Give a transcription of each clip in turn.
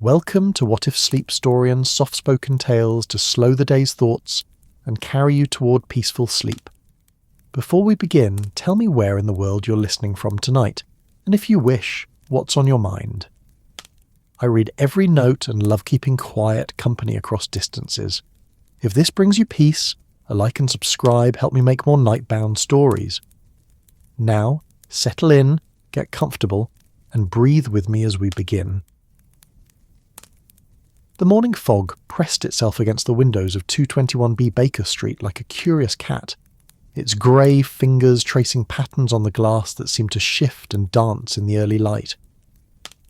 Welcome to What If Sleep Storian's soft-spoken tales to slow the day's thoughts and carry you toward peaceful sleep. Before we begin, tell me where in the world you're listening from tonight, and if you wish, what's on your mind. I read every note and love keeping quiet company across distances. If this brings you peace, a like and subscribe help me make more nightbound stories. Now, settle in, get comfortable, and breathe with me as we begin. The morning fog pressed itself against the windows of 221B Baker Street like a curious cat, its grey fingers tracing patterns on the glass that seemed to shift and dance in the early light.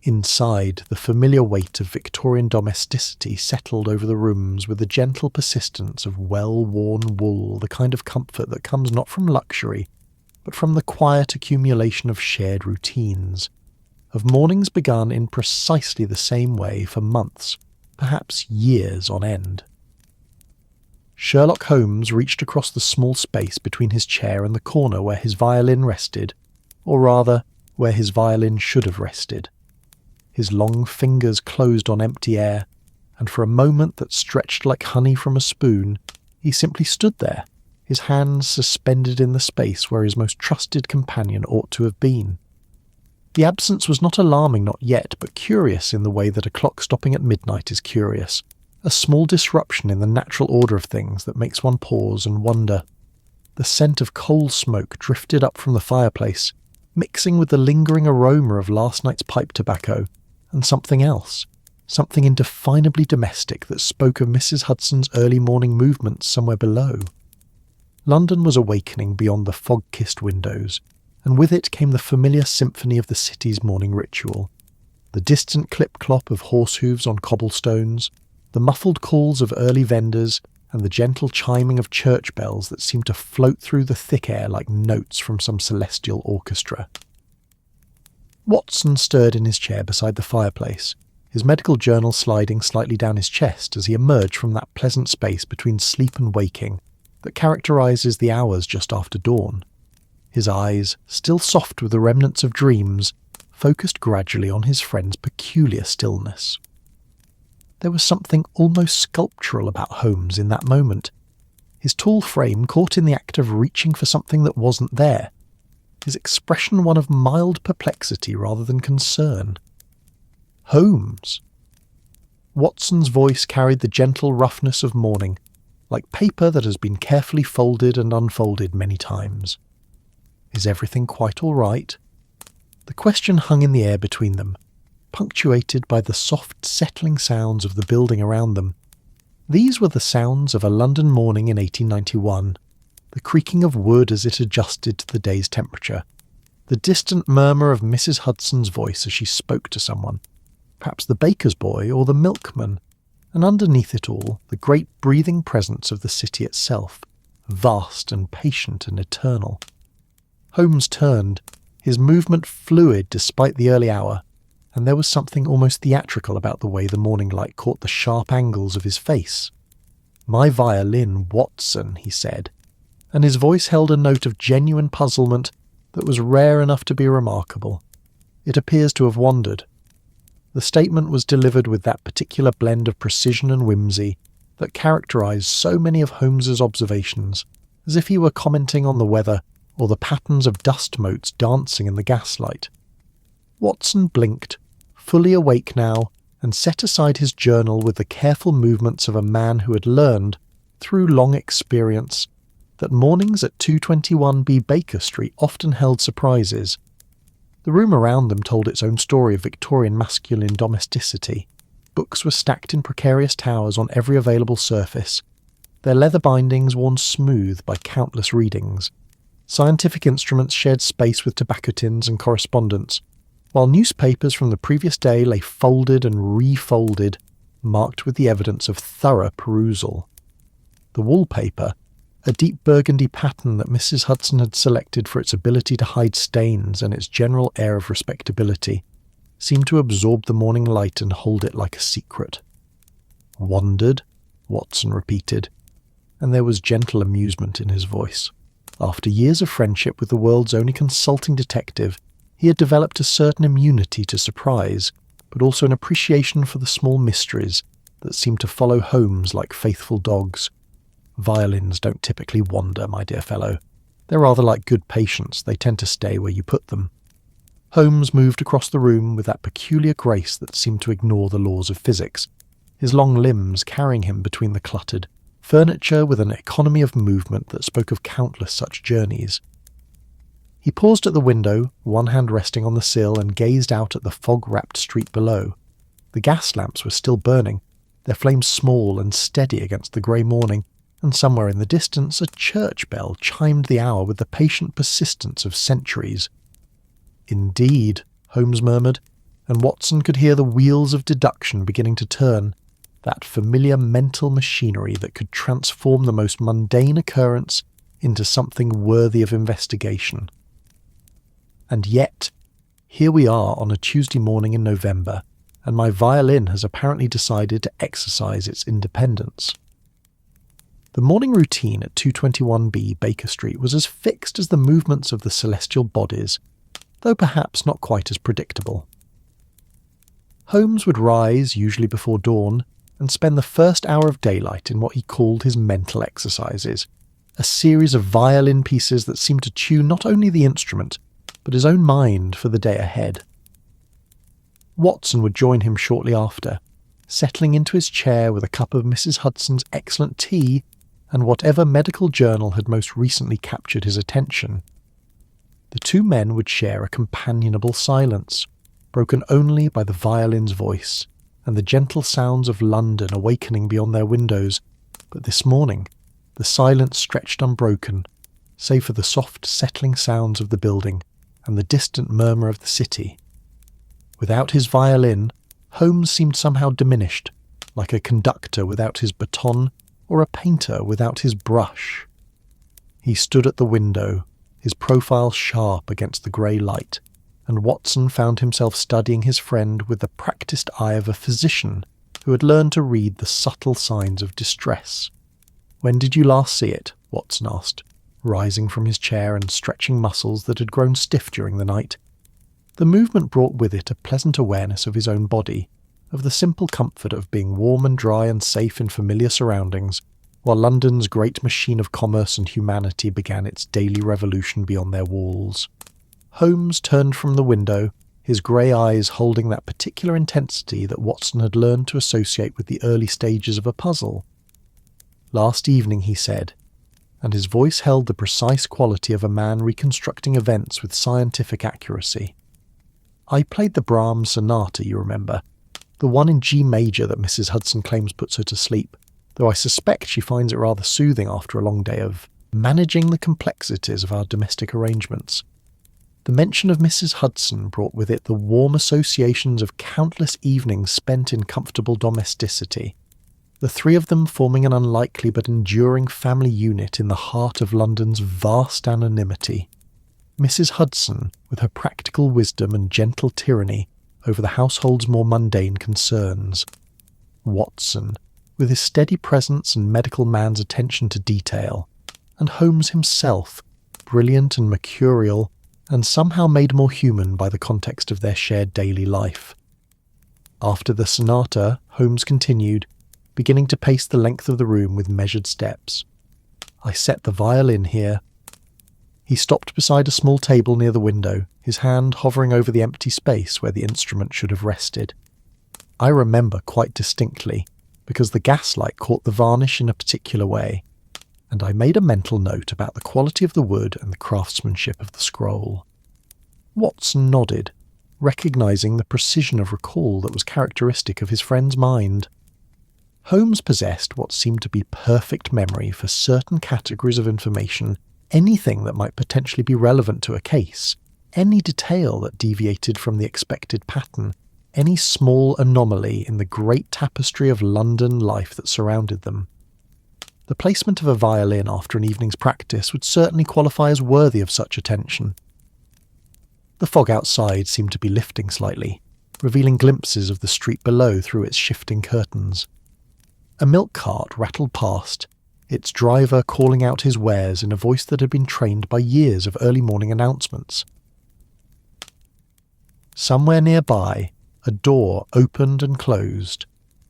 Inside, the familiar weight of Victorian domesticity settled over the rooms with the gentle persistence of well-worn wool, the kind of comfort that comes not from luxury, but from the quiet accumulation of shared routines, of mornings begun in precisely the same way for months, perhaps years on end. Sherlock Holmes reached across the small space between his chair and the corner where his violin rested, or rather, where his violin should have rested. His long fingers closed on empty air, and for a moment that stretched like honey from a spoon, he simply stood there, his hands suspended in the space where his most trusted companion ought to have been. The absence was not alarming, not yet, but curious in the way that a clock stopping at midnight is curious, a small disruption in the natural order of things that makes one pause and wonder. The scent of coal smoke drifted up from the fireplace, mixing with the lingering aroma of last night's pipe tobacco, and something else, something indefinably domestic that spoke of Mrs. Hudson's early morning movements somewhere below. London was awakening beyond the fog-kissed windows, and with it came the familiar symphony of the city's morning ritual. The distant clip-clop of horse hooves on cobblestones, the muffled calls of early vendors, and the gentle chiming of church bells that seemed to float through the thick air like notes from some celestial orchestra. Watson stirred in his chair beside the fireplace, his medical journal sliding slightly down his chest as he emerged from that pleasant space between sleep and waking that characterises the hours just after dawn. His eyes, still soft with the remnants of dreams, focused gradually on his friend's peculiar stillness. There was something almost sculptural about Holmes in that moment. His tall frame caught in the act of reaching for something that wasn't there, his expression one of mild perplexity rather than concern. Holmes! Watson's voice carried the gentle roughness of morning, like paper that has been carefully folded and unfolded many times. Is everything quite all right? The question hung in the air between them, punctuated by the soft settling sounds of the building around them. These were the sounds of a London morning in 1891, the creaking of wood as it adjusted to the day's temperature, the distant murmur of Mrs. Hudson's voice as she spoke to someone, perhaps the baker's boy or the milkman, and underneath it all, the great breathing presence of the city itself, vast and patient and eternal. Holmes turned, his movement fluid despite the early hour, and there was something almost theatrical about the way the morning light caught the sharp angles of his face. "My violin, Watson," he said, and his voice held a note of genuine puzzlement that was rare enough to be remarkable. It appears to have wandered. The statement was delivered with that particular blend of precision and whimsy that characterised so many of Holmes's observations, as if he were commenting on the weather or the patterns of dust motes dancing in the gaslight. Watson blinked, fully awake now, and set aside his journal with the careful movements of a man who had learned, through long experience, that mornings at 221B Baker Street often held surprises. The room around them told its own story of Victorian masculine domesticity. Books were stacked in precarious towers on every available surface, their leather bindings worn smooth by countless readings. Scientific instruments shared space with tobacco tins and correspondence, while newspapers from the previous day lay folded and refolded, marked with the evidence of thorough perusal. The wallpaper, a deep burgundy pattern that Mrs. Hudson had selected for its ability to hide stains and its general air of respectability, seemed to absorb the morning light and hold it like a secret. "Wandered?" Watson repeated, and there was gentle amusement in his voice. After years of friendship with the world's only consulting detective, he had developed a certain immunity to surprise, but also an appreciation for the small mysteries that seem to follow Holmes like faithful dogs. Violins don't typically wander, my dear fellow. They're rather like good patients, they tend to stay where you put them. Holmes moved across the room with that peculiar grace that seemed to ignore the laws of physics, his long limbs carrying him between the cluttered furniture with an economy of movement that spoke of countless such journeys. He paused at the window, one hand resting on the sill, and gazed out at the fog-wrapped street below. The gas lamps were still burning, their flames small and steady against the grey morning, and somewhere in the distance a church bell chimed the hour with the patient persistence of centuries. "Indeed," Holmes murmured, and Watson could hear the wheels of deduction beginning to turn, that familiar mental machinery that could transform the most mundane occurrence into something worthy of investigation. And yet, here we are on a Tuesday morning in November, and my violin has apparently decided to exercise its independence. The morning routine at 221B Baker Street was as fixed as the movements of the celestial bodies, though perhaps not quite as predictable. Holmes would rise, usually before dawn, and spend the first hour of daylight in what he called his mental exercises, a series of violin pieces that seemed to tune not only the instrument, but his own mind for the day ahead. Watson would join him shortly after, settling into his chair with a cup of Mrs. Hudson's excellent tea and whatever medical journal had most recently captured his attention. The two men would share a companionable silence, broken only by the violin's voice and the gentle sounds of London awakening beyond their windows, but this morning the silence stretched unbroken, save for the soft settling sounds of the building and the distant murmur of the city. Without his violin, Holmes seemed somehow diminished, like a conductor without his baton or a painter without his brush. He stood at the window, his profile sharp against the grey light, and Watson found himself studying his friend with the practised eye of a physician who had learned to read the subtle signs of distress. "When did you last see it?" Watson asked, rising from his chair and stretching muscles that had grown stiff during the night. The movement brought with it a pleasant awareness of his own body, of the simple comfort of being warm and dry and safe in familiar surroundings, while London's great machine of commerce and humanity began its daily revolution beyond their walls. Holmes turned from the window, his grey eyes holding that particular intensity that Watson had learned to associate with the early stages of a puzzle. "Last evening," he said, and his voice held the precise quality of a man reconstructing events with scientific accuracy. "I played the Brahms sonata, you remember, the one in G major that Mrs. Hudson claims puts her to sleep, though I suspect she finds it rather soothing after a long day of managing the complexities of our domestic arrangements." The mention of Mrs. Hudson brought with it the warm associations of countless evenings spent in comfortable domesticity, the three of them forming an unlikely but enduring family unit in the heart of London's vast anonymity. Mrs. Hudson, with her practical wisdom and gentle tyranny over the household's more mundane concerns. Watson, with his steady presence and medical man's attention to detail. And Holmes himself, brilliant and mercurial, and somehow made more human by the context of their shared daily life. After the sonata, Holmes continued, beginning to pace the length of the room with measured steps. "I set the violin here." He stopped beside a small table near the window, his hand hovering over the empty space where the instrument should have rested. I remember quite distinctly, because the gaslight caught the varnish in a particular way, and I made a mental note about the quality of the wood and the craftsmanship of the scroll. Watson nodded, recognising the precision of recall that was characteristic of his friend's mind. Holmes possessed what seemed to be perfect memory for certain categories of information, anything that might potentially be relevant to a case, any detail that deviated from the expected pattern, any small anomaly in the great tapestry of London life that surrounded them. The placement of a violin after an evening's practice would certainly qualify as worthy of such attention. The fog outside seemed to be lifting slightly, revealing glimpses of the street below through its shifting curtains. A milk cart rattled past, its driver calling out his wares in a voice that had been trained by years of early morning announcements. Somewhere nearby, a door opened and closed,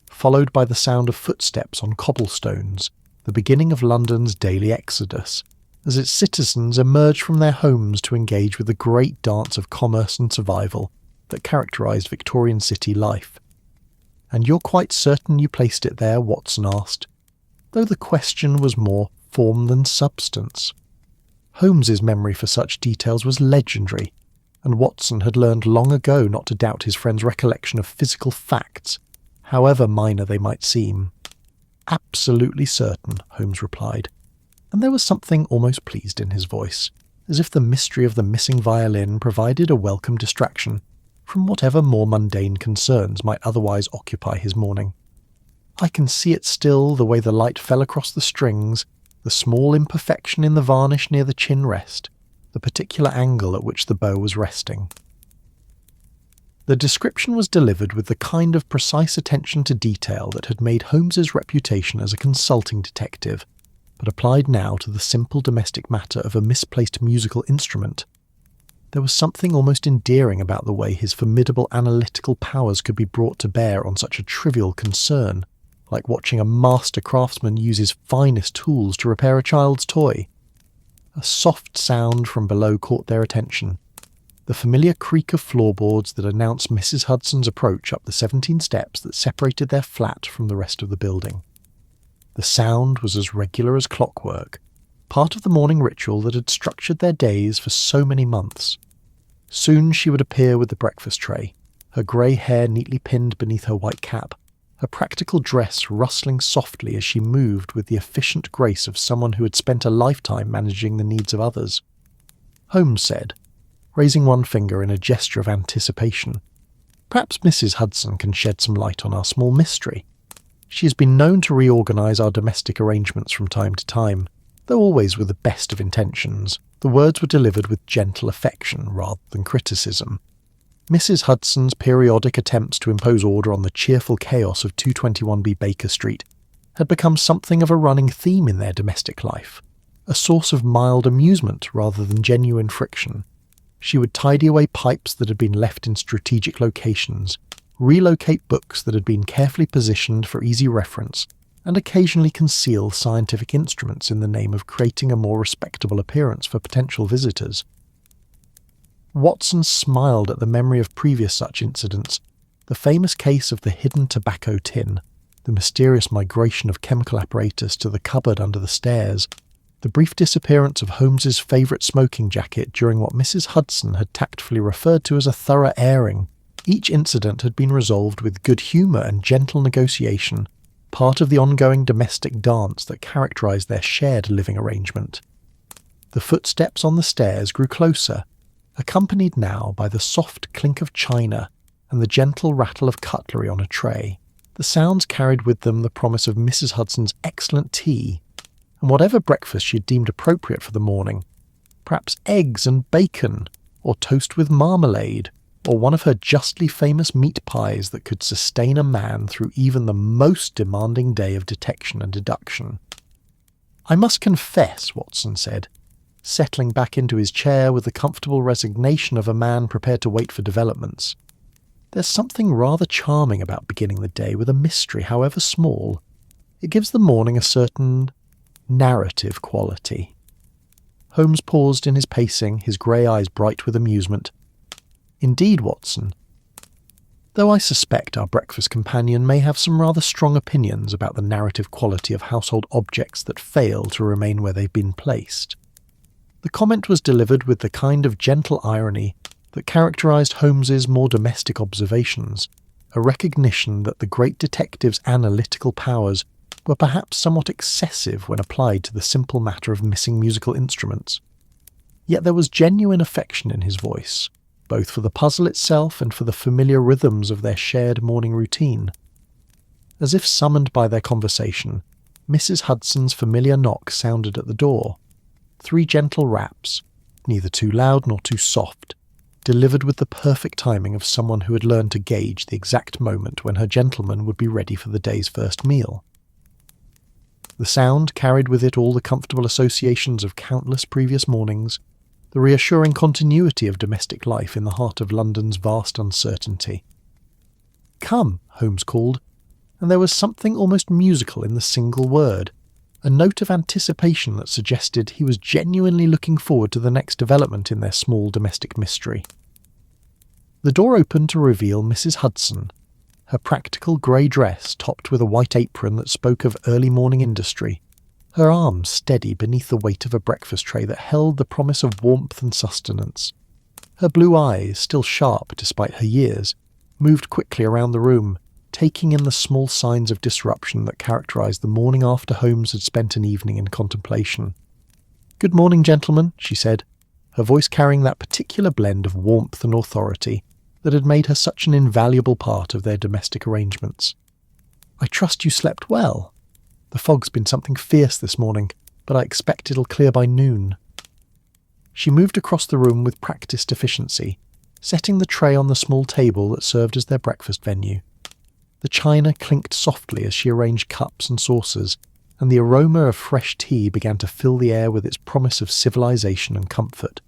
followed by the sound of footsteps on cobblestones, the beginning of London's daily exodus, as its citizens emerged from their homes to engage with the great dance of commerce and survival that characterised Victorian city life. "And you're quite certain you placed it there?" Watson asked, though the question was more form than substance. Holmes's memory for such details was legendary, and Watson had learned long ago not to doubt his friend's recollection of physical facts, however minor they might seem. "Absolutely certain," Holmes replied, and there was something almost pleased in his voice, as if the mystery of the missing violin provided a welcome distraction from whatever more mundane concerns might otherwise occupy his morning. "I can see it still, the way the light fell across the strings, the small imperfection in the varnish near the chin rest, the particular angle at which the bow was resting." The description was delivered with the kind of precise attention to detail that had made Holmes's reputation as a consulting detective, but applied now to the simple domestic matter of a misplaced musical instrument. There was something almost endearing about the way his formidable analytical powers could be brought to bear on such a trivial concern, like watching a master craftsman use his finest tools to repair a child's toy. A soft sound from below caught their attention, the familiar creak of floorboards that announced Mrs. Hudson's approach up the 17 steps that separated their flat from the rest of the building. The sound was as regular as clockwork, part of the morning ritual that had structured their days for so many months. Soon she would appear with the breakfast tray, her grey hair neatly pinned beneath her white cap, her practical dress rustling softly as she moved with the efficient grace of someone who had spent a lifetime managing the needs of others. Holmes said, raising one finger in a gesture of anticipation, "Perhaps Mrs. Hudson can shed some light on our small mystery. She has been known to reorganise our domestic arrangements from time to time, though always with the best of intentions." The words were delivered with gentle affection rather than criticism. Mrs. Hudson's periodic attempts to impose order on the cheerful chaos of 221B Baker Street had become something of a running theme in their domestic life, a source of mild amusement rather than genuine friction. She would tidy away pipes that had been left in strategic locations, relocate books that had been carefully positioned for easy reference, and occasionally conceal scientific instruments in the name of creating a more respectable appearance for potential visitors. Watson smiled at the memory of previous such incidents, the famous case of the hidden tobacco tin, the mysterious migration of chemical apparatus to the cupboard under the stairs, the brief disappearance of Holmes's favourite smoking jacket during what Mrs. Hudson had tactfully referred to as a thorough airing. Each incident had been resolved with good humour and gentle negotiation, part of the ongoing domestic dance that characterised their shared living arrangement. The footsteps on the stairs grew closer, accompanied now by the soft clink of china and the gentle rattle of cutlery on a tray. The sounds carried with them the promise of Mrs. Hudson's excellent tea, and whatever breakfast she had deemed appropriate for the morning, perhaps eggs and bacon, or toast with marmalade, or one of her justly famous meat pies that could sustain a man through even the most demanding day of detection and deduction. "I must confess," Watson said, settling back into his chair with the comfortable resignation of a man prepared to wait for developments, "there's something rather charming about beginning the day with a mystery, however small. It gives the morning a certain narrative quality." Holmes paused in his pacing, his grey eyes bright with amusement. "Indeed, Watson. Though I suspect our breakfast companion may have some rather strong opinions about the narrative quality of household objects that fail to remain where they've been placed." The comment was delivered with the kind of gentle irony that characterised Holmes's more domestic observations, a recognition that the great detective's analytical powers were perhaps somewhat excessive when applied to the simple matter of missing musical instruments. Yet there was genuine affection in his voice, both for the puzzle itself and for the familiar rhythms of their shared morning routine. As if summoned by their conversation, Mrs. Hudson's familiar knock sounded at the door. 3 gentle raps, neither too loud nor too soft, delivered with the perfect timing of someone who had learned to gauge the exact moment when her gentleman would be ready for the day's first meal. The sound carried with it all the comfortable associations of countless previous mornings, the reassuring continuity of domestic life in the heart of London's vast uncertainty. "Come," Holmes called, and there was something almost musical in the single word, a note of anticipation that suggested he was genuinely looking forward to the next development in their small domestic mystery. The door opened to reveal Mrs. Hudson, her practical grey dress topped with a white apron that spoke of early morning industry, her arms steady beneath the weight of a breakfast tray that held the promise of warmth and sustenance. Her blue eyes, still sharp despite her years, moved quickly around the room, taking in the small signs of disruption that characterised the morning after Holmes had spent an evening in contemplation. "Good morning, gentlemen," she said, her voice carrying that particular blend of warmth and authority that had made her such an invaluable part of their domestic arrangements. "I trust you slept well. The fog's been something fierce this morning, but I expect it'll clear by noon." She moved across the room with practised efficiency, setting the tray on the small table that served as their breakfast venue. The china clinked softly as she arranged cups and saucers, and the aroma of fresh tea began to fill the air with its promise of civilization and comfort.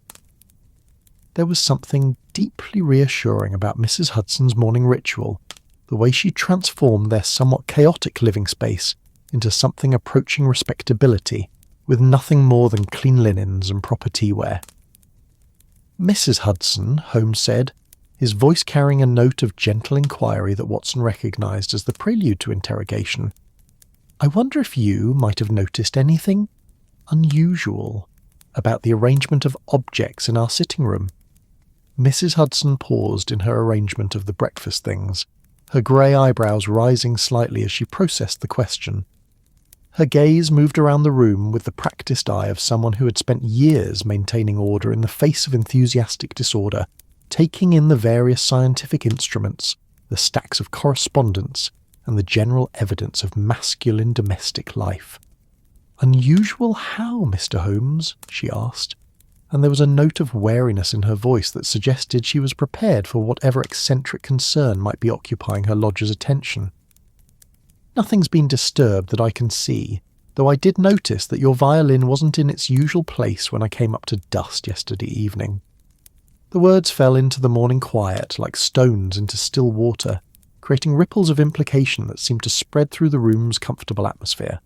There was something deeply reassuring about Mrs. Hudson's morning ritual, the way she transformed their somewhat chaotic living space into something approaching respectability, with nothing more than clean linens and proper teaware. "Mrs. Hudson," Holmes said, his voice carrying a note of gentle inquiry that Watson recognised as the prelude to interrogation, "I wonder if you might have noticed anything unusual about the arrangement of objects in our sitting room?" Mrs. Hudson paused in her arrangement of the breakfast things, her grey eyebrows rising slightly as she processed the question. Her gaze moved around the room with the practised eye of someone who had spent years maintaining order in the face of enthusiastic disorder, taking in the various scientific instruments, the stacks of correspondence, and the general evidence of masculine domestic life. "Unusual how, Mr. Holmes?" she asked, and there was a note of wariness in her voice that suggested she was prepared for whatever eccentric concern might be occupying her lodger's attention. "Nothing's been disturbed that I can see, though I did notice that your violin wasn't in its usual place when I came up to dust yesterday evening." The words fell into the morning quiet like stones into still water, creating ripples of implication that seemed to spread through the room's comfortable atmosphere.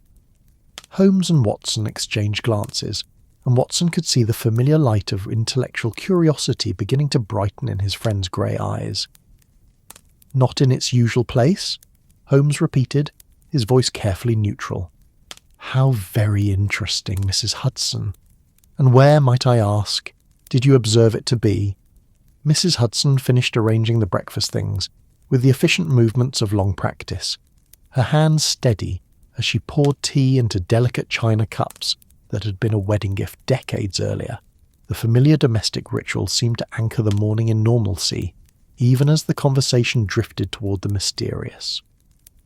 Holmes and Watson exchanged glances, and Watson could see the familiar light of intellectual curiosity beginning to brighten in his friend's grey eyes. "Not in its usual place?" Holmes repeated, his voice carefully neutral. "How very interesting, Mrs. Hudson. And where, might I ask, did you observe it to be?" Mrs. Hudson finished arranging the breakfast things, with the efficient movements of long practice, her hands steady as she poured tea into delicate china cups that had been a wedding gift decades earlier. The familiar domestic ritual seemed to anchor the morning in normalcy, even as the conversation drifted toward the mysterious.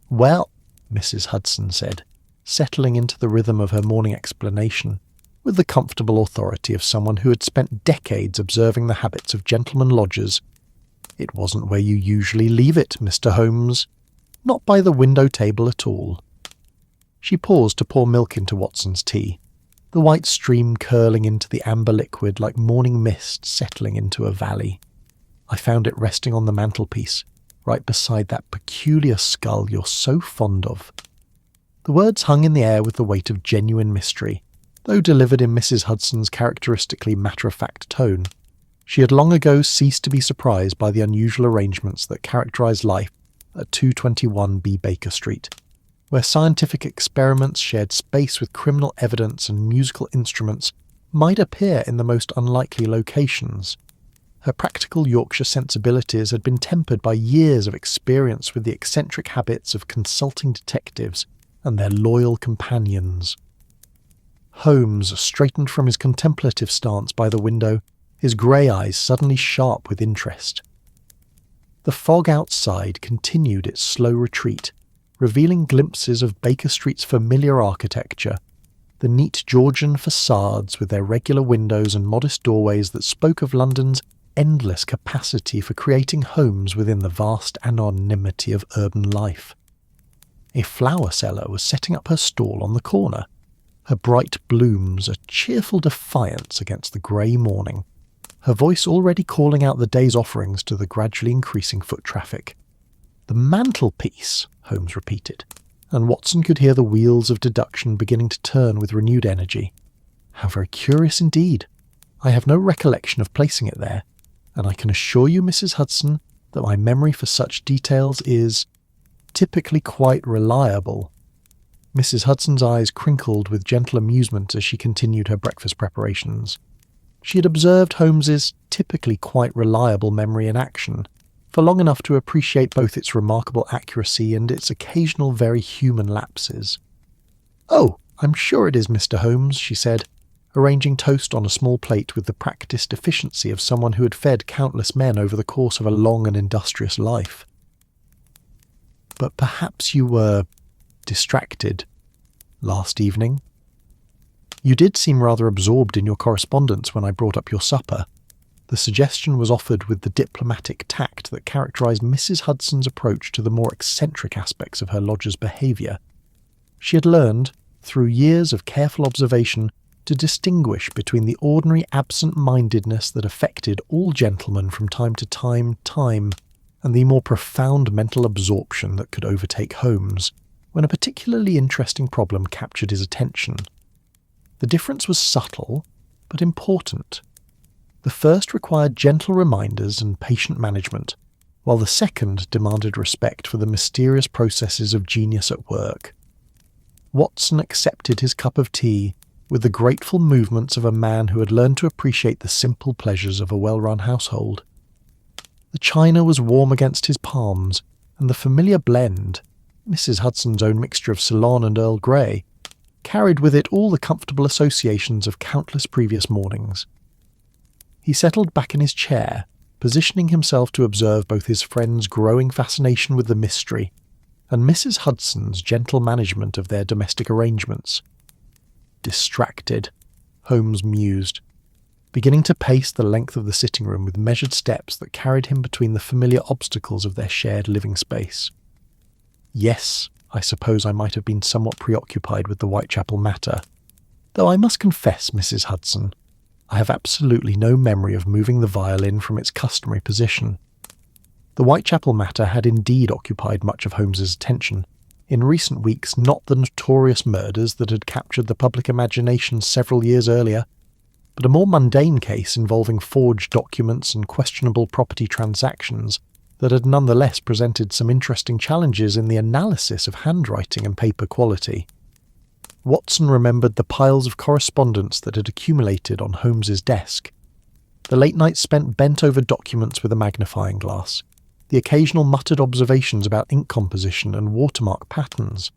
"Well," Mrs. Hudson said, settling into the rhythm of her morning explanation, with the comfortable authority of someone who had spent decades observing the habits of gentlemen lodgers, "it wasn't where you usually leave it, Mr. Holmes. Not by the window table at all." She paused to pour milk into Watson's tea, the white stream curling into the amber liquid like morning mist settling into a valley. "I found it resting on the mantelpiece, right beside that peculiar skull you're so fond of." The words hung in the air with the weight of genuine mystery, though delivered in Mrs. Hudson's characteristically matter-of-fact tone. She had long ago ceased to be surprised by the unusual arrangements that characterised life at 221 B. Baker Street, where scientific experiments shared space with criminal evidence and musical instruments might appear in the most unlikely locations. Her practical Yorkshire sensibilities had been tempered by years of experience with the eccentric habits of consulting detectives and their loyal companions. Holmes straightened from his contemplative stance by the window, his grey eyes suddenly sharp with interest. The fog outside continued its slow retreat, revealing glimpses of Baker Street's familiar architecture, the neat Georgian facades with their regular windows and modest doorways that spoke of London's endless capacity for creating homes within the vast anonymity of urban life. A flower seller was setting up her stall on the corner, her bright blooms a cheerful defiance against the grey morning, her voice already calling out the day's offerings to the gradually increasing foot traffic. "The mantelpiece," Holmes repeated, and Watson could hear the wheels of deduction beginning to turn with renewed energy. "How very curious indeed. I have no recollection of placing it there, and I can assure you, Mrs. Hudson, that my memory for such details is typically quite reliable." Mrs. Hudson's eyes crinkled with gentle amusement as she continued her breakfast preparations. She had observed Holmes's typically quite reliable memory in action for long enough to appreciate both its remarkable accuracy and its occasional very human lapses. "Oh, I'm sure it is, Mr. Holmes," she said, arranging toast on a small plate with the practised efficiency of someone who had fed countless men over the course of a long and industrious life. "But perhaps you were distracted last evening? You did seem rather absorbed in your correspondence when I brought up your supper." The suggestion was offered with the diplomatic tact that characterised Mrs. Hudson's approach to the more eccentric aspects of her lodger's behaviour. She had learned, through years of careful observation, to distinguish between the ordinary absent-mindedness that affected all gentlemen from time to time, and the more profound mental absorption that could overtake Holmes when a particularly interesting problem captured his attention. The difference was subtle, but important. The first required gentle reminders and patient management, while the second demanded respect for the mysterious processes of genius at work. Watson accepted his cup of tea with the grateful movements of a man who had learned to appreciate the simple pleasures of a well-run household. The china was warm against his palms, and the familiar blend, Mrs. Hudson's own mixture of Ceylon and Earl Grey, carried with it all the comfortable associations of countless previous mornings. He settled back in his chair, positioning himself to observe both his friend's growing fascination with the mystery and Mrs. Hudson's gentle management of their domestic arrangements. "Distracted," Holmes mused, beginning to pace the length of the sitting room with measured steps that carried him between the familiar obstacles of their shared living space. "Yes, I suppose I might have been somewhat preoccupied with the Whitechapel matter, though I must confess, Mrs. Hudson, I have absolutely no memory of moving the violin from its customary position." The Whitechapel matter had indeed occupied much of Holmes's attention. In recent weeks, not the notorious murders that had captured the public imagination several years earlier, but a more mundane case involving forged documents and questionable property transactions that had nonetheless presented some interesting challenges in the analysis of handwriting and paper quality. Watson remembered the piles of correspondence that had accumulated on Holmes's desk, the late nights spent bent over documents with a magnifying glass, the occasional muttered observations about ink composition and watermark patterns.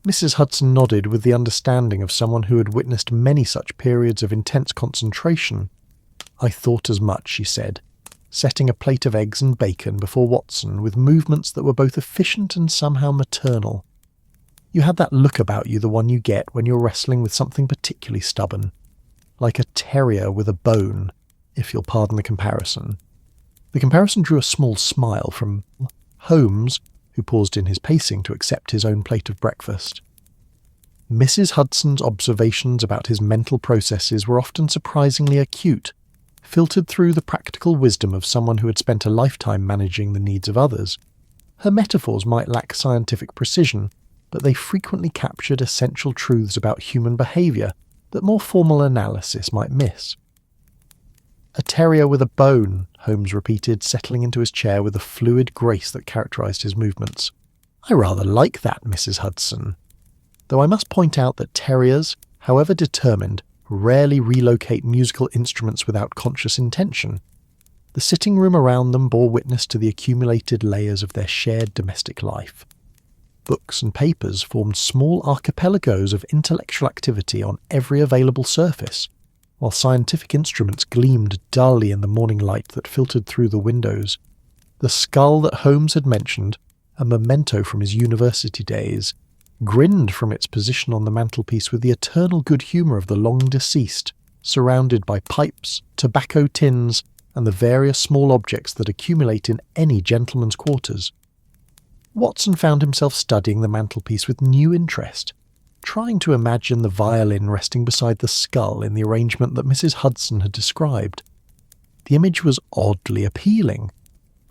Mrs. Hudson nodded with the understanding of someone who had witnessed many such periods of intense concentration. "I thought as much," she said, setting a plate of eggs and bacon before Watson with movements that were both efficient and somehow maternal. "You had that look about you, the one you get when you're wrestling with something particularly stubborn. Like a terrier with a bone, if you'll pardon the comparison." The comparison drew a small smile from Holmes, who paused in his pacing to accept his own plate of breakfast. Mrs. Hudson's observations about his mental processes were often surprisingly acute, filtered through the practical wisdom of someone who had spent a lifetime managing the needs of others. Her metaphors might lack scientific precision, but they frequently captured essential truths about human behaviour that more formal analysis might miss. "A terrier with a bone," Holmes repeated, settling into his chair with the fluid grace that characterised his movements. "I rather like that, Mrs. Hudson. Though I must point out that terriers, however determined, rarely relocate musical instruments without conscious intention." The sitting room around them bore witness to the accumulated layers of their shared domestic life. Books and papers formed small archipelagos of intellectual activity on every available surface, while scientific instruments gleamed dully in the morning light that filtered through the windows. The skull that Holmes had mentioned, a memento from his university days, grinned from its position on the mantelpiece with the eternal good humour of the long-deceased, surrounded by pipes, tobacco tins, and the various small objects that accumulate in any gentleman's quarters. Watson found himself studying the mantelpiece with new interest, trying to imagine the violin resting beside the skull in the arrangement that Mrs. Hudson had described. The image was oddly appealing.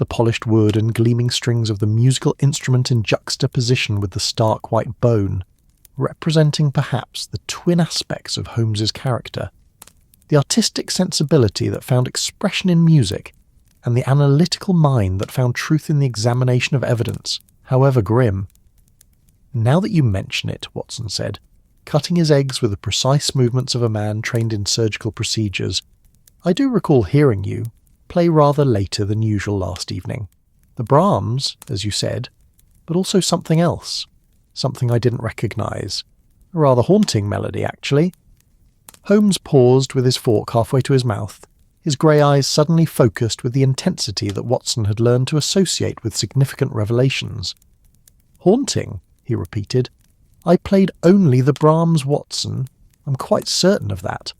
the polished wood and gleaming strings of the musical instrument in juxtaposition with the stark white bone, representing perhaps the twin aspects of Holmes's character: the artistic sensibility that found expression in music, and the analytical mind that found truth in the examination of evidence, however grim. "Now that you mention it," Watson said, cutting his eggs with the precise movements of a man trained in surgical procedures, "I do recall hearing you play rather later than usual last evening. The Brahms, as you said, but also something else, something I didn't recognise. A rather haunting melody, actually." Holmes paused with his fork halfway to his mouth, his grey eyes suddenly focused with the intensity that Watson had learned to associate with significant revelations. "Haunting?" he repeated. "I played only the Brahms, Watson. I'm quite certain of that.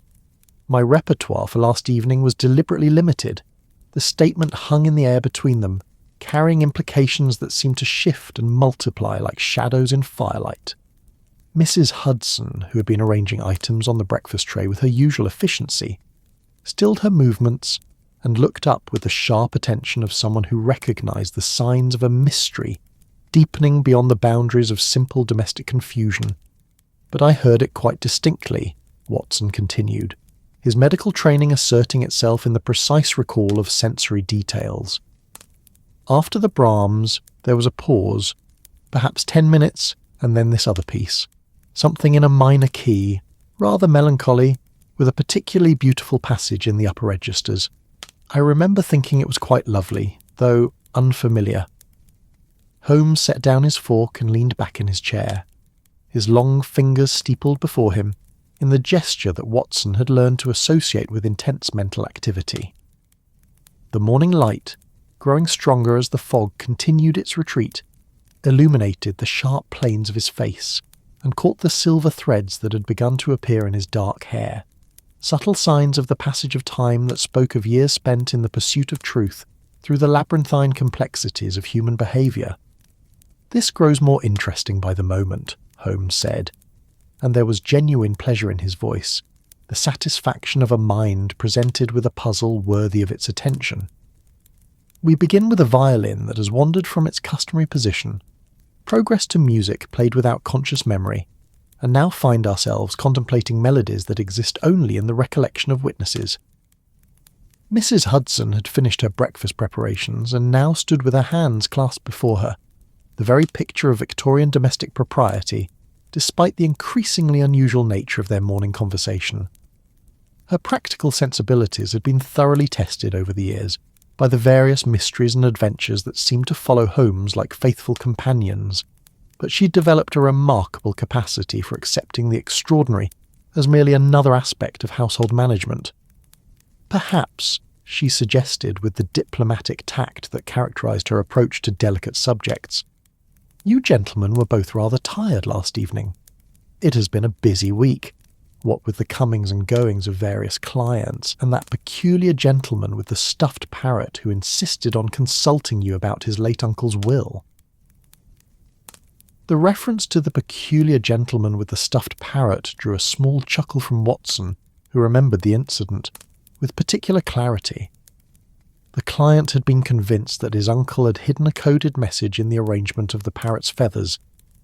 My repertoire for last evening was deliberately limited. The statement hung in the air between them, carrying implications that seemed to shift and multiply like shadows in firelight." Mrs. Hudson, who had been arranging items on the breakfast tray with her usual efficiency, stilled her movements and looked up with the sharp attention of someone who recognised the signs of a mystery deepening beyond the boundaries of simple domestic confusion. "But I heard it quite distinctly," Watson continued, his medical training asserting itself in the precise recall of sensory details. "After the Brahms, there was a pause, perhaps 10 minutes, and then this other piece. Something in a minor key, rather melancholy, with a particularly beautiful passage in the upper registers. I remember thinking it was quite lovely, though unfamiliar." Holmes set down his fork and leaned back in his chair, his long fingers steepled before him, in the gesture that Watson had learned to associate with intense mental activity. The morning light, growing stronger as the fog continued its retreat, illuminated the sharp planes of his face and caught the silver threads that had begun to appear in his dark hair, subtle signs of the passage of time that spoke of years spent in the pursuit of truth through the labyrinthine complexities of human behaviour. "This grows more interesting by the moment," Holmes said, and there was genuine pleasure in his voice, the satisfaction of a mind presented with a puzzle worthy of its attention. "We begin with a violin that has wandered from its customary position, progress to music played without conscious memory, and now find ourselves contemplating melodies that exist only in the recollection of witnesses." Mrs. Hudson had finished her breakfast preparations and now stood with her hands clasped before her, the very picture of Victorian domestic propriety, despite the increasingly unusual nature of their morning conversation. Her practical sensibilities had been thoroughly tested over the years by the various mysteries and adventures that seemed to follow Holmes like faithful companions, but she developed a remarkable capacity for accepting the extraordinary as merely another aspect of household management. "Perhaps," she suggested with the diplomatic tact that characterised her approach to delicate subjects, "you gentlemen were both rather tired last evening. It has been a busy week, what with the comings and goings of various clients, and that peculiar gentleman with the stuffed parrot who insisted on consulting you about his late uncle's will." The reference to the peculiar gentleman with the stuffed parrot drew a small chuckle from Watson, who remembered the incident with particular clarity. The client had been convinced that his uncle had hidden a coded message in the arrangement of the parrot's feathers,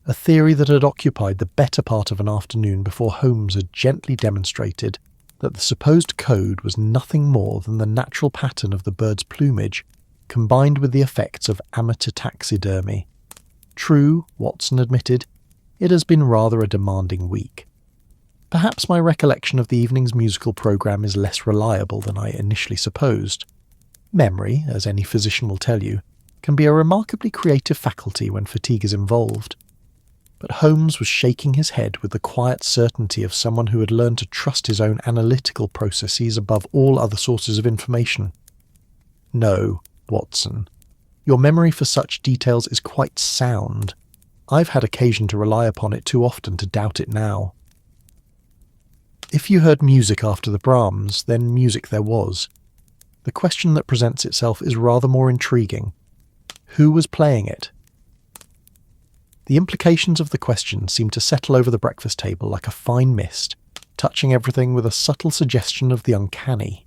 a theory that had occupied the better part of an afternoon before Holmes had gently demonstrated that the supposed code was nothing more than the natural pattern of the bird's plumage, combined with the effects of amateur taxidermy. True, Watson admitted, it has been rather a demanding week. Perhaps my recollection of the evening's musical programme is less reliable than I initially supposed. Memory, as any physician will tell you, can be a remarkably creative faculty when fatigue is involved. But Holmes was shaking his head with the quiet certainty of someone who had learned to trust his own analytical processes above all other sources of information. "No, Watson, your memory for such details is quite sound. I've had occasion to rely upon it too often to doubt it now. If you heard music after the Brahms, then music there was. The question that presents itself is rather more intriguing. Who was playing it?" The implications of the question seemed to settle over the breakfast table like a fine mist, touching everything with a subtle suggestion of the uncanny.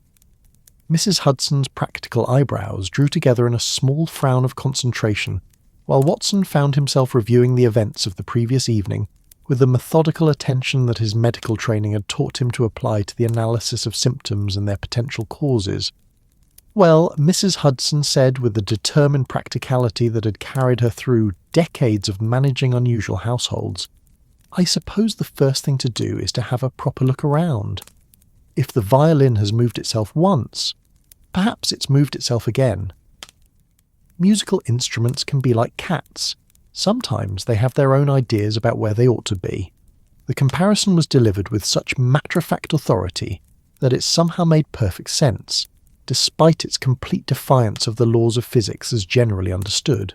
Mrs. Hudson's practical eyebrows drew together in a small frown of concentration, while Watson found himself reviewing the events of the previous evening with the methodical attention that his medical training had taught him to apply to the analysis of symptoms and their potential causes. Well, Mrs. Hudson said with the determined practicality that had carried her through decades of managing unusual households, I suppose the first thing to do is to have a proper look around. If the violin has moved itself once, perhaps it's moved itself again. Musical instruments can be like cats. Sometimes they have their own ideas about where they ought to be. The comparison was delivered with such matter-of-fact authority that it somehow made perfect sense, despite its complete defiance of the laws of physics as generally understood.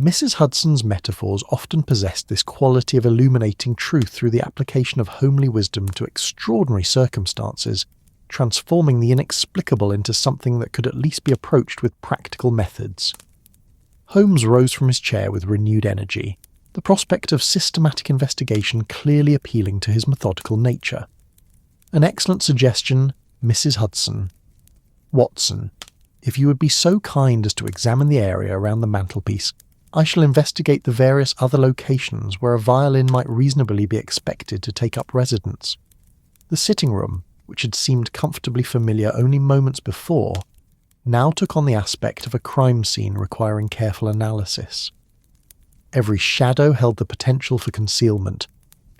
Mrs. Hudson's metaphors often possessed this quality of illuminating truth through the application of homely wisdom to extraordinary circumstances, transforming the inexplicable into something that could at least be approached with practical methods. Holmes rose from his chair with renewed energy, the prospect of systematic investigation clearly appealing to his methodical nature. An excellent suggestion, Mrs. Hudson. Watson, if you would be so kind as to examine the area around the mantelpiece, I shall investigate the various other locations where a violin might reasonably be expected to take up residence. The sitting room, which had seemed comfortably familiar only moments before, now took on the aspect of a crime scene requiring careful analysis. Every shadow held the potential for concealment,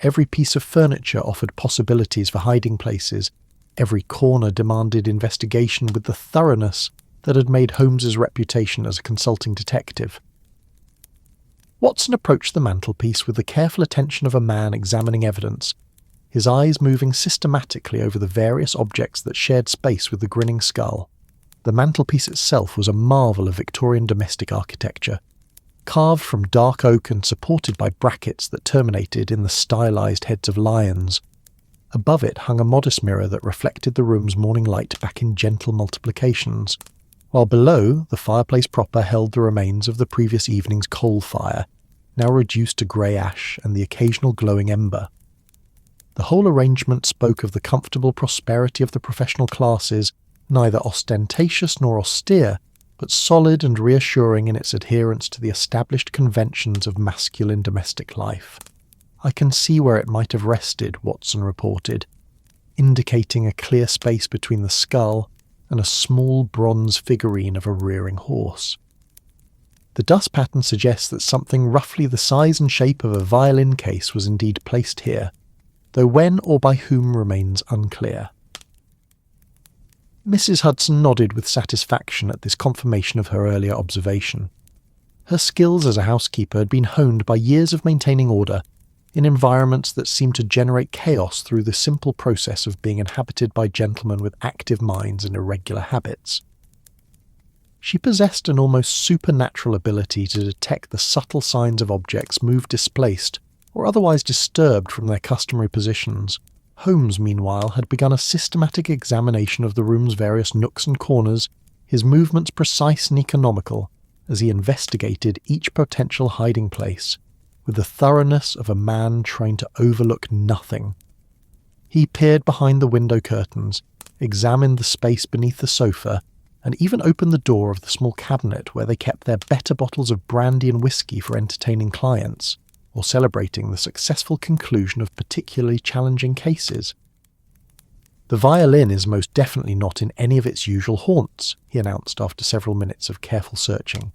every piece of furniture offered possibilities for hiding places, every corner demanded investigation with the thoroughness that had made Holmes's reputation as a consulting detective. Watson approached the mantelpiece with the careful attention of a man examining evidence, his eyes moving systematically over the various objects that shared space with the grinning skull. The mantelpiece itself was a marvel of Victorian domestic architecture, carved from dark oak and supported by brackets that terminated in the stylized heads of lions. Above it hung a modest mirror that reflected the room's morning light back in gentle multiplications, while below the fireplace proper held the remains of the previous evening's coal fire, now reduced to grey ash and the occasional glowing ember. The whole arrangement spoke of the comfortable prosperity of the professional classes, neither ostentatious nor austere, but solid and reassuring in its adherence to the established conventions of masculine domestic life. I can see where it might have rested, Watson reported, indicating a clear space between the skull and a small bronze figurine of a rearing horse. The dust pattern suggests that something roughly the size and shape of a violin case was indeed placed here, though when or by whom remains unclear. Mrs. Hudson nodded with satisfaction at this confirmation of her earlier observation. Her skills as a housekeeper had been honed by years of maintaining order in environments that seemed to generate chaos through the simple process of being inhabited by gentlemen with active minds and irregular habits. She possessed an almost supernatural ability to detect the subtle signs of objects moved displaced or otherwise disturbed from their customary positions. Holmes, meanwhile, had begun a systematic examination of the room's various nooks and corners, his movements precise and economical, as he investigated each potential hiding place, with the thoroughness of a man trained to overlook nothing. He peered behind the window curtains, examined the space beneath the sofa, and even opened the door of the small cabinet where they kept their better bottles of brandy and whiskey for entertaining clients, or celebrating the successful conclusion of particularly challenging cases. "The violin is most definitely not in any of its usual haunts," he announced after several minutes of careful searching.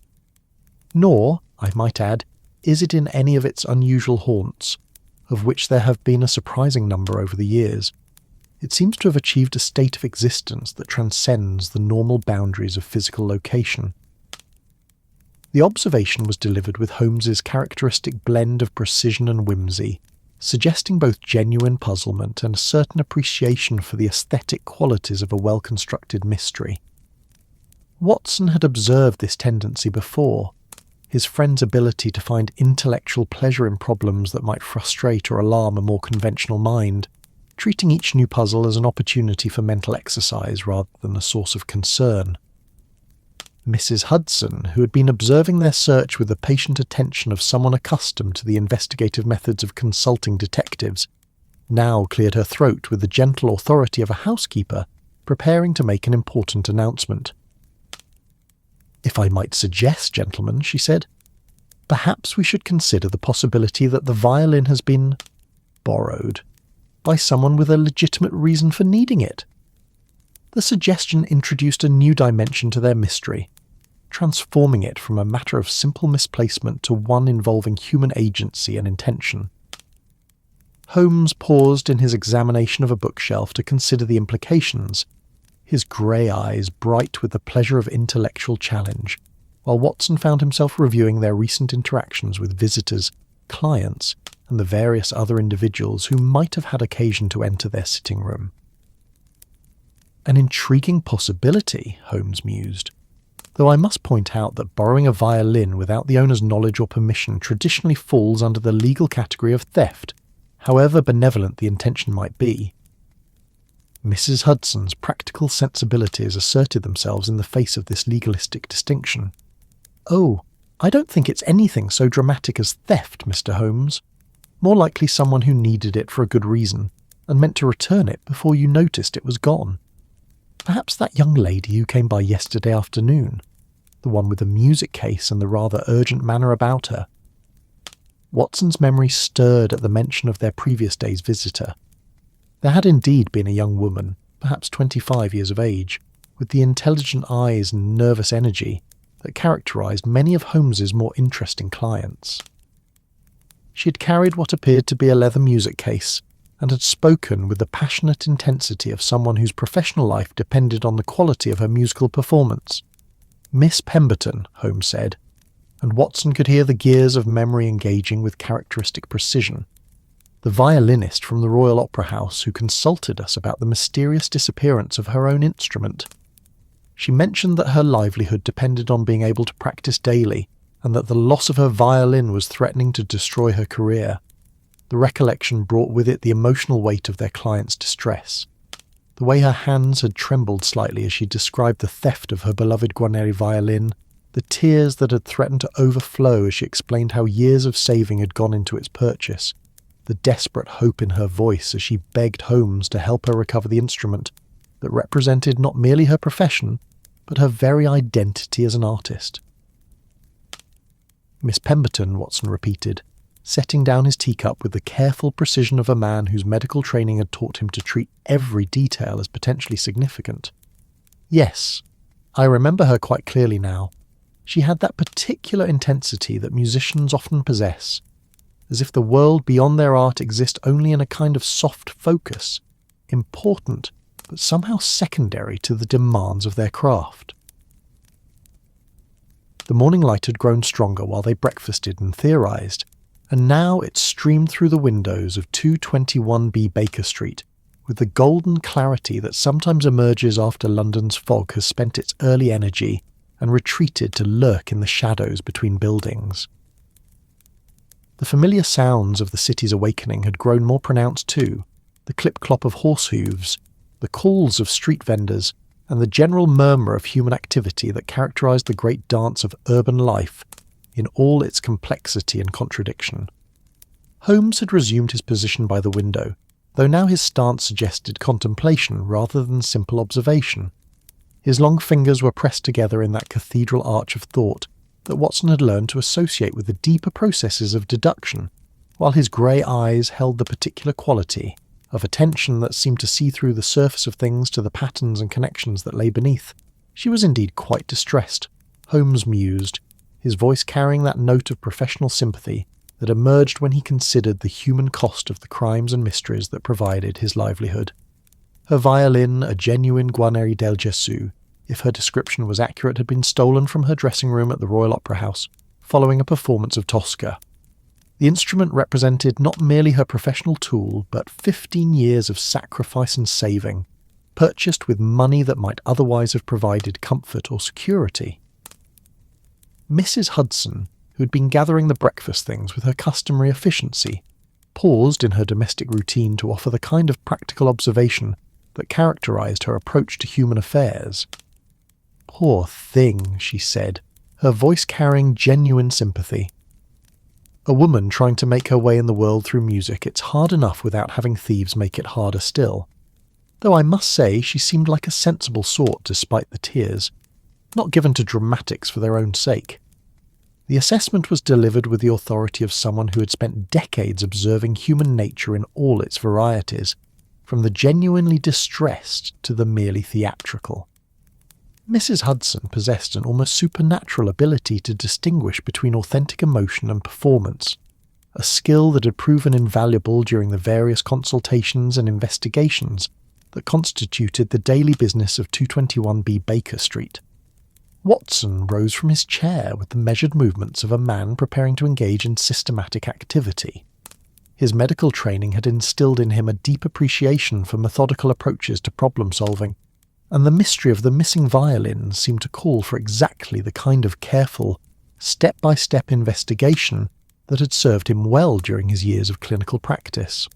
"Nor, I might add, is it in any of its unusual haunts, of which there have been a surprising number over the years. It seems to have achieved a state of existence that transcends the normal boundaries of physical location." The observation was delivered with Holmes's characteristic blend of precision and whimsy, suggesting both genuine puzzlement and a certain appreciation for the aesthetic qualities of a well-constructed mystery. Watson had observed this tendency before, his friend's ability to find intellectual pleasure in problems that might frustrate or alarm a more conventional mind, treating each new puzzle as an opportunity for mental exercise rather than a source of concern. Mrs. Hudson, who had been observing their search with the patient attention of someone accustomed to the investigative methods of consulting detectives, now cleared her throat with the gentle authority of a housekeeper preparing to make an important announcement. "If I might suggest, gentlemen," she said, "perhaps we should consider the possibility that the violin has been borrowed by someone with a legitimate reason for needing it." The suggestion introduced a new dimension to their mystery, transforming it from a matter of simple misplacement to one involving human agency and intention. Holmes paused in his examination of a bookshelf to consider the implications, his grey eyes bright with the pleasure of intellectual challenge, while Watson found himself reviewing their recent interactions with visitors, clients, and the various other individuals who might have had occasion to enter their sitting room. "An intriguing possibility," Holmes mused, "though I must point out that borrowing a violin without the owner's knowledge or permission traditionally falls under the legal category of theft, however benevolent the intention might be." Mrs. Hudson's practical sensibilities asserted themselves in the face of this legalistic distinction. "Oh, I don't think it's anything so dramatic as theft, Mr. Holmes. More likely someone who needed it for a good reason, and meant to return it before you noticed it was gone. Perhaps that young lady who came by yesterday afternoon, the one with the music case and the rather urgent manner about her." Watson's memory stirred at the mention of their previous day's visitor. There had indeed been a young woman, perhaps 25 years of age, with the intelligent eyes and nervous energy that characterised many of Holmes's more interesting clients. She had carried what appeared to be a leather music case, and had spoken with the passionate intensity of someone whose professional life depended on the quality of her musical performance. "Miss Pemberton," Holmes said, and Watson could hear the gears of memory engaging with characteristic precision. "The violinist from the Royal Opera House who consulted us about the mysterious disappearance of her own instrument. She mentioned that her livelihood depended on being able to practice daily, and that the loss of her violin was threatening to destroy her career." The recollection brought with it the emotional weight of their client's distress. The way her hands had trembled slightly as she described the theft of her beloved Guarneri violin, the tears that had threatened to overflow as she explained how years of saving had gone into its purchase, the desperate hope in her voice as she begged Holmes to help her recover the instrument that represented not merely her profession, but her very identity as an artist. "Miss Pemberton," Watson repeated, setting down his teacup with the careful precision of a man whose medical training had taught him to treat every detail as potentially significant. "Yes, I remember her quite clearly now. She had that particular intensity that musicians often possess, as if the world beyond their art exists only in a kind of soft focus, important but somehow secondary to the demands of their craft." The morning light had grown stronger while they breakfasted and theorised, and now it streamed through the windows of 221B Baker Street with the golden clarity that sometimes emerges after London's fog has spent its early energy and retreated to lurk in the shadows between buildings. The familiar sounds of the city's awakening had grown more pronounced too, the clip-clop of horse hooves, the calls of street vendors, and the general murmur of human activity that characterised the great dance of urban life in all its complexity and contradiction. Holmes had resumed his position by the window, though now his stance suggested contemplation rather than simple observation. His long fingers were pressed together in that cathedral arch of thought that Watson had learned to associate with the deeper processes of deduction, while his grey eyes held the particular quality of attention that seemed to see through the surface of things to the patterns and connections that lay beneath. She was indeed quite distressed, Holmes mused, his voice carrying that note of professional sympathy that emerged when he considered the human cost of the crimes and mysteries that provided his livelihood. Her violin, a genuine Guarneri del Gesù, if her description was accurate, had been stolen from her dressing room at the Royal Opera House, following a performance of Tosca. The instrument represented not merely her professional tool, but 15 years of sacrifice and saving, purchased with money that might otherwise have provided comfort or security. Mrs. Hudson, who had been gathering the breakfast things with her customary efficiency, paused in her domestic routine to offer the kind of practical observation that characterised her approach to human affairs. "Poor thing," she said, her voice carrying genuine sympathy. "A woman trying to make her way in the world through music, it's hard enough without having thieves make it harder still. though I must say she seemed like a sensible sort despite the tears, not given to dramatics for their own sake. The assessment was delivered with the authority of someone who had spent decades observing human nature in all its varieties, from the genuinely distressed to the merely theatrical. Mrs. Hudson possessed an almost supernatural ability to distinguish between authentic emotion and performance, a skill that had proven invaluable during the various consultations and investigations that constituted the daily business of 221B Baker Street. Watson rose from his chair with the measured movements of a man preparing to engage in systematic activity. His medical training had instilled in him a deep appreciation for methodical approaches to problem-solving, and the mystery of the missing violin seemed to call for exactly the kind of careful, step-by-step investigation that had served him well during his years of clinical practice.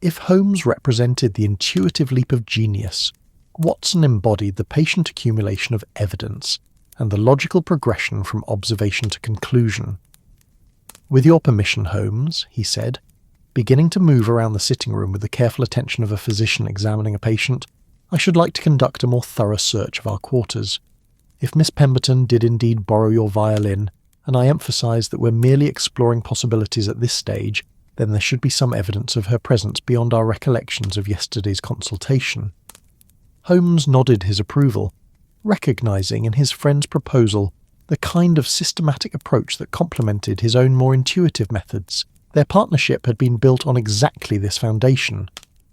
If Holmes represented the intuitive leap of genius, Watson embodied the patient accumulation of evidence and the logical progression from observation to conclusion. "With your permission, Holmes," he said, beginning to move around the sitting room with the careful attention of a physician examining a patient, "I should like to conduct a more thorough search of our quarters. If Miss Pemberton did indeed borrow your violin, and I emphasise that we're merely exploring possibilities at this stage, then there should be some evidence of her presence beyond our recollections of yesterday's consultation." Holmes nodded his approval, recognising in his friend's proposal the kind of systematic approach that complemented his own more intuitive methods. Their partnership had been built on exactly this foundation,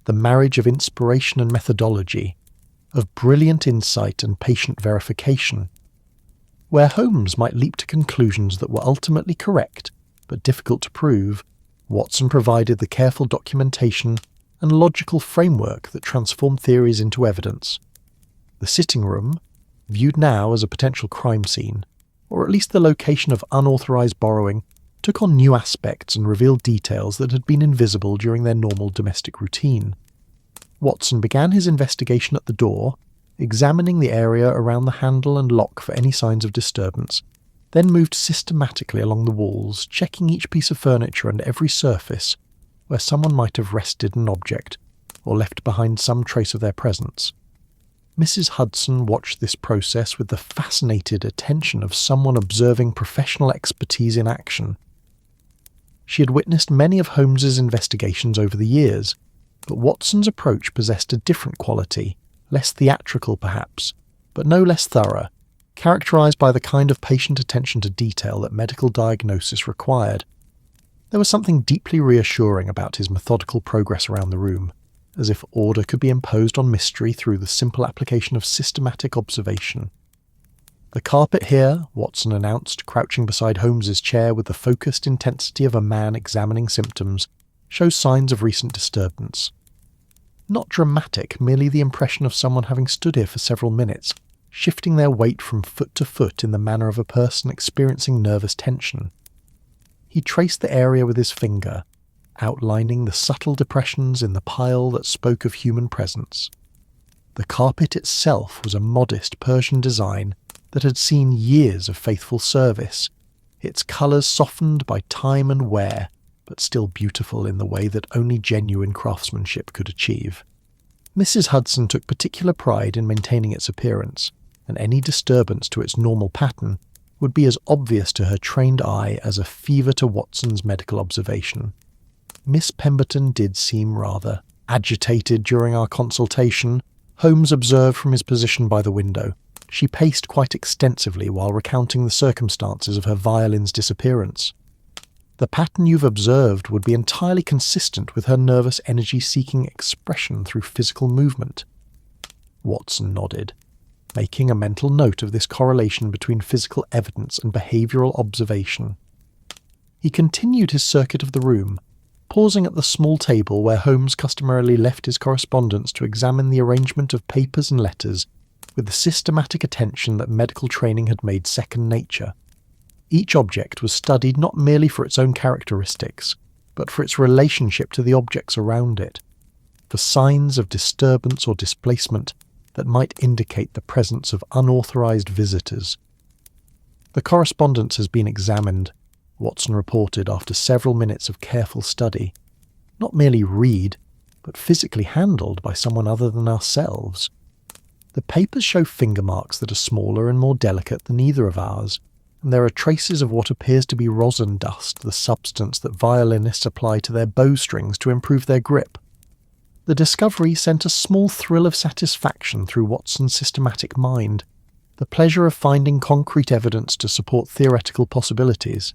the marriage of inspiration and methodology, of brilliant insight and patient verification. Where Holmes might leap to conclusions that were ultimately correct, but difficult to prove, Watson provided the careful documentation and logical framework that transformed theories into evidence. The sitting room, viewed now as a potential crime scene, or at least the location of unauthorised borrowing, took on new aspects and revealed details that had been invisible during their normal domestic routine. Watson began his investigation at the door, examining the area around the handle and lock for any signs of disturbance, then moved systematically along the walls, checking each piece of furniture and every surface where someone might have rested an object or left behind some trace of their presence. Mrs. Hudson watched this process with the fascinated attention of someone observing professional expertise in action. She had witnessed many of Holmes's investigations over the years, but Watson's approach possessed a different quality, less theatrical perhaps, but no less thorough, characterised by the kind of patient attention to detail that medical diagnosis required. There was something deeply reassuring about his methodical progress around the room, as if order could be imposed on mystery through the simple application of systematic observation. "The carpet here," Watson announced, crouching beside Holmes's chair with the focused intensity of a man examining symptoms, "shows signs of recent disturbance. Not dramatic, merely the impression of someone having stood here for several minutes, shifting their weight from foot to foot in the manner of a person experiencing nervous tension." He traced the area with his finger, outlining the subtle depressions in the pile that spoke of human presence. The carpet itself was a modest Persian design that had seen years of faithful service, its colours softened by time and wear, but still beautiful in the way that only genuine craftsmanship could achieve. Mrs. Hudson took particular pride in maintaining its appearance, and any disturbance to its normal pattern would be as obvious to her trained eye as a fever to Watson's medical observation. Miss Pemberton did seem rather agitated during our consultation, Holmes observed from his position by the window. She paced quite extensively while recounting the circumstances of her violin's disappearance. "The pattern you've observed would be entirely consistent with her nervous energy-seeking expression through physical movement." Watson nodded, making a mental note of this correlation between physical evidence and behavioural observation. He continued his circuit of the room, pausing at the small table where Holmes customarily left his correspondence to examine the arrangement of papers and letters with the systematic attention that medical training had made second nature. Each object was studied not merely for its own characteristics, but for its relationship to the objects around it, for signs of disturbance or displacement that might indicate the presence of unauthorized visitors. "The correspondence has been examined," Watson reported after several minutes of careful study. "Not merely read, but physically handled by someone other than ourselves. The papers show finger marks that are smaller and more delicate than either of ours, and there are traces of what appears to be rosin dust, the substance that violinists apply to their bowstrings to improve their grip. The discovery sent a small thrill of satisfaction through Watson's systematic mind, the pleasure of finding concrete evidence to support theoretical possibilities.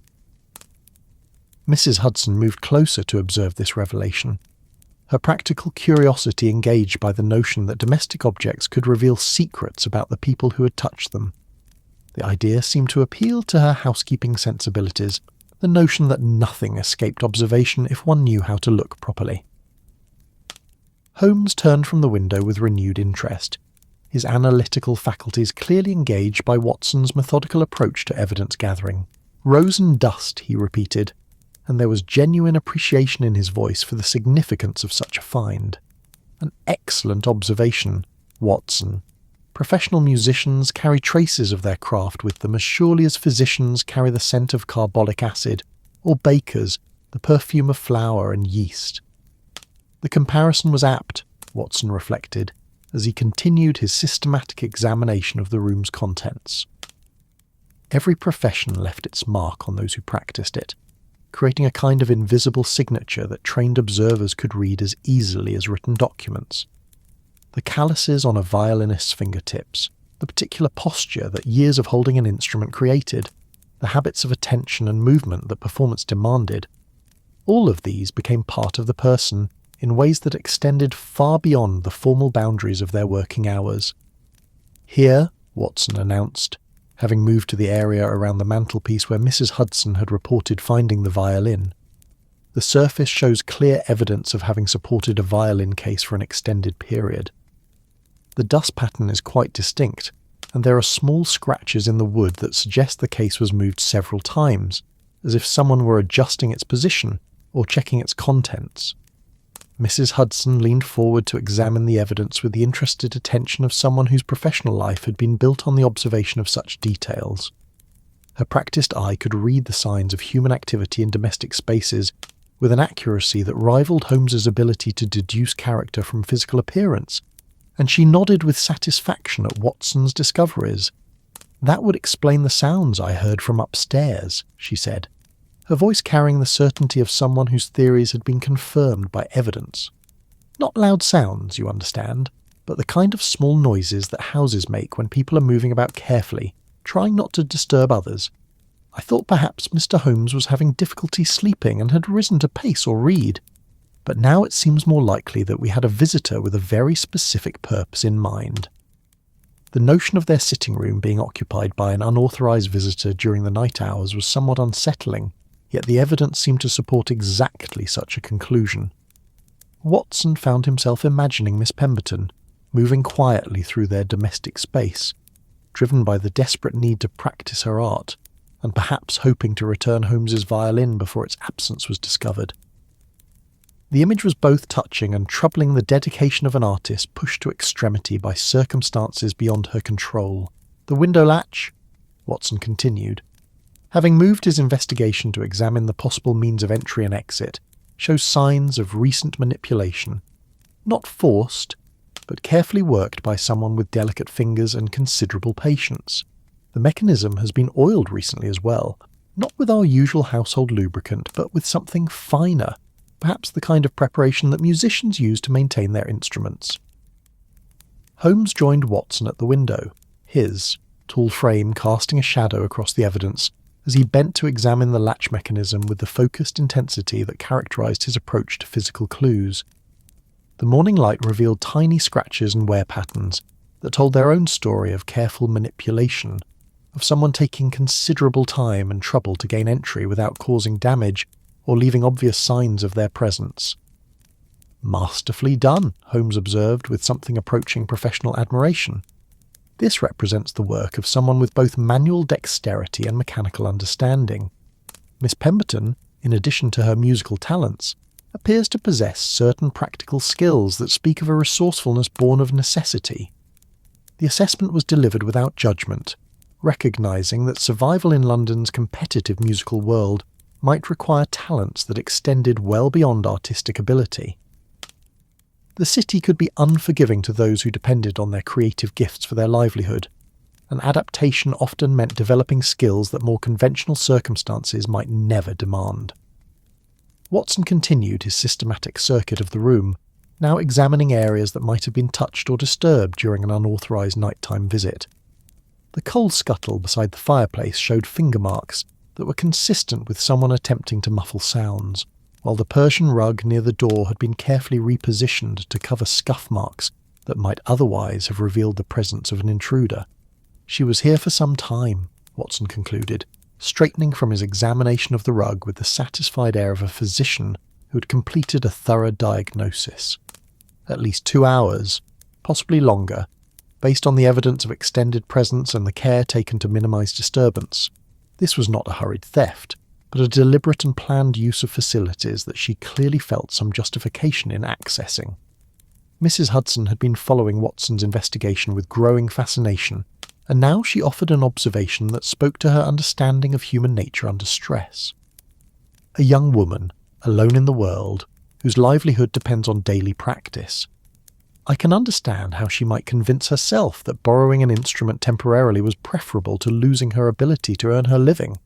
Mrs. Hudson moved closer to observe this revelation, her practical curiosity engaged by the notion that domestic objects could reveal secrets about the people who had touched them. The idea seemed to appeal to her housekeeping sensibilities, the notion that nothing escaped observation if one knew how to look properly. Holmes turned from the window with renewed interest, his analytical faculties clearly engaged by Watson's methodical approach to evidence gathering. "Rosin dust," he repeated, and there was genuine appreciation in his voice for the significance of such a find. "An excellent observation, Watson. Professional musicians carry traces of their craft with them as surely as physicians carry the scent of carbolic acid, or bakers the perfume of flour and yeast." The comparison was apt, Watson reflected, as he continued his systematic examination of the room's contents. Every profession left its mark on those who practiced it, creating a kind of invisible signature that trained observers could read as easily as written documents. The calluses on a violinist's fingertips, the particular posture that years of holding an instrument created, the habits of attention and movement that performance demanded, all of these became part of the person in ways that extended far beyond the formal boundaries of their working hours. "Here," Watson announced, having moved to the area around the mantelpiece where Mrs. Hudson had reported finding the violin. The surface shows clear evidence of having supported a violin case for an extended period. The dust pattern is quite distinct, and there are small scratches in the wood that suggest the case was moved several times, as if someone were adjusting its position or checking its contents. Mrs. Hudson leaned forward to examine the evidence with the interested attention of someone whose professional life had been built on the observation of such details. Her practiced eye could read the signs of human activity in domestic spaces with an accuracy that rivaled Holmes's ability to deduce character from physical appearance, and she nodded with satisfaction at Watson's discoveries. "That would explain the sounds I heard from upstairs," she said, her voice carrying the certainty of someone whose theories had been confirmed by evidence. "Not loud sounds, you understand, but the kind of small noises that houses make when people are moving about carefully, trying not to disturb others. I thought perhaps Mr. Holmes was having difficulty sleeping and had risen to pace or read, but now it seems more likely that we had a visitor with a very specific purpose in mind." The notion of their sitting room being occupied by an unauthorized visitor during the night hours was somewhat unsettling, yet the evidence seemed to support exactly such a conclusion. Watson found himself imagining Miss Pemberton moving quietly through their domestic space, driven by the desperate need to practice her art, and perhaps hoping to return Holmes's violin before its absence was discovered. The image was both touching and troubling, the dedication of an artist pushed to extremity by circumstances beyond her control. "The window latch," Watson continued, having moved his investigation to examine the possible means of entry and exit, shows signs of recent manipulation. Not forced, but carefully worked by someone with delicate fingers and considerable patience. The mechanism has been oiled recently as well, not with our usual household lubricant, but with something finer, perhaps the kind of preparation that musicians use to maintain their instruments. Holmes joined Watson at the window, his tall frame casting a shadow across the evidence as he bent to examine the latch mechanism with the focused intensity that characterized his approach to physical clues. The morning light revealed tiny scratches and wear patterns that told their own story of careful manipulation, of someone taking considerable time and trouble to gain entry without causing damage or leaving obvious signs of their presence. "Masterfully done," Holmes observed with something approaching professional admiration. "This represents the work of someone with both manual dexterity and mechanical understanding. Miss Pemberton, in addition to her musical talents, appears to possess certain practical skills that speak of a resourcefulness born of necessity." The assessment was delivered without judgment, recognizing that survival in London's competitive musical world might require talents that extended well beyond artistic ability. The city could be unforgiving to those who depended on their creative gifts for their livelihood, and adaptation often meant developing skills that more conventional circumstances might never demand. Watson continued his systematic circuit of the room, now examining areas that might have been touched or disturbed during an unauthorised nighttime visit. The coal scuttle beside the fireplace showed finger marks that were consistent with someone attempting to muffle sounds, while the Persian rug near the door had been carefully repositioned to cover scuff marks that might otherwise have revealed the presence of an intruder. She was here for some time, Watson concluded, straightening from his examination of the rug with the satisfied air of a physician who had completed a thorough diagnosis. At least 2 hours, possibly longer, based on the evidence of extended presence and the care taken to minimise disturbance. This was not a hurried theft, but a deliberate and planned use of facilities that she clearly felt some justification in accessing. Mrs. Hudson had been following Watson's investigation with growing fascination, and now she offered an observation that spoke to her understanding of human nature under stress. A young woman, alone in the world, whose livelihood depends on daily practice. I can understand how she might convince herself that borrowing an instrument temporarily was preferable to losing her ability to earn her living.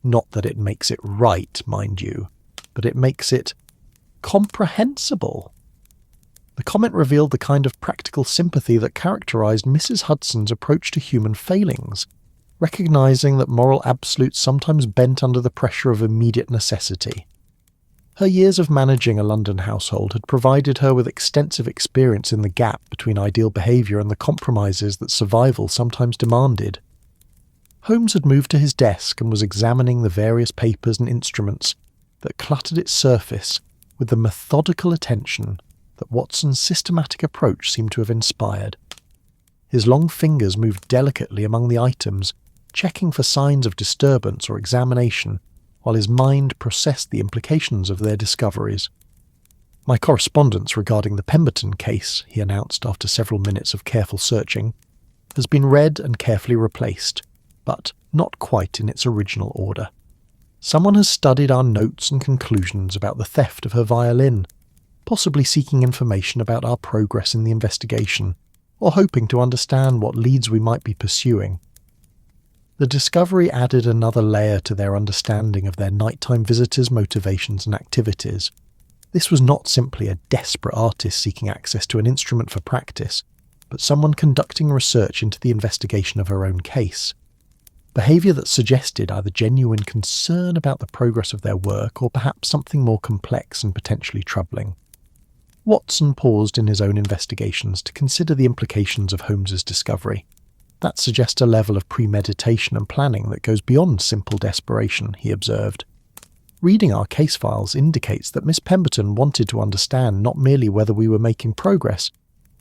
Not that it makes it right, mind you, but it makes it comprehensible. The comment revealed the kind of practical sympathy that characterised Mrs. Hudson's approach to human failings, recognising that moral absolutes sometimes bent under the pressure of immediate necessity. Her years of managing a London household had provided her with extensive experience in the gap between ideal behaviour and the compromises that survival sometimes demanded. Holmes had moved to his desk and was examining the various papers and instruments that cluttered its surface with the methodical attention that Watson's systematic approach seemed to have inspired. His long fingers moved delicately among the items, checking for signs of disturbance or examination, while his mind processed the implications of their discoveries. "My correspondence regarding the Pemberton case," he announced after several minutes of careful searching, "has been read and carefully replaced, but not quite in its original order. Someone has studied our notes and conclusions about the theft of her violin, possibly seeking information about our progress in the investigation, or hoping to understand what leads we might be pursuing." The discovery added another layer to their understanding of their nighttime visitors' motivations and activities. This was not simply a desperate artist seeking access to an instrument for practice, but someone conducting research into the investigation of her own case. Behaviour that suggested either genuine concern about the progress of their work or perhaps something more complex and potentially troubling. Watson paused in his own investigations to consider the implications of Holmes's discovery. That suggests a level of premeditation and planning that goes beyond simple desperation, he observed. Reading our case files indicates that Miss Pemberton wanted to understand not merely whether we were making progress,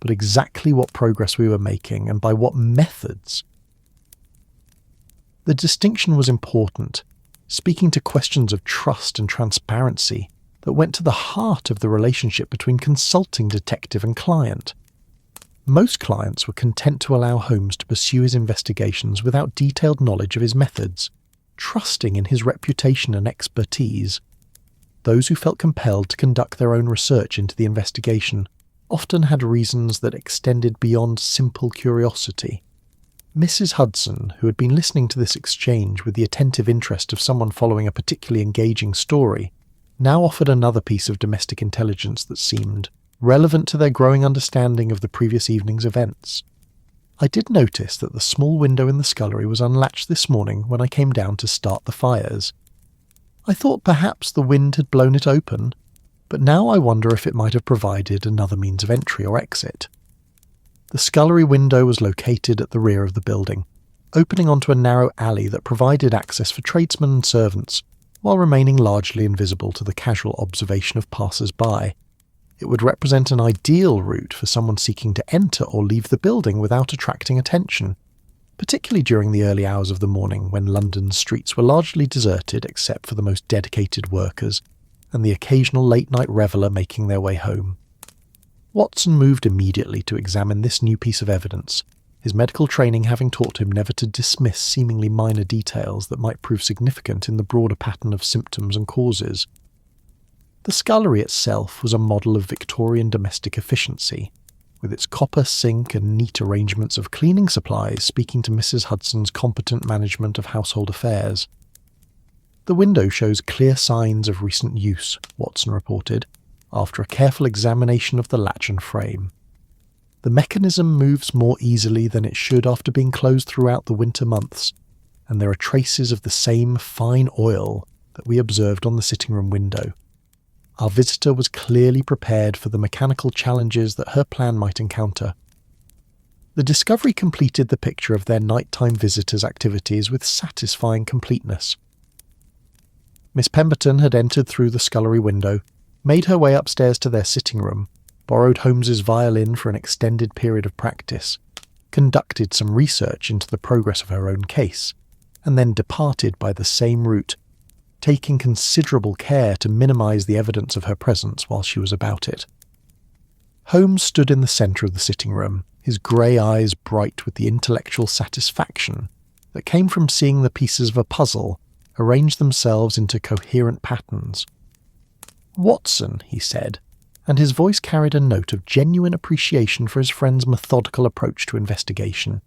but exactly what progress we were making and by what methods. The distinction was important, speaking to questions of trust and transparency that went to the heart of the relationship between consulting detective and client. Most clients were content to allow Holmes to pursue his investigations without detailed knowledge of his methods, trusting in his reputation and expertise. Those who felt compelled to conduct their own research into the investigation often had reasons that extended beyond simple curiosity. Mrs. Hudson, who had been listening to this exchange with the attentive interest of someone following a particularly engaging story, now offered another piece of domestic intelligence that seemed relevant to their growing understanding of the previous evening's events. "I did notice that the small window in the scullery was unlatched this morning when I came down to start the fires. I thought perhaps the wind had blown it open, but now I wonder if it might have provided another means of entry or exit." The scullery window was located at the rear of the building, opening onto a narrow alley that provided access for tradesmen and servants, while remaining largely invisible to the casual observation of passers-by. It would represent an ideal route for someone seeking to enter or leave the building without attracting attention, particularly during the early hours of the morning when London's streets were largely deserted except for the most dedicated workers and the occasional late-night reveller making their way home. Watson moved immediately to examine this new piece of evidence, his medical training having taught him never to dismiss seemingly minor details that might prove significant in the broader pattern of symptoms and causes. The scullery itself was a model of Victorian domestic efficiency, with its copper sink and neat arrangements of cleaning supplies speaking to Mrs. Hudson's competent management of household affairs. The window shows clear signs of recent use, Watson reported, after a careful examination of the latch and frame. The mechanism moves more easily than it should after being closed throughout the winter months, and there are traces of the same fine oil that we observed on the sitting room window. Our visitor was clearly prepared for the mechanical challenges that her plan might encounter. The discovery completed the picture of their nighttime visitors' activities with satisfying completeness. Miss Pemberton had entered through the scullery window, made her way upstairs to their sitting room, borrowed Holmes's violin for an extended period of practice, conducted some research into the progress of her own case, and then departed by the same route, taking considerable care to minimise the evidence of her presence while she was about it. Holmes stood in the centre of the sitting room, his grey eyes bright with the intellectual satisfaction that came from seeing the pieces of a puzzle arrange themselves into coherent patterns. "Watson," he said, and his voice carried a note of genuine appreciation for his friend's methodical approach to investigation.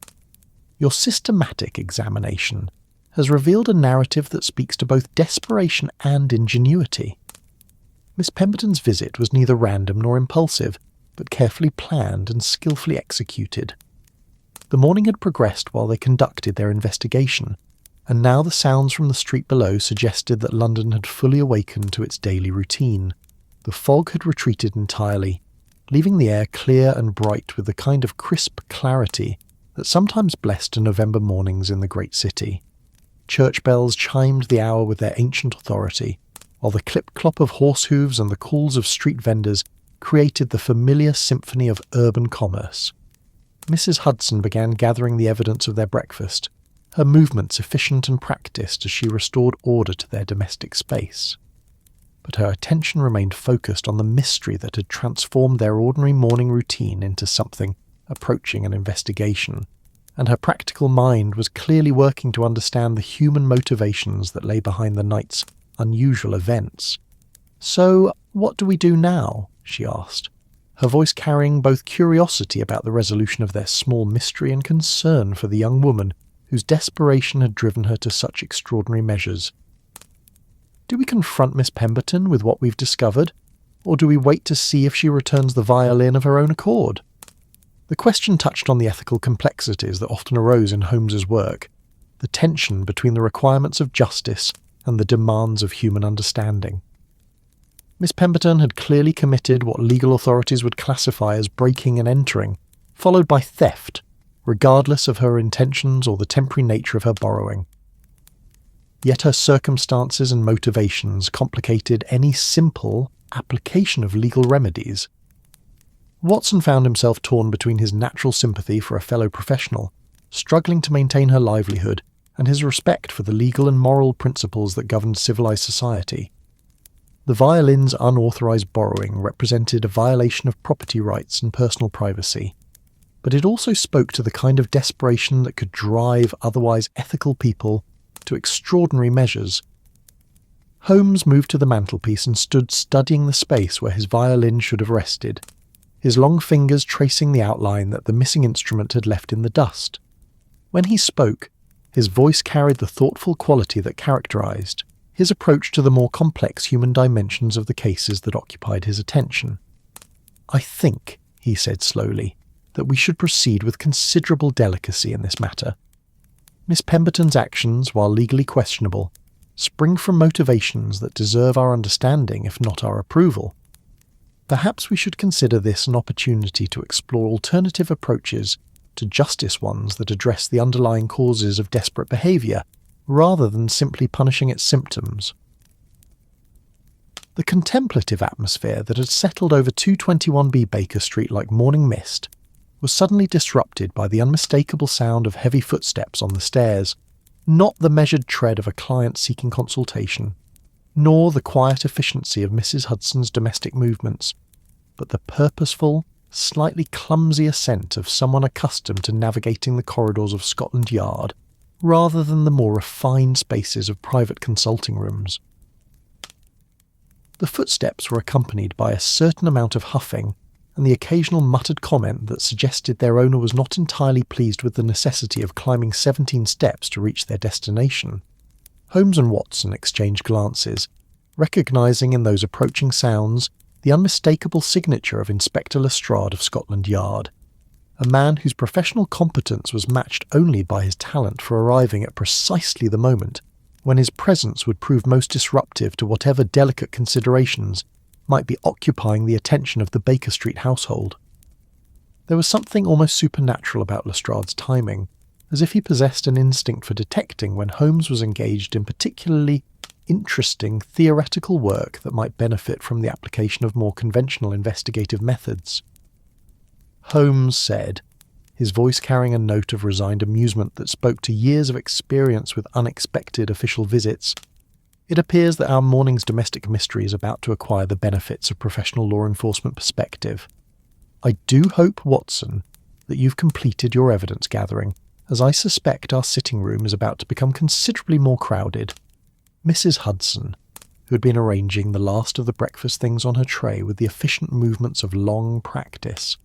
"Your systematic examination has revealed a narrative that speaks to both desperation and ingenuity. Miss Pemberton's visit was neither random nor impulsive, but carefully planned and skillfully executed. The morning had progressed while they conducted their investigation, and now the sounds from the street below suggested that London had fully awakened to its daily routine. The fog had retreated entirely, leaving the air clear and bright with the kind of crisp clarity that sometimes blessed November mornings in the great city. Church bells chimed the hour with their ancient authority, while the clip-clop of horse hooves and the calls of street vendors created the familiar symphony of urban commerce. Mrs. Hudson began gathering the evidence of their breakfast, her movements efficient and practised as she restored order to their domestic space. But her attention remained focused on the mystery that had transformed their ordinary morning routine into something approaching an investigation, and her practical mind was clearly working to understand the human motivations that lay behind the night's unusual events. "So, what do we do now?" she asked, her voice carrying both curiosity about the resolution of their small mystery and concern for the young woman whose desperation had driven her to such extraordinary measures. "Do we confront Miss Pemberton with what we've discovered, or do we wait to see if she returns the violin of her own accord?" The question touched on the ethical complexities that often arose in Holmes's work, the tension between the requirements of justice and the demands of human understanding. Miss Pemberton had clearly committed what legal authorities would classify as breaking and entering, followed by theft, regardless of her intentions or the temporary nature of her borrowing. Yet her circumstances and motivations complicated any simple application of legal remedies. Watson found himself torn between his natural sympathy for a fellow professional, struggling to maintain her livelihood, and his respect for the legal and moral principles that governed civilized society. The violin's unauthorized borrowing represented a violation of property rights and personal privacy, but it also spoke to the kind of desperation that could drive otherwise ethical people to extraordinary measures. Holmes moved to the mantelpiece and stood studying the space where his violin should have rested, his long fingers tracing the outline that the missing instrument had left in the dust. When he spoke, his voice carried the thoughtful quality that characterized his approach to the more complex human dimensions of the cases that occupied his attention. "I think," he said slowly, "that we should proceed with considerable delicacy in this matter. Miss Pemberton's actions, while legally questionable, spring from motivations that deserve our understanding if not our approval. Perhaps we should consider this an opportunity to explore alternative approaches to justice, ones that address the underlying causes of desperate behaviour, rather than simply punishing its symptoms." The contemplative atmosphere that had settled over 221B Baker Street like morning mist was suddenly disrupted by the unmistakable sound of heavy footsteps on the stairs, not the measured tread of a client seeking consultation, nor the quiet efficiency of Mrs. Hudson's domestic movements, but the purposeful, slightly clumsy ascent of someone accustomed to navigating the corridors of Scotland Yard, rather than the more refined spaces of private consulting rooms. The footsteps were accompanied by a certain amount of huffing and the occasional muttered comment that suggested their owner was not entirely pleased with the necessity of climbing 17 steps to reach their destination. Holmes and Watson exchanged glances, recognising in those approaching sounds the unmistakable signature of Inspector Lestrade of Scotland Yard, a man whose professional competence was matched only by his talent for arriving at precisely the moment when his presence would prove most disruptive to whatever delicate considerations might be occupying the attention of the Baker Street household. There was something almost supernatural about Lestrade's timing, as if he possessed an instinct for detecting when Holmes was engaged in particularly interesting theoretical work that might benefit from the application of more conventional investigative methods. Holmes said, his voice carrying a note of resigned amusement that spoke to years of experience with unexpected official visits, "It appears that our morning's domestic mystery is about to acquire the benefits of professional law enforcement perspective. I do hope, Watson, that you've completed your evidence gathering, as I suspect our sitting room is about to become considerably more crowded." Mrs. Hudson, who had been arranging the last of the breakfast things on her tray with the efficient movements of long practice,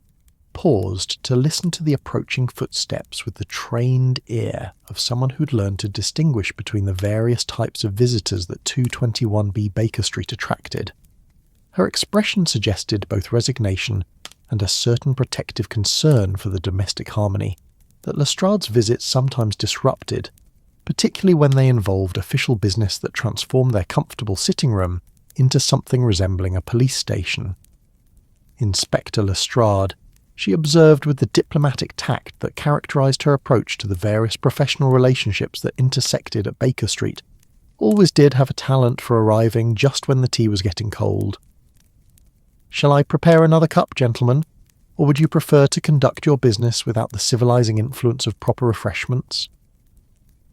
paused to listen to the approaching footsteps with the trained ear of someone who'd learned to distinguish between the various types of visitors that 221B Baker Street attracted. Her expression suggested both resignation and a certain protective concern for the domestic harmony that Lestrade's visits sometimes disrupted, particularly when they involved official business that transformed their comfortable sitting room into something resembling a police station. Inspector Lestrade, she observed with the diplomatic tact that characterised her approach to the various professional relationships that intersected at Baker Street, always did have a talent for arriving just when the tea was getting cold. "Shall I prepare another cup, gentlemen, or would you prefer to conduct your business without the civilising influence of proper refreshments?"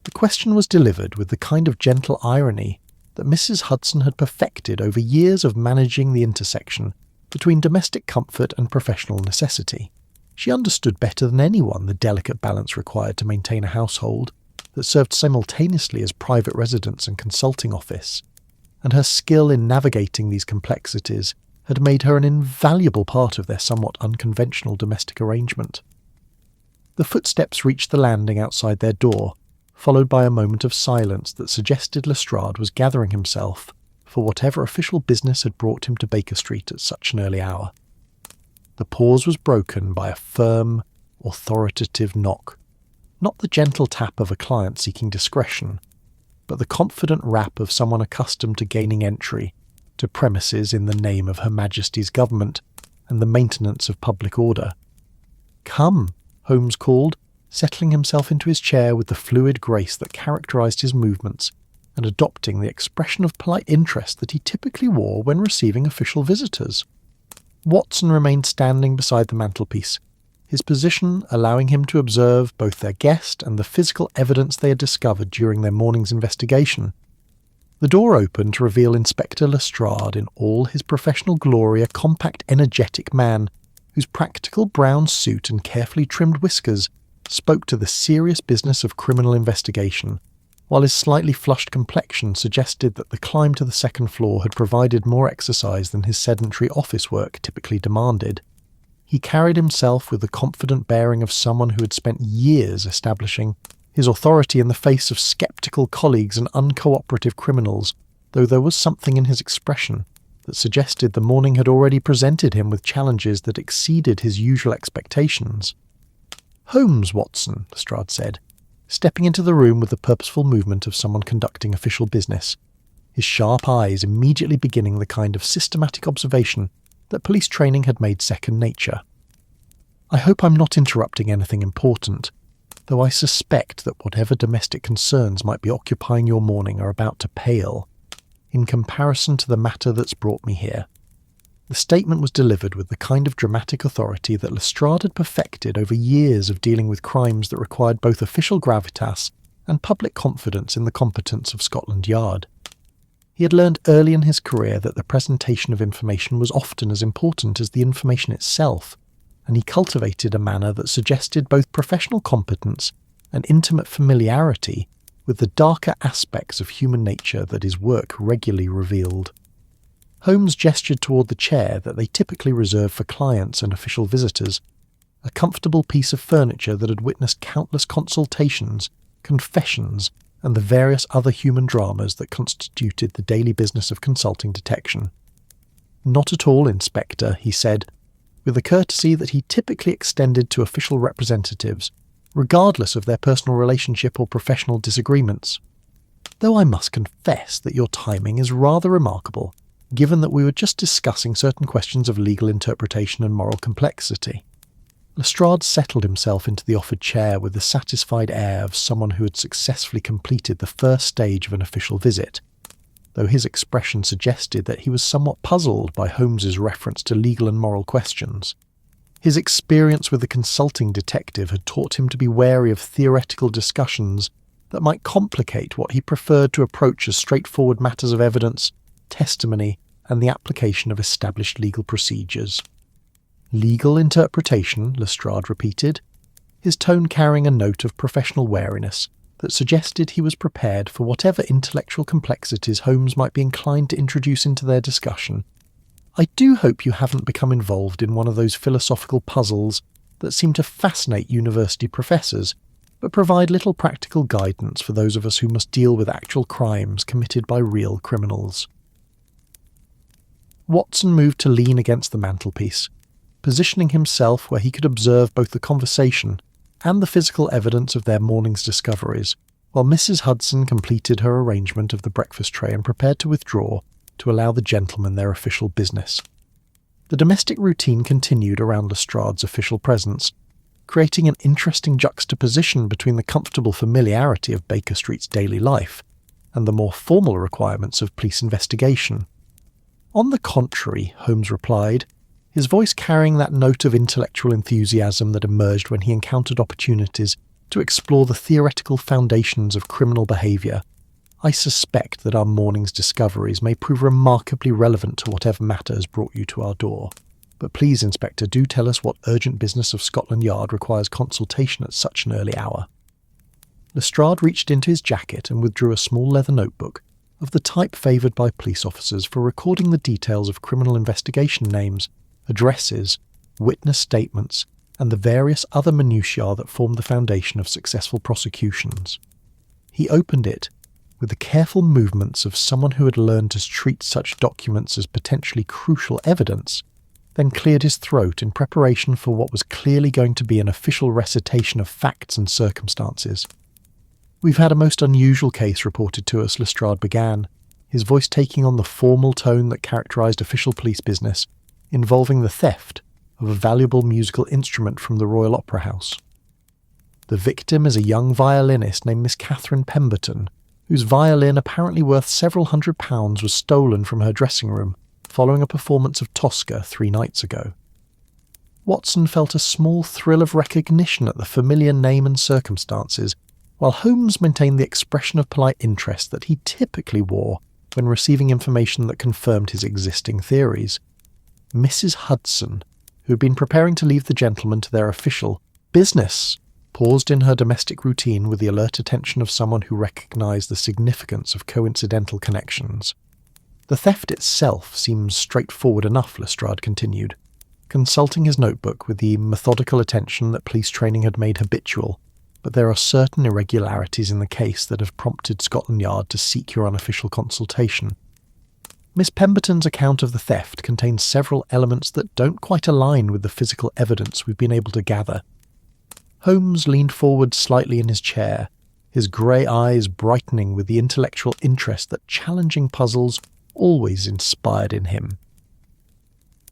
The question was delivered with the kind of gentle irony that Mrs. Hudson had perfected over years of managing the intersection between domestic comfort and professional necessity. She understood better than anyone the delicate balance required to maintain a household that served simultaneously as private residence and consulting office, and her skill in navigating these complexities had made her an invaluable part of their somewhat unconventional domestic arrangement. The footsteps reached the landing outside their door, followed by a moment of silence that suggested Lestrade was gathering himself for whatever official business had brought him to Baker Street at such an early hour. The pause was broken by a firm, authoritative knock, not the gentle tap of a client seeking discretion, but the confident rap of someone accustomed to gaining entry to premises in the name of Her Majesty's government and the maintenance of public order. "Come," Holmes called, settling himself into his chair with the fluid grace that characterised his movements and adopting the expression of polite interest that he typically wore when receiving official visitors. Watson remained standing beside the mantelpiece, his position allowing him to observe both their guest and the physical evidence they had discovered during their morning's investigation. The door opened to reveal Inspector Lestrade in all his professional glory, a compact, energetic man whose practical brown suit and carefully trimmed whiskers spoke to the serious business of criminal investigation, while his slightly flushed complexion suggested that the climb to the second floor had provided more exercise than his sedentary office work typically demanded. He carried himself with the confident bearing of someone who had spent years establishing his authority in the face of sceptical colleagues and uncooperative criminals, though there was something in his expression that suggested the morning had already presented him with challenges that exceeded his usual expectations. "Holmes, Watson," Lestrade said, stepping into the room with the purposeful movement of someone conducting official business, his sharp eyes immediately beginning the kind of systematic observation that police training had made second nature. "I hope I'm not interrupting anything important, though I suspect that whatever domestic concerns might be occupying your morning are about to pale in comparison to the matter that's brought me here." The statement was delivered with the kind of dramatic authority that Lestrade had perfected over years of dealing with crimes that required both official gravitas and public confidence in the competence of Scotland Yard. He had learned early in his career that the presentation of information was often as important as the information itself, and he cultivated a manner that suggested both professional competence and intimate familiarity with the darker aspects of human nature that his work regularly revealed. Holmes gestured toward the chair that they typically reserve for clients and official visitors, a comfortable piece of furniture that had witnessed countless consultations, confessions, and the various other human dramas that constituted the daily business of consulting detection. "Not at all, Inspector," he said, with a courtesy that he typically extended to official representatives, regardless of their personal relationship or professional disagreements. "Though I must confess that your timing is rather remarkable, given that we were just discussing certain questions of legal interpretation and moral complexity." Lestrade settled himself into the offered chair with the satisfied air of someone who had successfully completed the first stage of an official visit, though his expression suggested that he was somewhat puzzled by Holmes's reference to legal and moral questions. His experience with the consulting detective had taught him to be wary of theoretical discussions that might complicate what he preferred to approach as straightforward matters of evidence, testimony, and the application of established legal procedures. "Legal interpretation," Lestrade repeated, his tone carrying a note of professional wariness that suggested he was prepared for whatever intellectual complexities Holmes might be inclined to introduce into their discussion. "I do hope you haven't become involved in one of those philosophical puzzles that seem to fascinate university professors, but provide little practical guidance for those of us who must deal with actual crimes committed by real criminals." Watson moved to lean against the mantelpiece, positioning himself where he could observe both the conversation and the physical evidence of their morning's discoveries, while Mrs. Hudson completed her arrangement of the breakfast tray and prepared to withdraw to allow the gentlemen their official business. The domestic routine continued around Lestrade's official presence, creating an interesting juxtaposition between the comfortable familiarity of Baker Street's daily life and the more formal requirements of police investigation. "On the contrary," Holmes replied, his voice carrying that note of intellectual enthusiasm that emerged when he encountered opportunities to explore the theoretical foundations of criminal behaviour, "I suspect that our morning's discoveries may prove remarkably relevant to whatever matter has brought you to our door. But please, Inspector, do tell us what urgent business of Scotland Yard requires consultation at such an early hour." Lestrade reached into his jacket and withdrew a small leather notebook, of the type favoured by police officers for recording the details of criminal investigation names, addresses, witness statements, and the various other minutiae that formed the foundation of successful prosecutions. He opened it with the careful movements of someone who had learned to treat such documents as potentially crucial evidence, then cleared his throat in preparation for what was clearly going to be an official recitation of facts and circumstances. "We've had a most unusual case reported to us," Lestrade began, his voice taking on the formal tone that characterised official police business, involving the theft of a valuable musical instrument from the Royal Opera House. "The victim is a young violinist named Miss Catherine Pemberton, whose violin, apparently worth several £100s, was stolen from her dressing room following a performance of Tosca 3 nights ago." Watson felt a small thrill of recognition at the familiar name and circumstances, while Holmes maintained the expression of polite interest that he typically wore when receiving information that confirmed his existing theories. Mrs. Hudson, who had been preparing to leave the gentlemen to their official business, paused in her domestic routine with the alert attention of someone who recognised the significance of coincidental connections. "The theft itself seems straightforward enough," Lestrade continued, consulting his notebook with the methodical attention that police training had made habitual, "but there are certain irregularities in the case that have prompted Scotland Yard to seek your unofficial consultation. Miss Pemberton's account of the theft contains several elements that don't quite align with the physical evidence we've been able to gather." Holmes leaned forward slightly in his chair, his grey eyes brightening with the intellectual interest that challenging puzzles always inspired in him.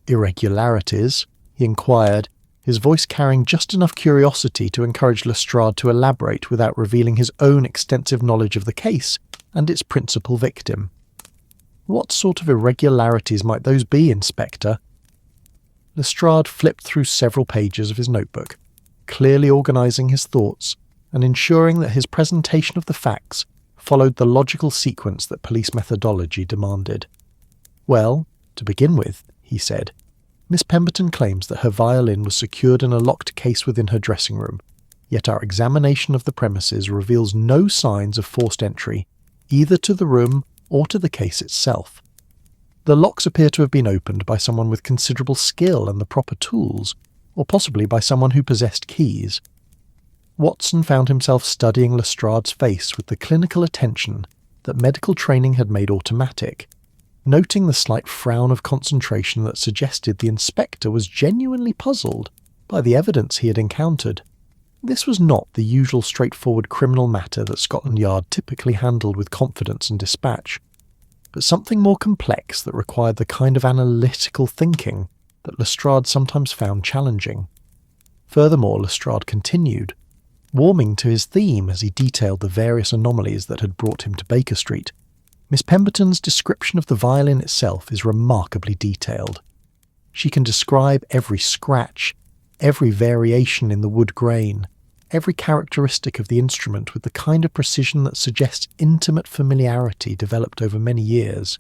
"Irregularities?" he inquired, his voice carrying just enough curiosity to encourage Lestrade to elaborate without revealing his own extensive knowledge of the case and its principal victim. "What sort of irregularities might those be, Inspector?" Lestrade flipped through several pages of his notebook, clearly organising his thoughts and ensuring that his presentation of the facts followed the logical sequence that police methodology demanded. "Well, to begin with," he said, "Miss Pemberton claims that her violin was secured in a locked case within her dressing room, yet our examination of the premises reveals no signs of forced entry, either to the room or to the case itself." The locks appear to have been opened by someone with considerable skill and the proper tools, or possibly by someone who possessed keys. Watson found himself studying Lestrade's face with the clinical attention that medical training had made automatic, noting the slight frown of concentration that suggested the inspector was genuinely puzzled by the evidence he had encountered. This was not the usual straightforward criminal matter that Scotland Yard typically handled with confidence and dispatch, but something more complex that required the kind of analytical thinking that Lestrade sometimes found challenging. Furthermore, Lestrade continued, warming to his theme as he detailed the various anomalies that had brought him to Baker Street. Miss Pemberton's description of the violin itself is remarkably detailed. She can describe every scratch, every variation in the wood grain, every characteristic of the instrument with the kind of precision that suggests intimate familiarity developed over many years.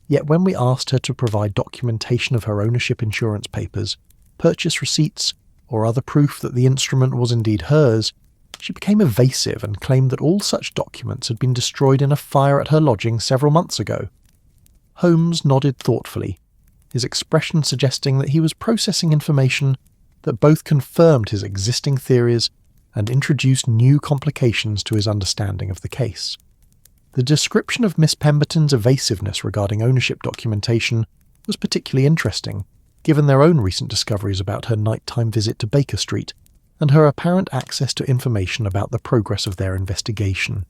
Yet when we asked her to provide documentation of her ownership insurance papers, purchase receipts, or other proof that the instrument was indeed hers, she became evasive and claimed that all such documents had been destroyed in a fire at her lodging several months ago. Holmes nodded thoughtfully, his expression suggesting that he was processing information that both confirmed his existing theories and introduced new complications to his understanding of the case. The description of Miss Pemberton's evasiveness regarding ownership documentation was particularly interesting, given their own recent discoveries about her nighttime visit to Baker Street and her apparent access to information about the progress of their investigation.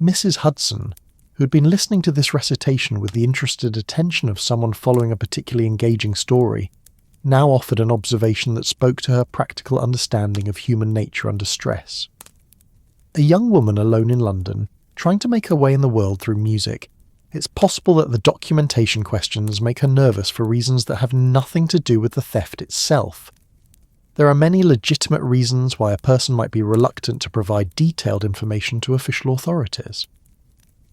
Mrs. Hudson, who had been listening to this recitation with the interested attention of someone following a particularly engaging story, now offered an observation that spoke to her practical understanding of human nature under stress. A young woman alone in London, trying to make her way in the world through music, it's possible that the documentation questions make her nervous for reasons that have nothing to do with the theft itself. There are many legitimate reasons why a person might be reluctant to provide detailed information to official authorities.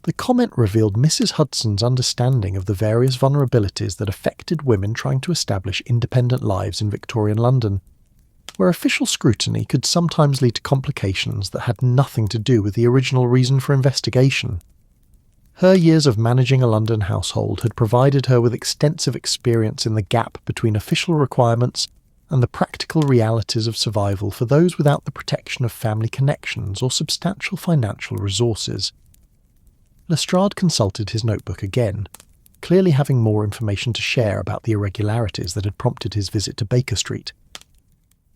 The comment revealed Mrs. Hudson's understanding of the various vulnerabilities that affected women trying to establish independent lives in Victorian London, where official scrutiny could sometimes lead to complications that had nothing to do with the original reason for investigation. Her years of managing a London household had provided her with extensive experience in the gap between official requirements and the practical realities of survival for those without the protection of family connections or substantial financial resources. Lestrade consulted his notebook again, clearly having more information to share about the irregularities that had prompted his visit to Baker Street.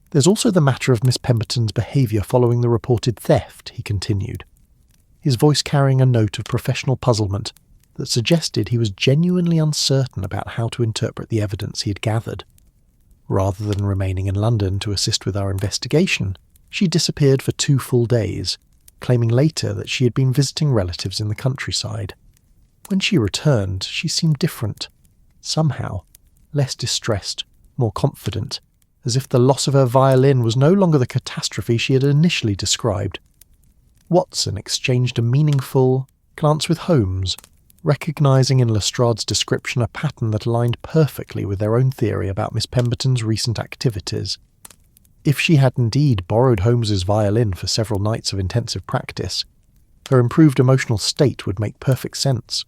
There's also the matter of Miss Pemberton's behaviour following the reported theft, he continued, his voice carrying a note of professional puzzlement that suggested he was genuinely uncertain about how to interpret the evidence he had gathered. Rather than remaining in London to assist with our investigation, she disappeared for 2 full days, claiming later that she had been visiting relatives in the countryside. When she returned, she seemed different, somehow, less distressed, more confident, as if the loss of her violin was no longer the catastrophe she had initially described. Watson exchanged a meaningful glance with Holmes, recognising in Lestrade's description a pattern that aligned perfectly with their own theory about Miss Pemberton's recent activities. If she had indeed borrowed Holmes's violin for several nights of intensive practice, her improved emotional state would make perfect sense.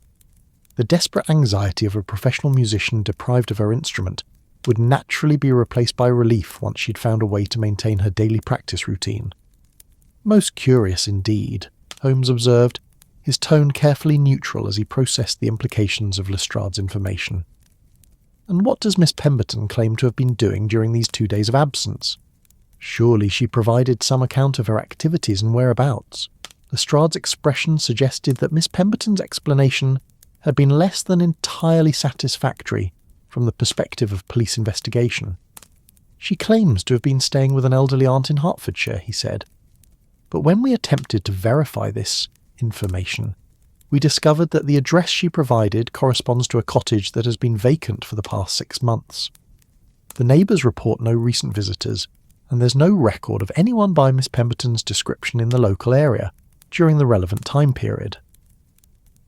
The desperate anxiety of a professional musician deprived of her instrument would naturally be replaced by relief once she'd found a way to maintain her daily practice routine. Most curious indeed, Holmes observed, his tone carefully neutral as he processed the implications of Lestrade's information. And what does Miss Pemberton claim to have been doing during these 2 days of absence? Surely she provided some account of her activities and whereabouts. Lestrade's expression suggested that Miss Pemberton's explanation had been less than entirely satisfactory from the perspective of police investigation. She claims to have been staying with an elderly aunt in Hertfordshire, he said. But when we attempted to verify this information, we discovered that the address she provided corresponds to a cottage that has been vacant for the past 6 months. The neighbours report no recent visitors, and there's no record of anyone by Miss Pemberton's description in the local area during the relevant time period.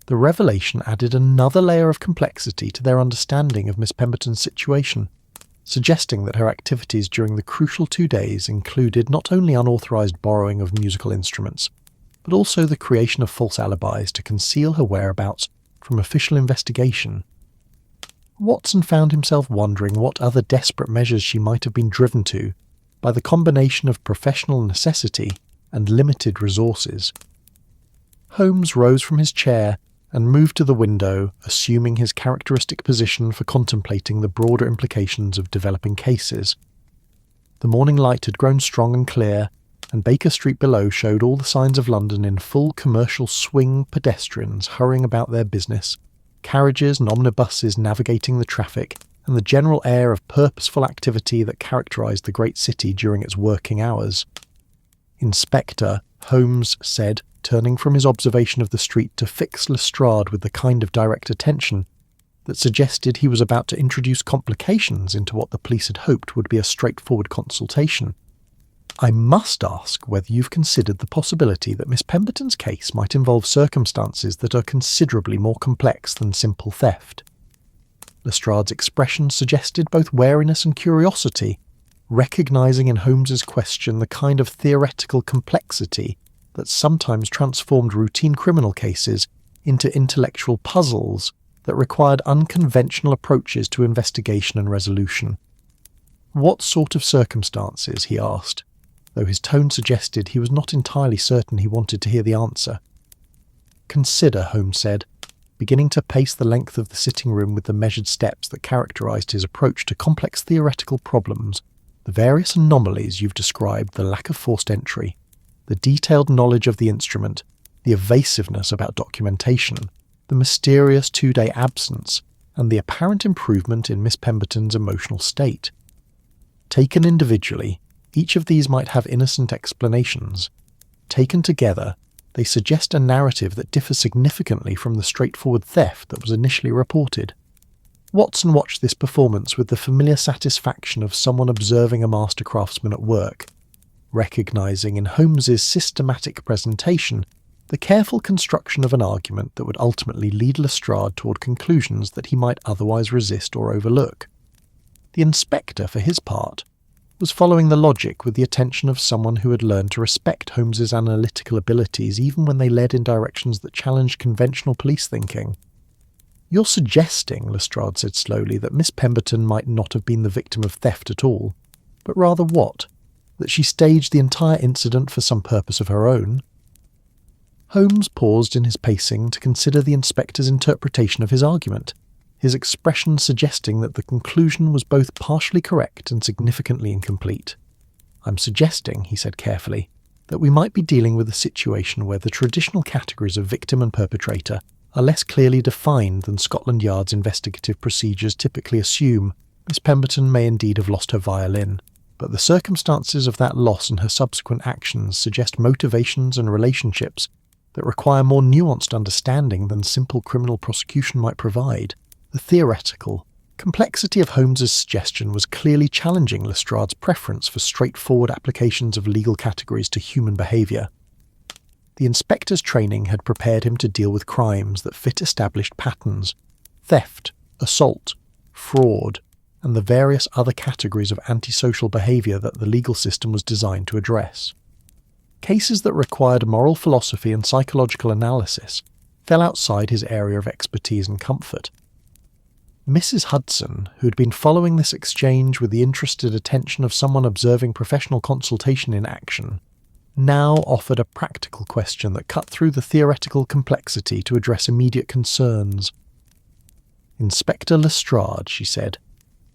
The revelation added another layer of complexity to their understanding of Miss Pemberton's situation, suggesting that her activities during the crucial 2 days included not only unauthorised borrowing of musical instruments, but also the creation of false alibis to conceal her whereabouts from official investigation. Watson found himself wondering what other desperate measures she might have been driven to by the combination of professional necessity and limited resources. Holmes rose from his chair and moved to the window, assuming his characteristic position for contemplating the broader implications of developing cases. The morning light had grown strong and clear, and Baker Street below showed all the signs of London in full commercial swing, pedestrians hurrying about their business, carriages and omnibuses navigating the traffic, and the general air of purposeful activity that characterised the great city during its working hours. "Inspector," Holmes said, turning from his observation of the street to fix Lestrade with the kind of direct attention that suggested he was about to introduce complications into what the police had hoped would be a straightforward consultation. "I must ask whether you've considered the possibility that Miss Pemberton's case might involve circumstances that are considerably more complex than simple theft." Lestrade's expression suggested both wariness and curiosity, recognising in Holmes's question the kind of theoretical complexity that sometimes transformed routine criminal cases into intellectual puzzles that required unconventional approaches to investigation and resolution. "What sort of circumstances?" he asked, though his tone suggested he was not entirely certain he wanted to hear the answer. "Consider," Holmes said, beginning to pace the length of the sitting room with the measured steps that characterised his approach to complex theoretical problems, "the various anomalies you've described, the lack of forced entry, the detailed knowledge of the instrument, the evasiveness about documentation, the mysterious 2-day absence, and the apparent improvement in Miss Pemberton's emotional state. Taken individually, each of these might have innocent explanations. Taken together, they suggest a narrative that differs significantly from the straightforward theft that was initially reported." Watson watched this performance with the familiar satisfaction of someone observing a master craftsman at work, recognising in Holmes's systematic presentation the careful construction of an argument that would ultimately lead Lestrade toward conclusions that he might otherwise resist or overlook. The inspector, for his part, was following the logic with the attention of someone who had learned to respect Holmes's analytical abilities even when they led in directions that challenged conventional police thinking. "You're suggesting," Lestrade said slowly, "that Miss Pemberton might not have been the victim of theft at all, but rather what? That she staged the entire incident for some purpose of her own?" Holmes paused in his pacing to consider the inspector's interpretation of his argument, his expression suggesting that the conclusion was both partially correct and significantly incomplete. "I'm suggesting," he said carefully, "that we might be dealing with a situation where the traditional categories of victim and perpetrator are less clearly defined than Scotland Yard's investigative procedures typically assume. Miss Pemberton may indeed have lost her violin, but the circumstances of that loss and her subsequent actions suggest motivations and relationships that require more nuanced understanding than simple criminal prosecution might provide." The theoretical complexity of Holmes's suggestion was clearly challenging Lestrade's preference for straightforward applications of legal categories to human behaviour. The inspector's training had prepared him to deal with crimes that fit established patterns: theft, assault, fraud, and the various other categories of antisocial behaviour that the legal system was designed to address. Cases that required moral philosophy and psychological analysis fell outside his area of expertise and comfort. Mrs. Hudson, who had been following this exchange with the interested attention of someone observing professional consultation in action, now offered a practical question that cut through the theoretical complexity to address immediate concerns. "Inspector Lestrade," she said,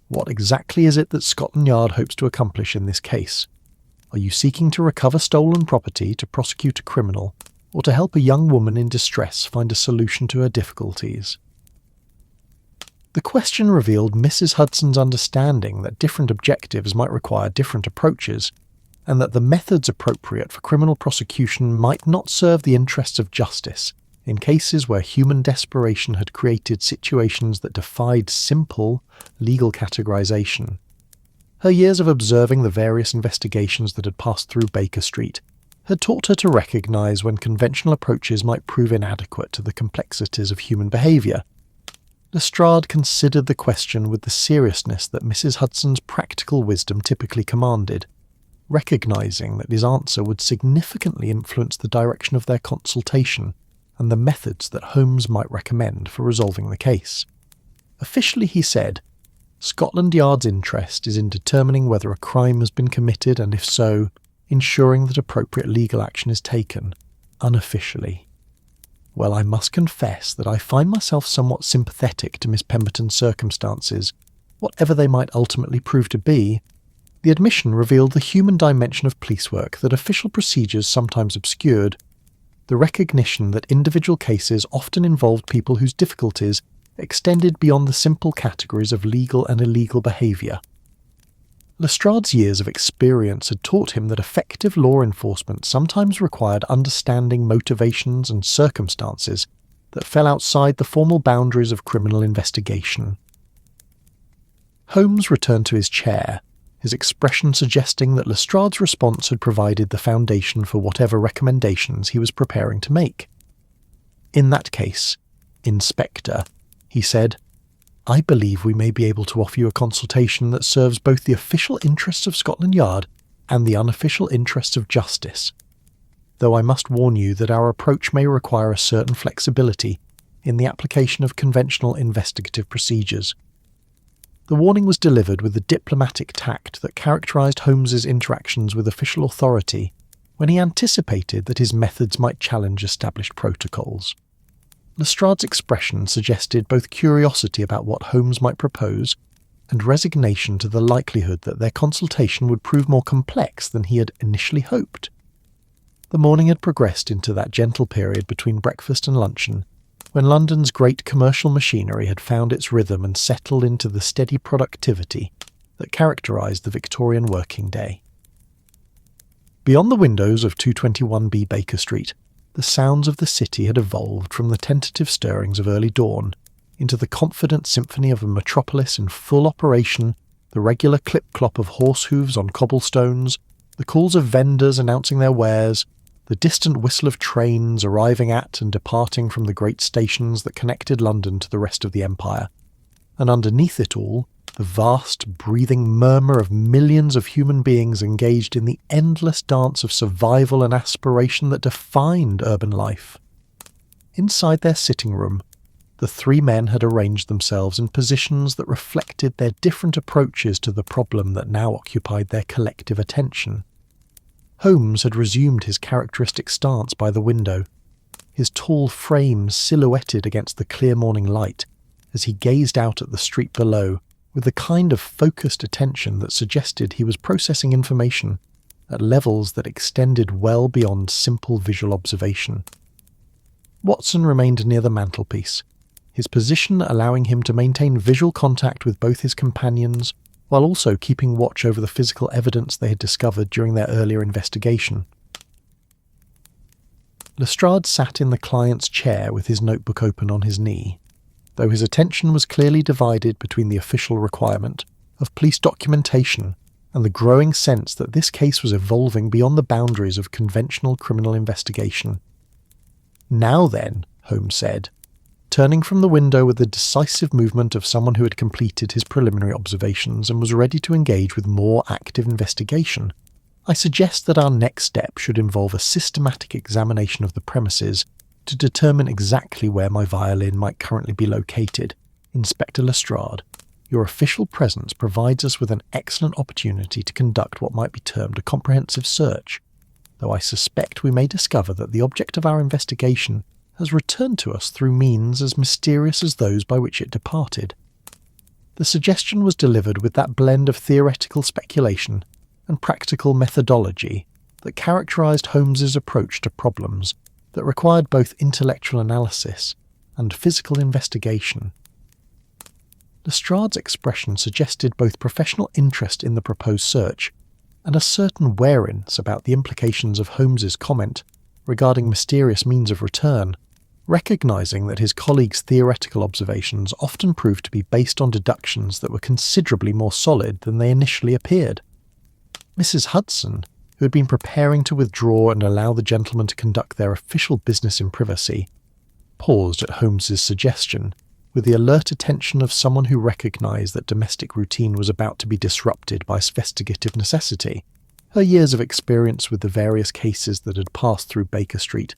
"what exactly is it that Scotland Yard hopes to accomplish in this case? Are you seeking to recover stolen property, to prosecute a criminal, or to help a young woman in distress find a solution to her difficulties?" The question revealed Mrs. Hudson's understanding that different objectives might require different approaches, and that the methods appropriate for criminal prosecution might not serve the interests of justice in cases where human desperation had created situations that defied simple legal categorization. Her years of observing the various investigations that had passed through Baker Street had taught her to recognize when conventional approaches might prove inadequate to the complexities of human behaviour. Lestrade considered the question with the seriousness that Mrs. Hudson's practical wisdom typically commanded, recognizing that his answer would significantly influence the direction of their consultation and the methods that Holmes might recommend for resolving the case. Officially, he said, Scotland Yard's interest is in determining whether a crime has been committed and, if so, ensuring that appropriate legal action is taken. Unofficially, well, I must confess that I find myself somewhat sympathetic to Miss Pemberton's circumstances, whatever they might ultimately prove to be. The admission revealed the human dimension of police work that official procedures sometimes obscured, the recognition that individual cases often involved people whose difficulties extended beyond the simple categories of legal and illegal behaviour. Lestrade's years of experience had taught him that effective law enforcement sometimes required understanding motivations and circumstances that fell outside the formal boundaries of criminal investigation. Holmes returned to his chair, his expression suggesting that Lestrade's response had provided the foundation for whatever recommendations he was preparing to make. In that case, Inspector, he said, I believe we may be able to offer you a consultation that serves both the official interests of Scotland Yard and the unofficial interests of justice, though I must warn you that our approach may require a certain flexibility in the application of conventional investigative procedures. The warning was delivered with the diplomatic tact that characterised Holmes's interactions with official authority when he anticipated that his methods might challenge established protocols. Lestrade's expression suggested both curiosity about what Holmes might propose and resignation to the likelihood that their consultation would prove more complex than he had initially hoped. The morning had progressed into that gentle period between breakfast and luncheon, when London's great commercial machinery had found its rhythm and settled into the steady productivity that characterised the Victorian working day. Beyond the windows of 221B Baker Street, the sounds of the city had evolved from the tentative stirrings of early dawn into the confident symphony of a metropolis in full operation, the regular clip-clop of horse hooves on cobblestones, the calls of vendors announcing their wares, the distant whistle of trains arriving at and departing from the great stations that connected London to the rest of the empire, and underneath it all, the vast, breathing murmur of millions of human beings engaged in the endless dance of survival and aspiration that defined urban life. Inside their sitting room, the three men had arranged themselves in positions that reflected their different approaches to the problem that now occupied their collective attention. Holmes had resumed his characteristic stance by the window, his tall frame silhouetted against the clear morning light as he gazed out at the street below with the kind of focused attention that suggested he was processing information at levels that extended well beyond simple visual observation. Watson remained near the mantelpiece, his position allowing him to maintain visual contact with both his companions while also keeping watch over the physical evidence they had discovered during their earlier investigation. Lestrade sat in the client's chair with his notebook open on his knee, though his attention was clearly divided between the official requirement of police documentation and the growing sense that this case was evolving beyond the boundaries of conventional criminal investigation. Now then, Holmes said, turning from the window with the decisive movement of someone who had completed his preliminary observations and was ready to engage with more active investigation, I suggest that our next step should involve a systematic examination of the premises to determine exactly where my violin might currently be located. Inspector Lestrade, your official presence provides us with an excellent opportunity to conduct what might be termed a comprehensive search, though I suspect we may discover that the object of our investigation has returned to us through means as mysterious as those by which it departed. The suggestion was delivered with that blend of theoretical speculation and practical methodology that characterised Holmes's approach to problems that required both intellectual analysis and physical investigation. Lestrade's expression suggested both professional interest in the proposed search and a certain wariness about the implications of Holmes's comment regarding mysterious means of return, recognising that his colleague's theoretical observations often proved to be based on deductions that were considerably more solid than they initially appeared. Mrs. Hudson, who had been preparing to withdraw and allow the gentlemen to conduct their official business in privacy, paused at Holmes's suggestion with the alert attention of someone who recognised that domestic routine was about to be disrupted by investigative necessity. Her years of experience with the various cases that had passed through Baker Street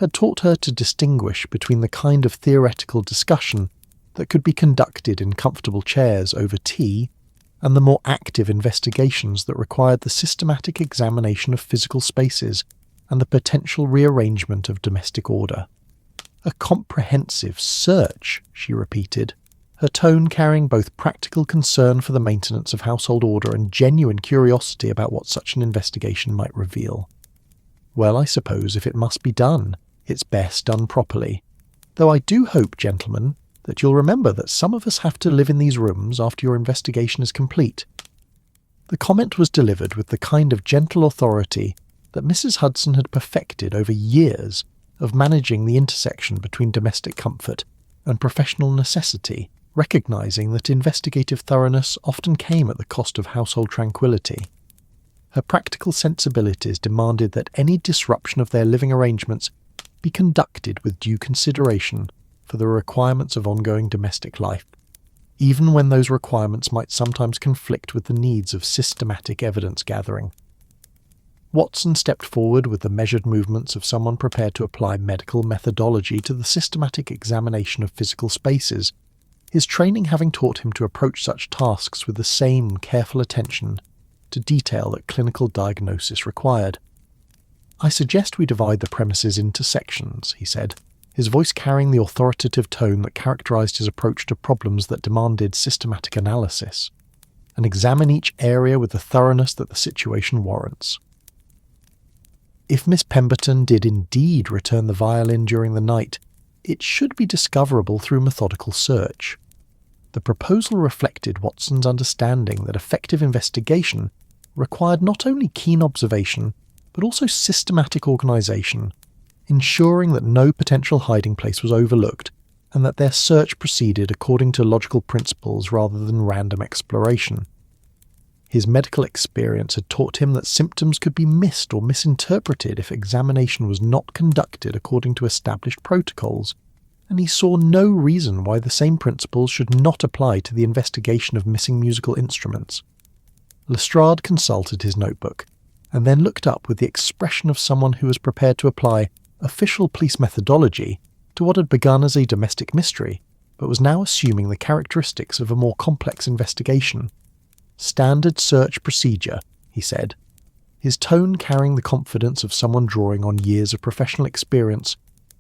had taught her to distinguish between the kind of theoretical discussion that could be conducted in comfortable chairs over tea and the more active investigations that required the systematic examination of physical spaces and the potential rearrangement of domestic order. A comprehensive search, she repeated, her tone carrying both practical concern for the maintenance of household order and genuine curiosity about what such an investigation might reveal. Well, I suppose if it must be done, it's best done properly. Though I do hope, gentlemen, that you'll remember that some of us have to live in these rooms after your investigation is complete. The comment was delivered with the kind of gentle authority that Mrs. Hudson had perfected over years of managing the intersection between domestic comfort and professional necessity, recognizing that investigative thoroughness often came at the cost of household tranquility. Her practical sensibilities demanded that any disruption of their living arrangements be conducted with due consideration for the requirements of ongoing domestic life, even when those requirements might sometimes conflict with the needs of systematic evidence gathering. Watson stepped forward with the measured movements of someone prepared to apply medical methodology to the systematic examination of physical spaces, his training having taught him to approach such tasks with the same careful attention to detail that clinical diagnosis required. "I suggest we divide the premises into sections," he said, his voice carrying the authoritative tone that characterized his approach to problems that demanded systematic analysis, "and examine each area with the thoroughness that the situation warrants." If Miss Pemberton did indeed return the violin during the night, it should be discoverable through methodical search. The proposal reflected Watson's understanding that effective investigation required not only keen observation, but also systematic organisation, ensuring that no potential hiding place was overlooked and that their search proceeded according to logical principles rather than random exploration. His medical experience had taught him that symptoms could be missed or misinterpreted if examination was not conducted according to established protocols, and he saw no reason why the same principles should not apply to the investigation of missing musical instruments. Lestrade consulted his notebook, and then looked up with the expression of someone who was prepared to apply official police methodology to what had begun as a domestic mystery, but was now assuming the characteristics of a more complex investigation. "Standard search procedure," he said, his tone carrying the confidence of someone drawing on years of professional experience,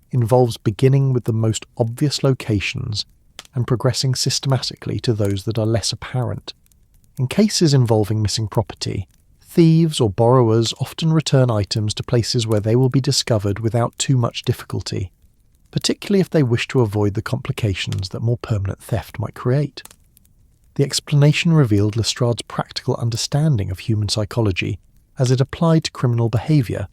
involves beginning with the most obvious locations and progressing systematically to those that are less apparent. In cases involving missing property, thieves or borrowers often return items to places where they will be discovered without too much difficulty, particularly if they wish to avoid the complications that more permanent theft might create. The explanation revealed Lestrade's practical understanding of human psychology as it applied to criminal behaviour,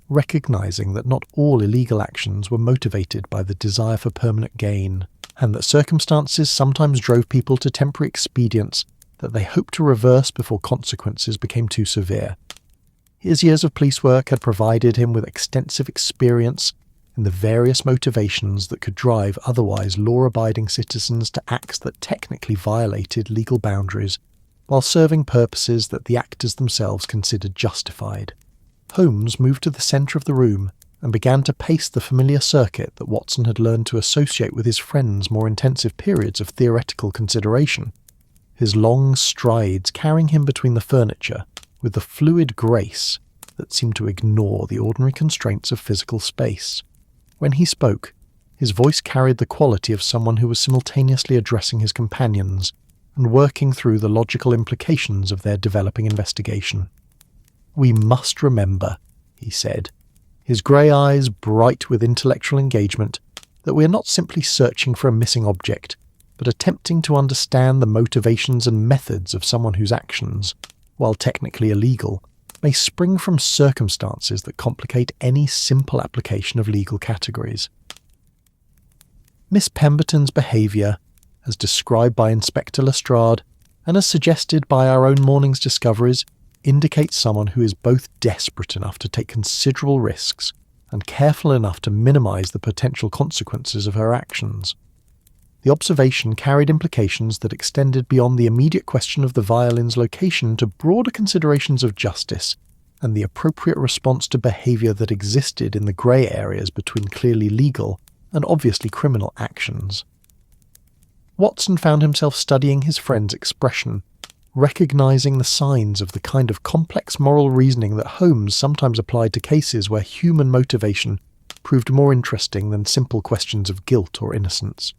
recognising that not all illegal actions were motivated by the desire for permanent gain, and that circumstances sometimes drove people to temporary expedients that they hoped to reverse before consequences became too severe. His years of police work had provided him with extensive experience in the various motivations that could drive otherwise law-abiding citizens to acts that technically violated legal boundaries, while serving purposes that the actors themselves considered justified. Holmes moved to the centre of the room and began to pace the familiar circuit that Watson had learned to associate with his friend's more intensive periods of theoretical consideration, his long strides carrying him between the furniture with the fluid grace that seemed to ignore the ordinary constraints of physical space. When he spoke, his voice carried the quality of someone who was simultaneously addressing his companions and working through the logical implications of their developing investigation. "We must remember," he said, his grey eyes bright with intellectual engagement, "that we are not simply searching for a missing object, but attempting to understand the motivations and methods of someone whose actions, while technically illegal, may spring from circumstances that complicate any simple application of legal categories." Miss Pemberton's behaviour, as described by Inspector Lestrade, and as suggested by our own morning's discoveries, indicates someone who is both desperate enough to take considerable risks and careful enough to minimise the potential consequences of her actions. The observation carried implications that extended beyond the immediate question of the violin's location to broader considerations of justice and the appropriate response to behaviour that existed in the grey areas between clearly legal and obviously criminal actions. Watson found himself studying his friend's expression, recognising the signs of the kind of complex moral reasoning that Holmes sometimes applied to cases where human motivation proved more interesting than simple questions of guilt or innocence.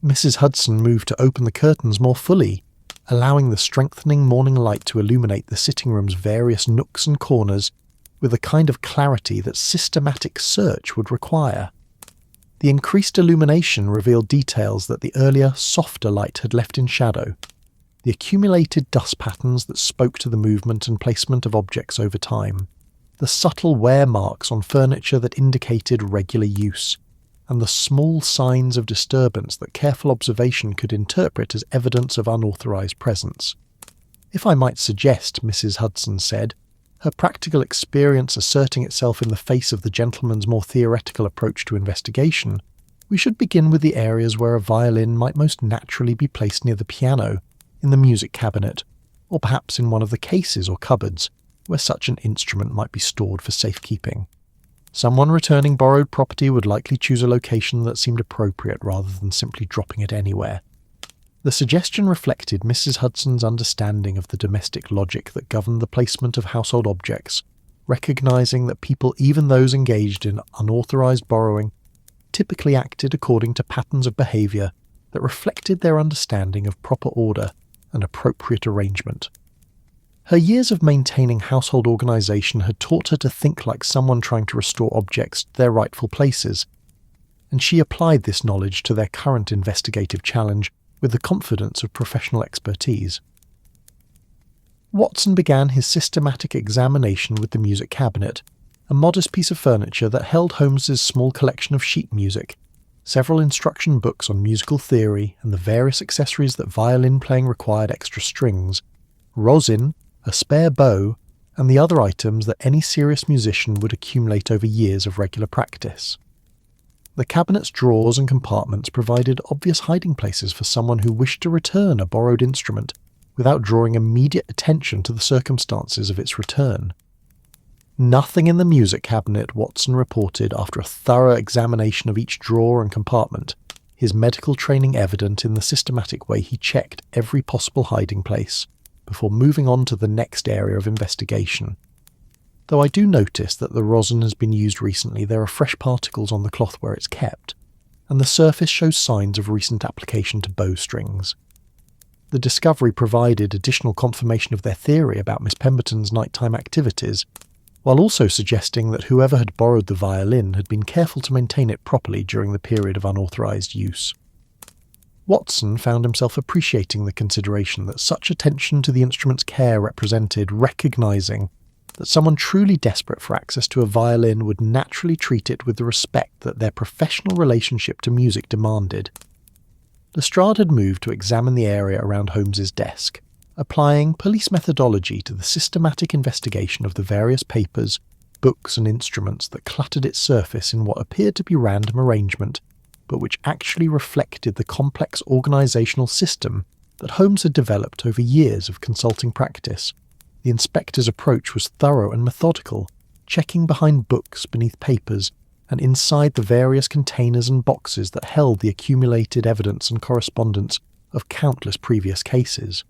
Mrs. Hudson moved to open the curtains more fully, allowing the strengthening morning light to illuminate the sitting room's various nooks and corners with a kind of clarity that systematic search would require. The increased illumination revealed details that the earlier, softer light had left in shadow, the accumulated dust patterns that spoke to the movement and placement of objects over time, the subtle wear marks on furniture that indicated regular use, and the small signs of disturbance that careful observation could interpret as evidence of unauthorised presence. If I might suggest, Mrs. Hudson said, her practical experience asserting itself in the face of the gentleman's more theoretical approach to investigation, we should begin with the areas where a violin might most naturally be placed near the piano, in the music cabinet, or perhaps in one of the cases or cupboards where such an instrument might be stored for safekeeping. Someone returning borrowed property would likely choose a location that seemed appropriate rather than simply dropping it anywhere. The suggestion reflected Mrs. Hudson's understanding of the domestic logic that governed the placement of household objects, recognising that people, even those engaged in unauthorised borrowing, typically acted according to patterns of behaviour that reflected their understanding of proper order and appropriate arrangement. Her years of maintaining household organisation had taught her to think like someone trying to restore objects to their rightful places, and she applied this knowledge to their current investigative challenge with the confidence of professional expertise. Watson began his systematic examination with the music cabinet, a modest piece of furniture that held Holmes's small collection of sheet music, several instruction books on musical theory and the various accessories that violin playing required extra strings, rosin, a spare bow, and the other items that any serious musician would accumulate over years of regular practice. The cabinet's drawers and compartments provided obvious hiding places for someone who wished to return a borrowed instrument without drawing immediate attention to the circumstances of its return. Nothing in the music cabinet, Watson reported after a thorough examination of each drawer and compartment, his medical training evident in the systematic way he checked every possible hiding place before moving on to the next area of investigation. Though I do notice that the rosin has been used recently, there are fresh particles on the cloth where it's kept, and the surface shows signs of recent application to bowstrings. The discovery provided additional confirmation of their theory about Miss Pemberton's nighttime activities, while also suggesting that whoever had borrowed the violin had been careful to maintain it properly during the period of unauthorised use. Watson found himself appreciating the consideration that such attention to the instrument's care represented recognising that someone truly desperate for access to a violin would naturally treat it with the respect that their professional relationship to music demanded. Lestrade had moved to examine the area around Holmes's desk, applying police methodology to the systematic investigation of the various papers, books and instruments that cluttered its surface in what appeared to be random arrangement, but which actually reflected the complex organisational system that Holmes had developed over years of consulting practice. The inspector's approach was thorough and methodical, checking behind books, beneath papers, and inside the various containers and boxes that held the accumulated evidence and correspondence of countless previous cases.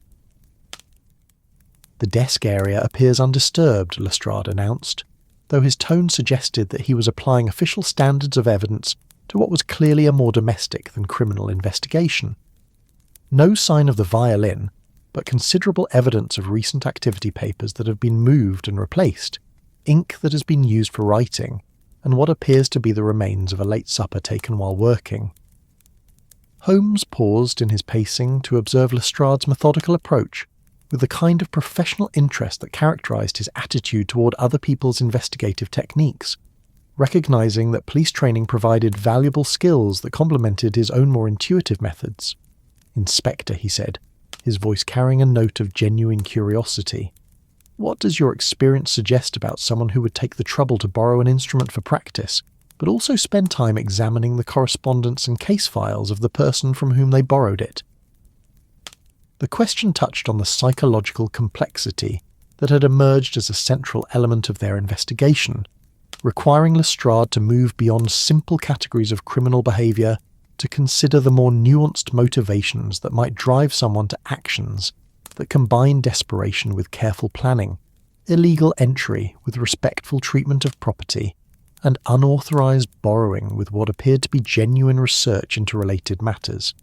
"The desk area appears undisturbed," Lestrade announced, though his tone suggested that he was applying official standards of evidence to what was clearly a more domestic than criminal investigation. No sign of the violin, but considerable evidence of recent activity papers that have been moved and replaced, ink that has been used for writing, and what appears to be the remains of a late supper taken while working. Holmes paused in his pacing to observe Lestrade's methodical approach, with the kind of professional interest that characterised his attitude toward other people's investigative techniques, recognising that police training provided valuable skills that complemented his own more intuitive methods. "Inspector," he said, his voice carrying a note of genuine curiosity, "what does your experience suggest about someone who would take the trouble to borrow an instrument for practice, but also spend time examining the correspondence and case files of the person from whom they borrowed it?" The question touched on the psychological complexity that had emerged as a central element of their investigation, requiring Lestrade to move beyond simple categories of criminal behaviour to consider the more nuanced motivations that might drive someone to actions that combine desperation with careful planning, illegal entry with respectful treatment of property, and unauthorised borrowing with what appeared to be genuine research into related matters.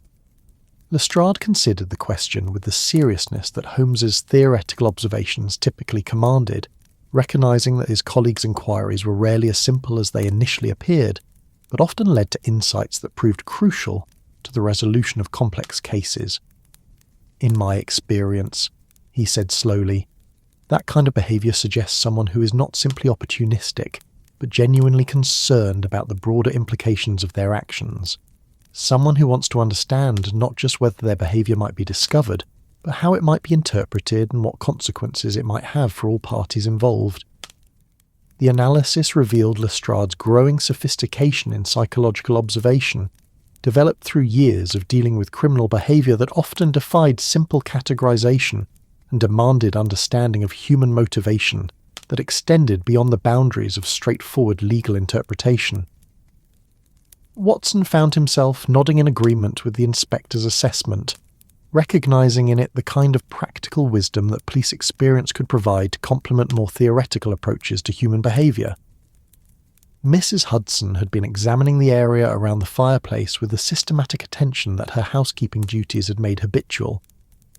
Lestrade considered the question with the seriousness that Holmes's theoretical observations typically commanded, recognising that his colleagues' inquiries were rarely as simple as they initially appeared, but often led to insights that proved crucial to the resolution of complex cases. "In my experience," he said slowly, "that kind of behaviour suggests someone who is not simply opportunistic, but genuinely concerned about the broader implications of their actions. Someone who wants to understand not just whether their behaviour might be discovered, but how it might be interpreted and what consequences it might have for all parties involved." The analysis revealed Lestrade's growing sophistication in psychological observation, developed through years of dealing with criminal behaviour that often defied simple categorisation and demanded understanding of human motivation that extended beyond the boundaries of straightforward legal interpretation. Watson found himself nodding in agreement with the inspector's assessment, recognising in it the kind of practical wisdom that police experience could provide to complement more theoretical approaches to human behaviour. Mrs. Hudson had been examining the area around the fireplace with the systematic attention that her housekeeping duties had made habitual,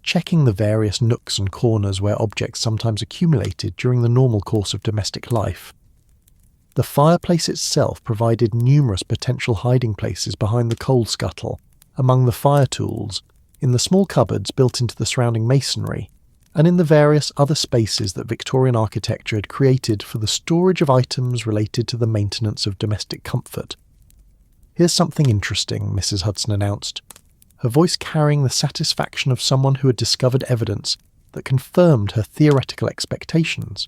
checking the various nooks and corners where objects sometimes accumulated during the normal course of domestic life. The fireplace itself provided numerous potential hiding places behind the coal scuttle, among the fire tools, in the small cupboards built into the surrounding masonry, and in the various other spaces that Victorian architecture had created for the storage of items related to the maintenance of domestic comfort. "Here's something interesting," Mrs. Hudson announced, her voice carrying the satisfaction of someone who had discovered evidence that confirmed her theoretical expectations.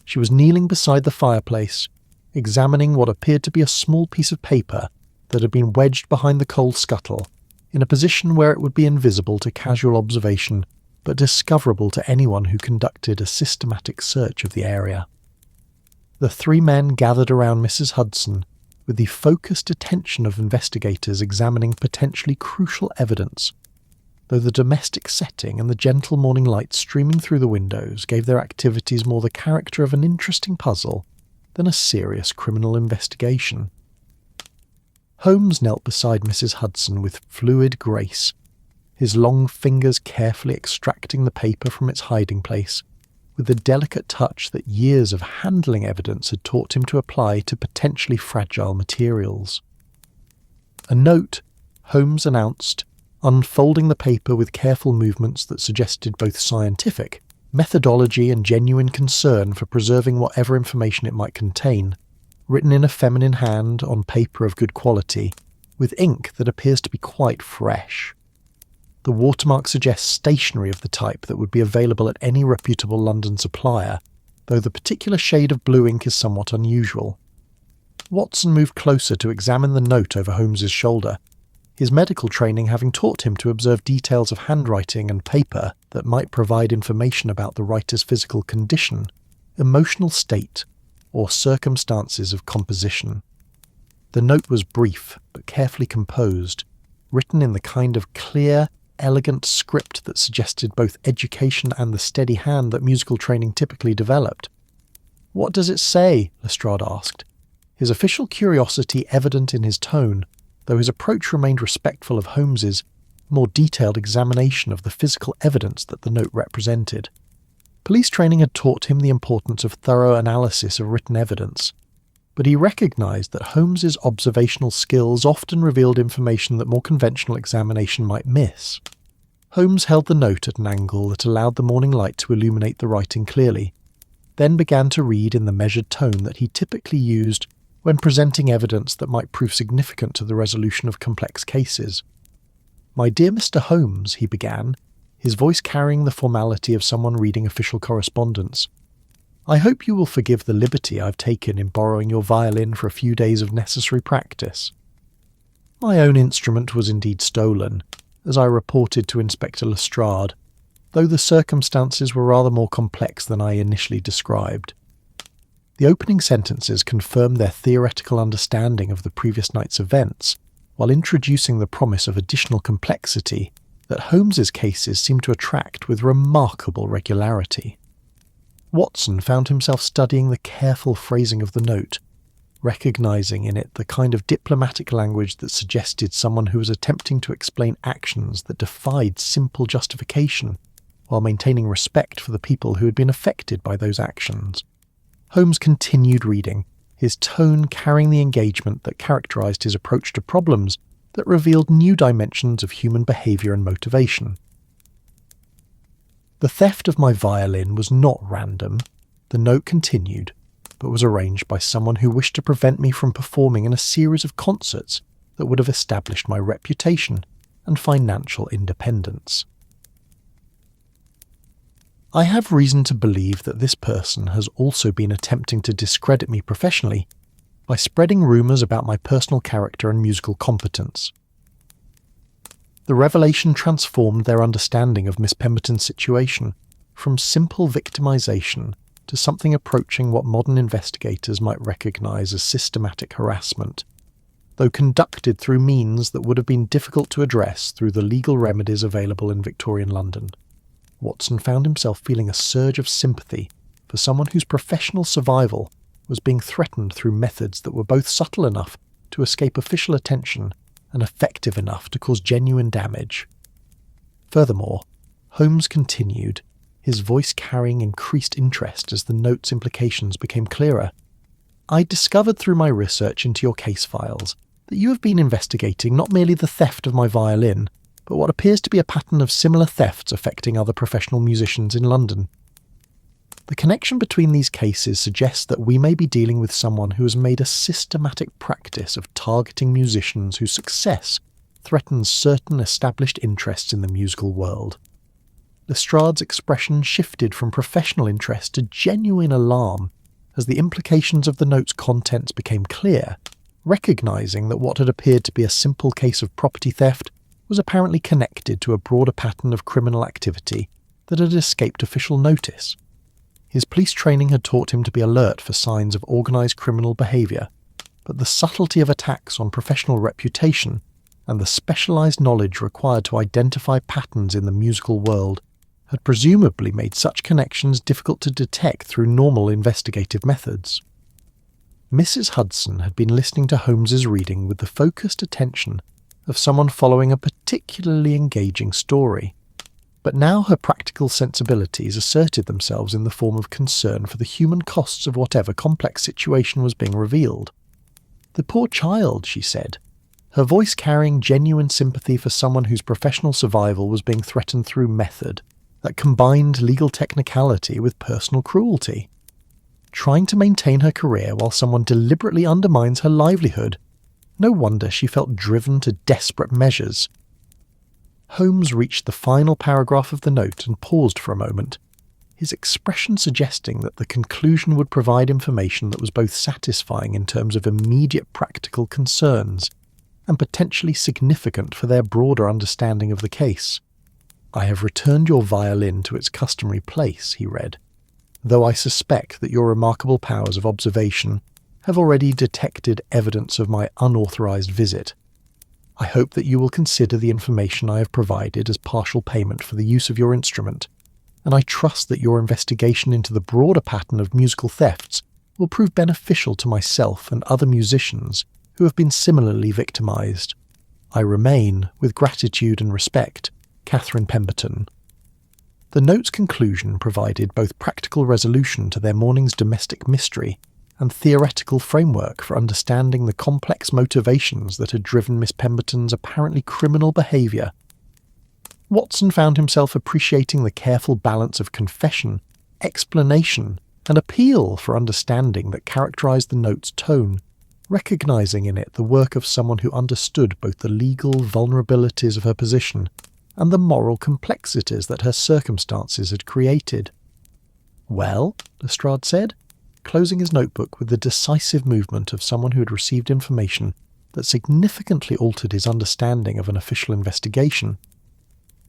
She was kneeling beside the fireplace, examining what appeared to be a small piece of paper that had been wedged behind the coal scuttle, in a position where it would be invisible to casual observation, but discoverable to anyone who conducted a systematic search of the area. The three men gathered around Mrs. Hudson with the focused attention of investigators examining potentially crucial evidence, though the domestic setting and the gentle morning light streaming through the windows gave their activities more the character of an interesting puzzle than a serious criminal investigation. Holmes knelt beside Mrs. Hudson with fluid grace, his long fingers carefully extracting the paper from its hiding place, with the delicate touch that years of handling evidence had taught him to apply to potentially fragile materials. "A note," Holmes announced, unfolding the paper with careful movements that suggested both scientific methodology and genuine concern for preserving whatever information it might contain, written in a feminine hand on paper of good quality, with ink that appears to be quite fresh. The watermark suggests stationery of the type that would be available at any reputable London supplier, though the particular shade of blue ink is somewhat unusual. Watson moved closer to examine the note over Holmes's shoulder, his medical training having taught him to observe details of handwriting and paper that might provide information about the writer's physical condition, emotional state, or circumstances of composition. The note was brief but carefully composed, written in the kind of clear, elegant script that suggested both education and the steady hand that musical training typically developed. "What does it say?" Lestrade asked, his official curiosity evident in his tone, though his approach remained respectful of Holmes's more detailed examination of the physical evidence that the note represented. Police training had taught him the importance of thorough analysis of written evidence, but he recognised that Holmes's observational skills often revealed information that more conventional examination might miss. Holmes held the note at an angle that allowed the morning light to illuminate the writing clearly, then began to read in the measured tone that he typically used when presenting evidence that might prove significant to the resolution of complex cases. "My dear Mr. Holmes," he began, his voice carrying the formality of someone reading official correspondence, "I hope you will forgive the liberty I've taken in borrowing your violin for a few days of necessary practice. My own instrument was indeed stolen, as I reported to Inspector Lestrade, though the circumstances were rather more complex than I initially described. The opening sentences confirmed their theoretical understanding of the previous night's events, while introducing the promise of additional complexity that Holmes's cases seemed to attract with remarkable regularity. Watson found himself studying the careful phrasing of the note, recognizing in it the kind of diplomatic language that suggested someone who was attempting to explain actions that defied simple justification, while maintaining respect for the people who had been affected by those actions. Holmes continued reading, his tone carrying the engagement that characterized his approach to problems that revealed new dimensions of human behavior and motivation. The theft of my violin was not random, the note continued, but was arranged by someone who wished to prevent me from performing in a series of concerts that would have established my reputation and financial independence. I have reason to believe that this person has also been attempting to discredit me professionally by spreading rumours about my personal character and musical competence. The revelation transformed their understanding of Miss Pemberton's situation from simple victimisation to something approaching what modern investigators might recognise as systematic harassment, though conducted through means that would have been difficult to address through the legal remedies available in Victorian London. Watson found himself feeling a surge of sympathy for someone whose professional survival was being threatened through methods that were both subtle enough to escape official attention and effective enough to cause genuine damage. Furthermore, Holmes continued, his voice carrying increased interest as the note's implications became clearer. I discovered through my research into your case files that you have been investigating not merely the theft of my violin, but what appears to be a pattern of similar thefts affecting other professional musicians in London. The connection between these cases suggests that we may be dealing with someone who has made a systematic practice of targeting musicians whose success threatens certain established interests in the musical world. Lestrade's expression shifted from professional interest to genuine alarm as the implications of the note's contents became clear, recognising that what had appeared to be a simple case of property theft was apparently connected to a broader pattern of criminal activity that had escaped official notice. His police training had taught him to be alert for signs of organised criminal behaviour, but the subtlety of attacks on professional reputation and the specialised knowledge required to identify patterns in the musical world had presumably made such connections difficult to detect through normal investigative methods. Mrs. Hudson had been listening to Holmes's reading with the focused attention of someone following a particularly engaging story, but now her practical sensibilities asserted themselves in the form of concern for the human costs of whatever complex situation was being revealed. The poor child, she said, her voice carrying genuine sympathy for someone whose professional survival was being threatened through method that combined legal technicality with personal cruelty. Trying to maintain her career while someone deliberately undermines her livelihood. No wonder she felt driven to desperate measures. Holmes reached the final paragraph of the note and paused for a moment, his expression suggesting that the conclusion would provide information that was both satisfying in terms of immediate practical concerns and potentially significant for their broader understanding of the case. I have returned your violin to its customary place, he read, though I suspect that your remarkable powers of observation have already detected evidence of my unauthorized visit. I hope that you will consider the information I have provided as partial payment for the use of your instrument, and I trust that your investigation into the broader pattern of musical thefts will prove beneficial to myself and other musicians who have been similarly victimized. I remain, with gratitude and respect, Catherine Pemberton. The note's conclusion provided both practical resolution to their morning's domestic mystery and theoretical framework for understanding the complex motivations that had driven Miss Pemberton's apparently criminal behaviour. Watson found himself appreciating the careful balance of confession, explanation, and appeal for understanding that characterised the note's tone, recognising in it the work of someone who understood both the legal vulnerabilities of her position and the moral complexities that her circumstances had created. "Well," Lestrade said, closing his notebook with the decisive movement of someone who had received information that significantly altered his understanding of an official investigation.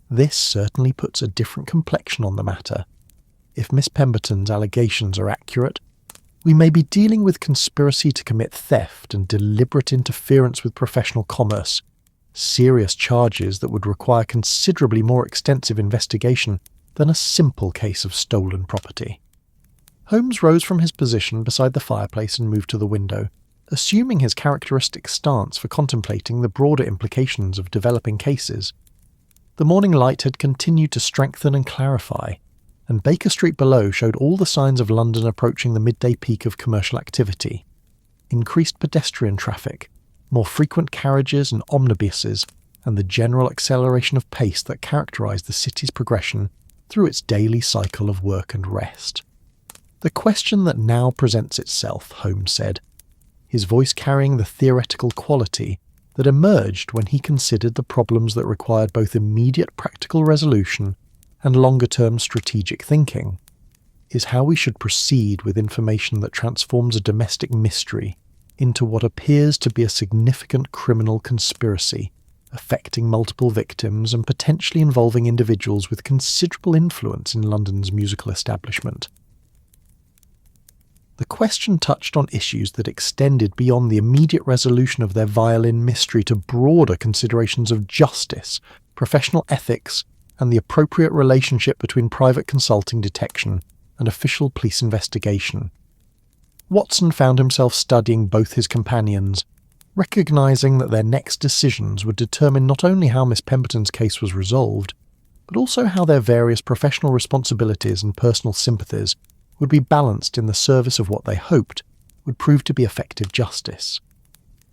This certainly puts a different complexion on the matter. If Miss Pemberton's allegations are accurate, we may be dealing with conspiracy to commit theft and deliberate interference with professional commerce, serious charges that would require considerably more extensive investigation than a simple case of stolen property. Holmes rose from his position beside the fireplace and moved to the window, assuming his characteristic stance for contemplating the broader implications of developing cases. The morning light had continued to strengthen and clarify, and Baker Street below showed all the signs of London approaching the midday peak of commercial activity. Increased pedestrian traffic, more frequent carriages and omnibuses, and the general acceleration of pace that characterised the city's progression through its daily cycle of work and rest. The question that now presents itself, Holmes said, his voice carrying the theoretical quality that emerged when he considered the problems that required both immediate practical resolution and longer-term strategic thinking, is how we should proceed with information that transforms a domestic mystery into what appears to be a significant criminal conspiracy, affecting multiple victims and potentially involving individuals with considerable influence in London's musical establishment. The question touched on issues that extended beyond the immediate resolution of their violin mystery to broader considerations of justice, professional ethics, and the appropriate relationship between private consulting detection and official police investigation. Watson found himself studying both his companions, recognising that their next decisions would determine not only how Miss Pemberton's case was resolved, but also how their various professional responsibilities and personal sympathies would be balanced in the service of what they hoped would prove to be effective justice.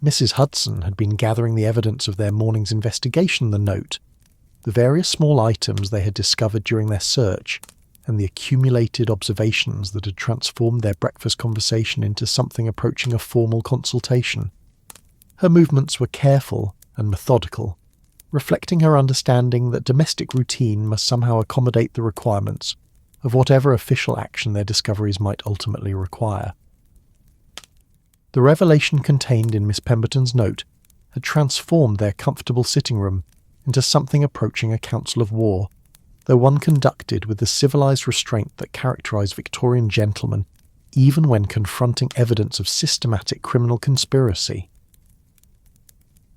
Mrs. Hudson had been gathering the evidence of their morning's investigation, the note, the various small items they had discovered during their search, and the accumulated observations that had transformed their breakfast conversation into something approaching a formal consultation. Her movements were careful and methodical, reflecting her understanding that domestic routine must somehow accommodate the requirements of whatever official action their discoveries might ultimately require. The revelation contained in Miss Pemberton's note had transformed their comfortable sitting room into something approaching a council of war, though one conducted with the civilised restraint that characterised Victorian gentlemen even when confronting evidence of systematic criminal conspiracy.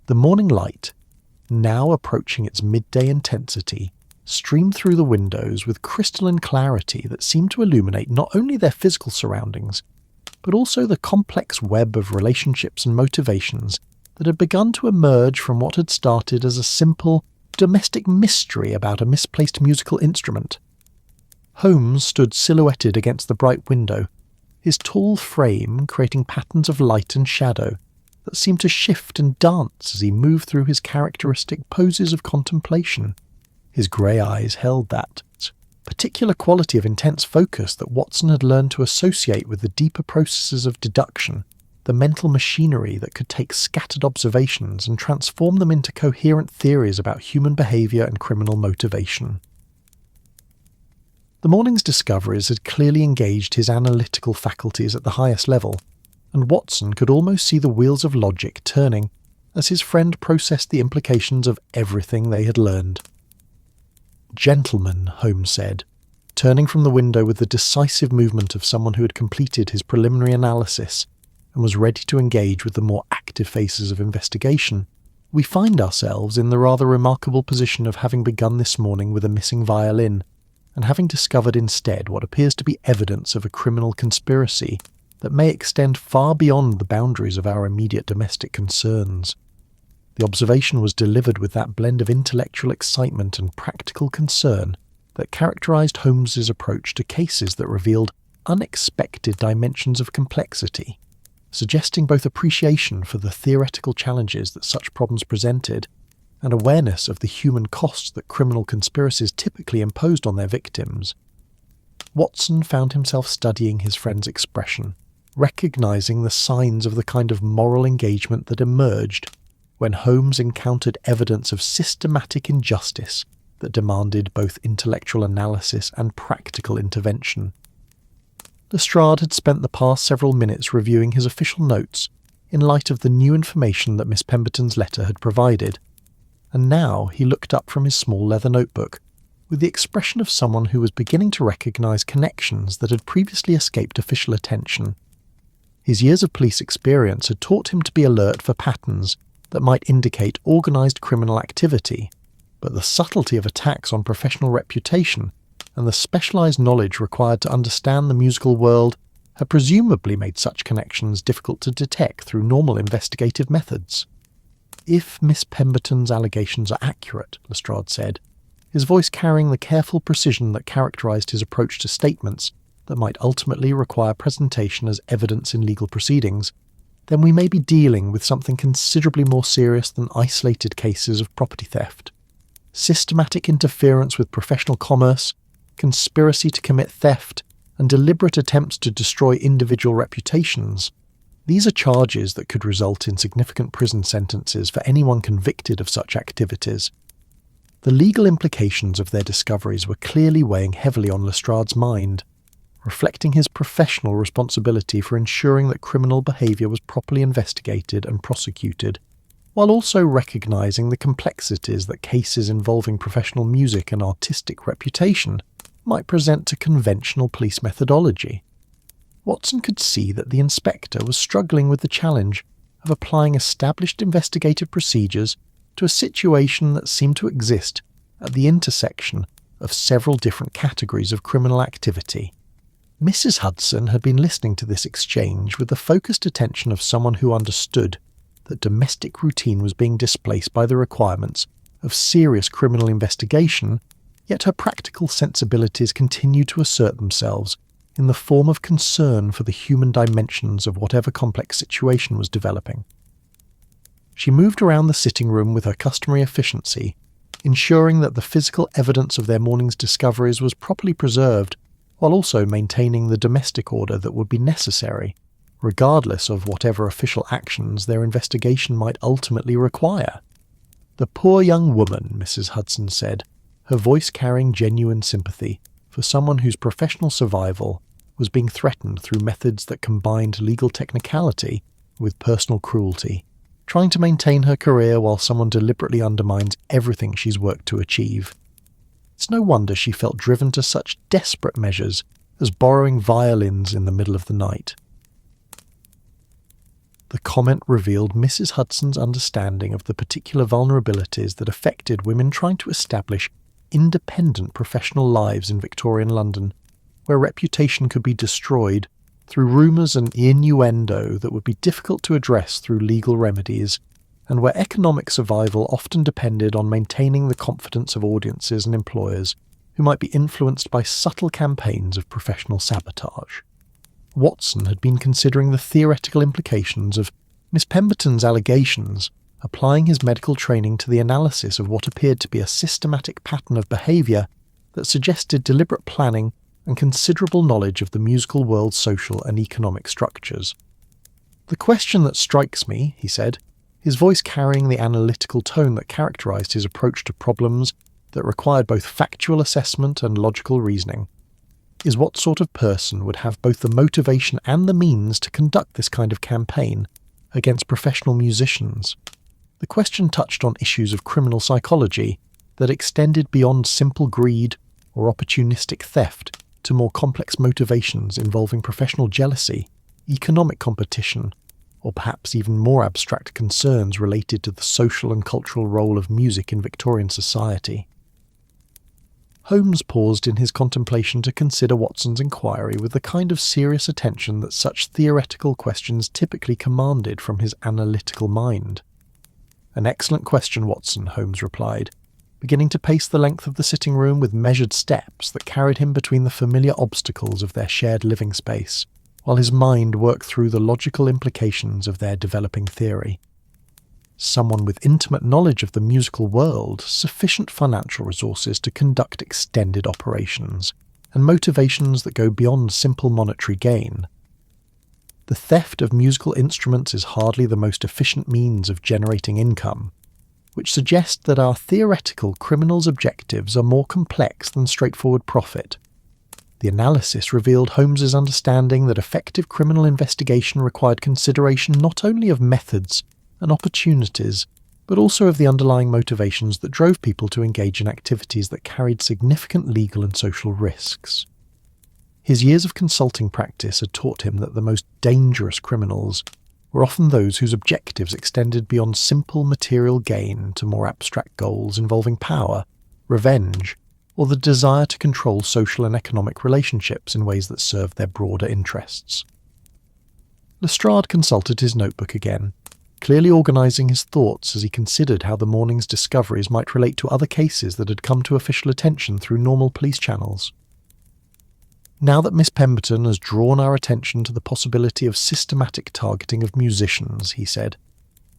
The morning light, now approaching its midday intensity, streamed through the windows with crystalline clarity that seemed to illuminate not only their physical surroundings, but also the complex web of relationships and motivations that had begun to emerge from what had started as a simple, domestic mystery about a misplaced musical instrument. Holmes stood silhouetted against the bright window, his tall frame creating patterns of light and shadow that seemed to shift and dance as he moved through his characteristic poses of contemplation. His grey eyes held that particular quality of intense focus that Watson had learned to associate with the deeper processes of deduction, the mental machinery that could take scattered observations and transform them into coherent theories about human behaviour and criminal motivation. The morning's discoveries had clearly engaged his analytical faculties at the highest level, and Watson could almost see the wheels of logic turning as his friend processed the implications of everything they had learned. "Gentlemen," Holmes said, turning from the window with the decisive movement of someone who had completed his preliminary analysis and was ready to engage with the more active phases of investigation, "we find ourselves in the rather remarkable position of having begun this morning with a missing violin, and having discovered instead what appears to be evidence of a criminal conspiracy that may extend far beyond the boundaries of our immediate domestic concerns." The observation was delivered with that blend of intellectual excitement and practical concern that characterised Holmes's approach to cases that revealed unexpected dimensions of complexity, suggesting both appreciation for the theoretical challenges that such problems presented and awareness of the human costs that criminal conspiracies typically imposed on their victims. Watson found himself studying his friend's expression, recognising the signs of the kind of moral engagement that emerged when Holmes encountered evidence of systematic injustice that demanded both intellectual analysis and practical intervention. Lestrade had spent the past several minutes reviewing his official notes in light of the new information that Miss Pemberton's letter had provided. and now he looked up from his small leather notebook with the expression of someone who was beginning to recognise connections that had previously escaped official attention. His years of police experience had taught him to be alert for patterns that might indicate organised criminal activity, but the subtlety of attacks on professional reputation and the specialised knowledge required to understand the musical world had presumably made such connections difficult to detect through normal investigative methods. "If Miss Pemberton's allegations are accurate," Lestrade said, his voice carrying the careful precision that characterised his approach to statements that might ultimately require presentation as evidence in legal proceedings, then we may be dealing with something considerably more serious than isolated cases of property theft. Systematic interference with professional commerce, conspiracy to commit theft, and deliberate attempts to destroy individual reputations. These are charges that could result in significant prison sentences for anyone convicted of such activities. The legal implications of their discoveries were clearly weighing heavily on Lestrade's mind, reflecting his professional responsibility for ensuring that criminal behaviour was properly investigated and prosecuted, while also recognising the complexities that cases involving professional music and artistic reputation might present to conventional police methodology. Watson could see that the inspector was struggling with the challenge of applying established investigative procedures to a situation that seemed to exist at the intersection of several different categories of criminal activity. Mrs. Hudson had been listening to this exchange with the focused attention of someone who understood that domestic routine was being displaced by the requirements of serious criminal investigation, yet her practical sensibilities continued to assert themselves in the form of concern for the human dimensions of whatever complex situation was developing. She moved around the sitting room with her customary efficiency, ensuring that the physical evidence of their morning's discoveries was properly preserved, while also maintaining the domestic order that would be necessary, regardless of whatever official actions their investigation might ultimately require. "The poor young woman," Mrs. Hudson said, her voice carrying genuine sympathy for someone whose professional survival was being threatened through methods that combined legal technicality with personal cruelty, trying to maintain her career while someone deliberately undermines everything she's worked to achieve. It's no wonder she felt driven to such desperate measures as borrowing violins in the middle of the night. The comment revealed Mrs. Hudson's understanding of the particular vulnerabilities that affected women trying to establish independent professional lives in Victorian London, where reputation could be destroyed through rumours and innuendo that would be difficult to address through legal remedies, and where economic survival often depended on maintaining the confidence of audiences and employers who might be influenced by subtle campaigns of professional sabotage. Watson had been considering the theoretical implications of Miss Pemberton's allegations, applying his medical training to the analysis of what appeared to be a systematic pattern of behaviour that suggested deliberate planning and considerable knowledge of the musical world's social and economic structures. "The question that strikes me," he said, his voice carrying the analytical tone that characterised his approach to problems that required both factual assessment and logical reasoning, is what sort of person would have both the motivation and the means to conduct this kind of campaign against professional musicians. The question touched on issues of criminal psychology that extended beyond simple greed or opportunistic theft to more complex motivations involving professional jealousy, economic competition, or perhaps even more abstract concerns related to the social and cultural role of music in Victorian society. Holmes paused in his contemplation to consider Watson's inquiry with the kind of serious attention that such theoretical questions typically commanded from his analytical mind. "An excellent question, Watson," Holmes replied, beginning to pace the length of the sitting room with measured steps that carried him between the familiar obstacles of their shared living space, while his mind worked through the logical implications of their developing theory. "Someone with intimate knowledge of the musical world, sufficient financial resources to conduct extended operations, and motivations that go beyond simple monetary gain. The theft of musical instruments is hardly the most efficient means of generating income, which suggests that our theoretical criminal's objectives are more complex than straightforward profit. The analysis revealed Holmes's understanding that effective criminal investigation required consideration not only of methods and opportunities, but also of the underlying motivations that drove people to engage in activities that carried significant legal and social risks. His years of consulting practice had taught him that the most dangerous criminals were often those whose objectives extended beyond simple material gain to more abstract goals involving power, revenge, or the desire to control social and economic relationships in ways that served their broader interests. Lestrade consulted his notebook again, clearly organising his thoughts as he considered how the morning's discoveries might relate to other cases that had come to official attention through normal police channels. Now that Miss Pemberton has drawn our attention to the possibility of systematic targeting of musicians, he said,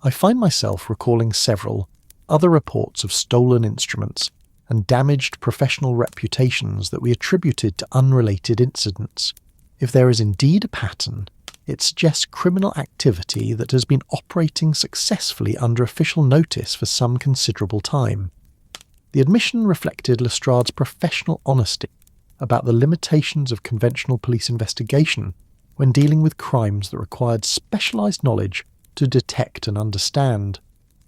I find myself recalling several other reports of stolen instruments and damaged professional reputations that we attributed to unrelated incidents. If there is indeed a pattern, it suggests criminal activity that has been operating successfully under official notice for some considerable time. The admission reflected Lestrade's professional honesty about the limitations of conventional police investigation when dealing with crimes that required specialised knowledge to detect and understand,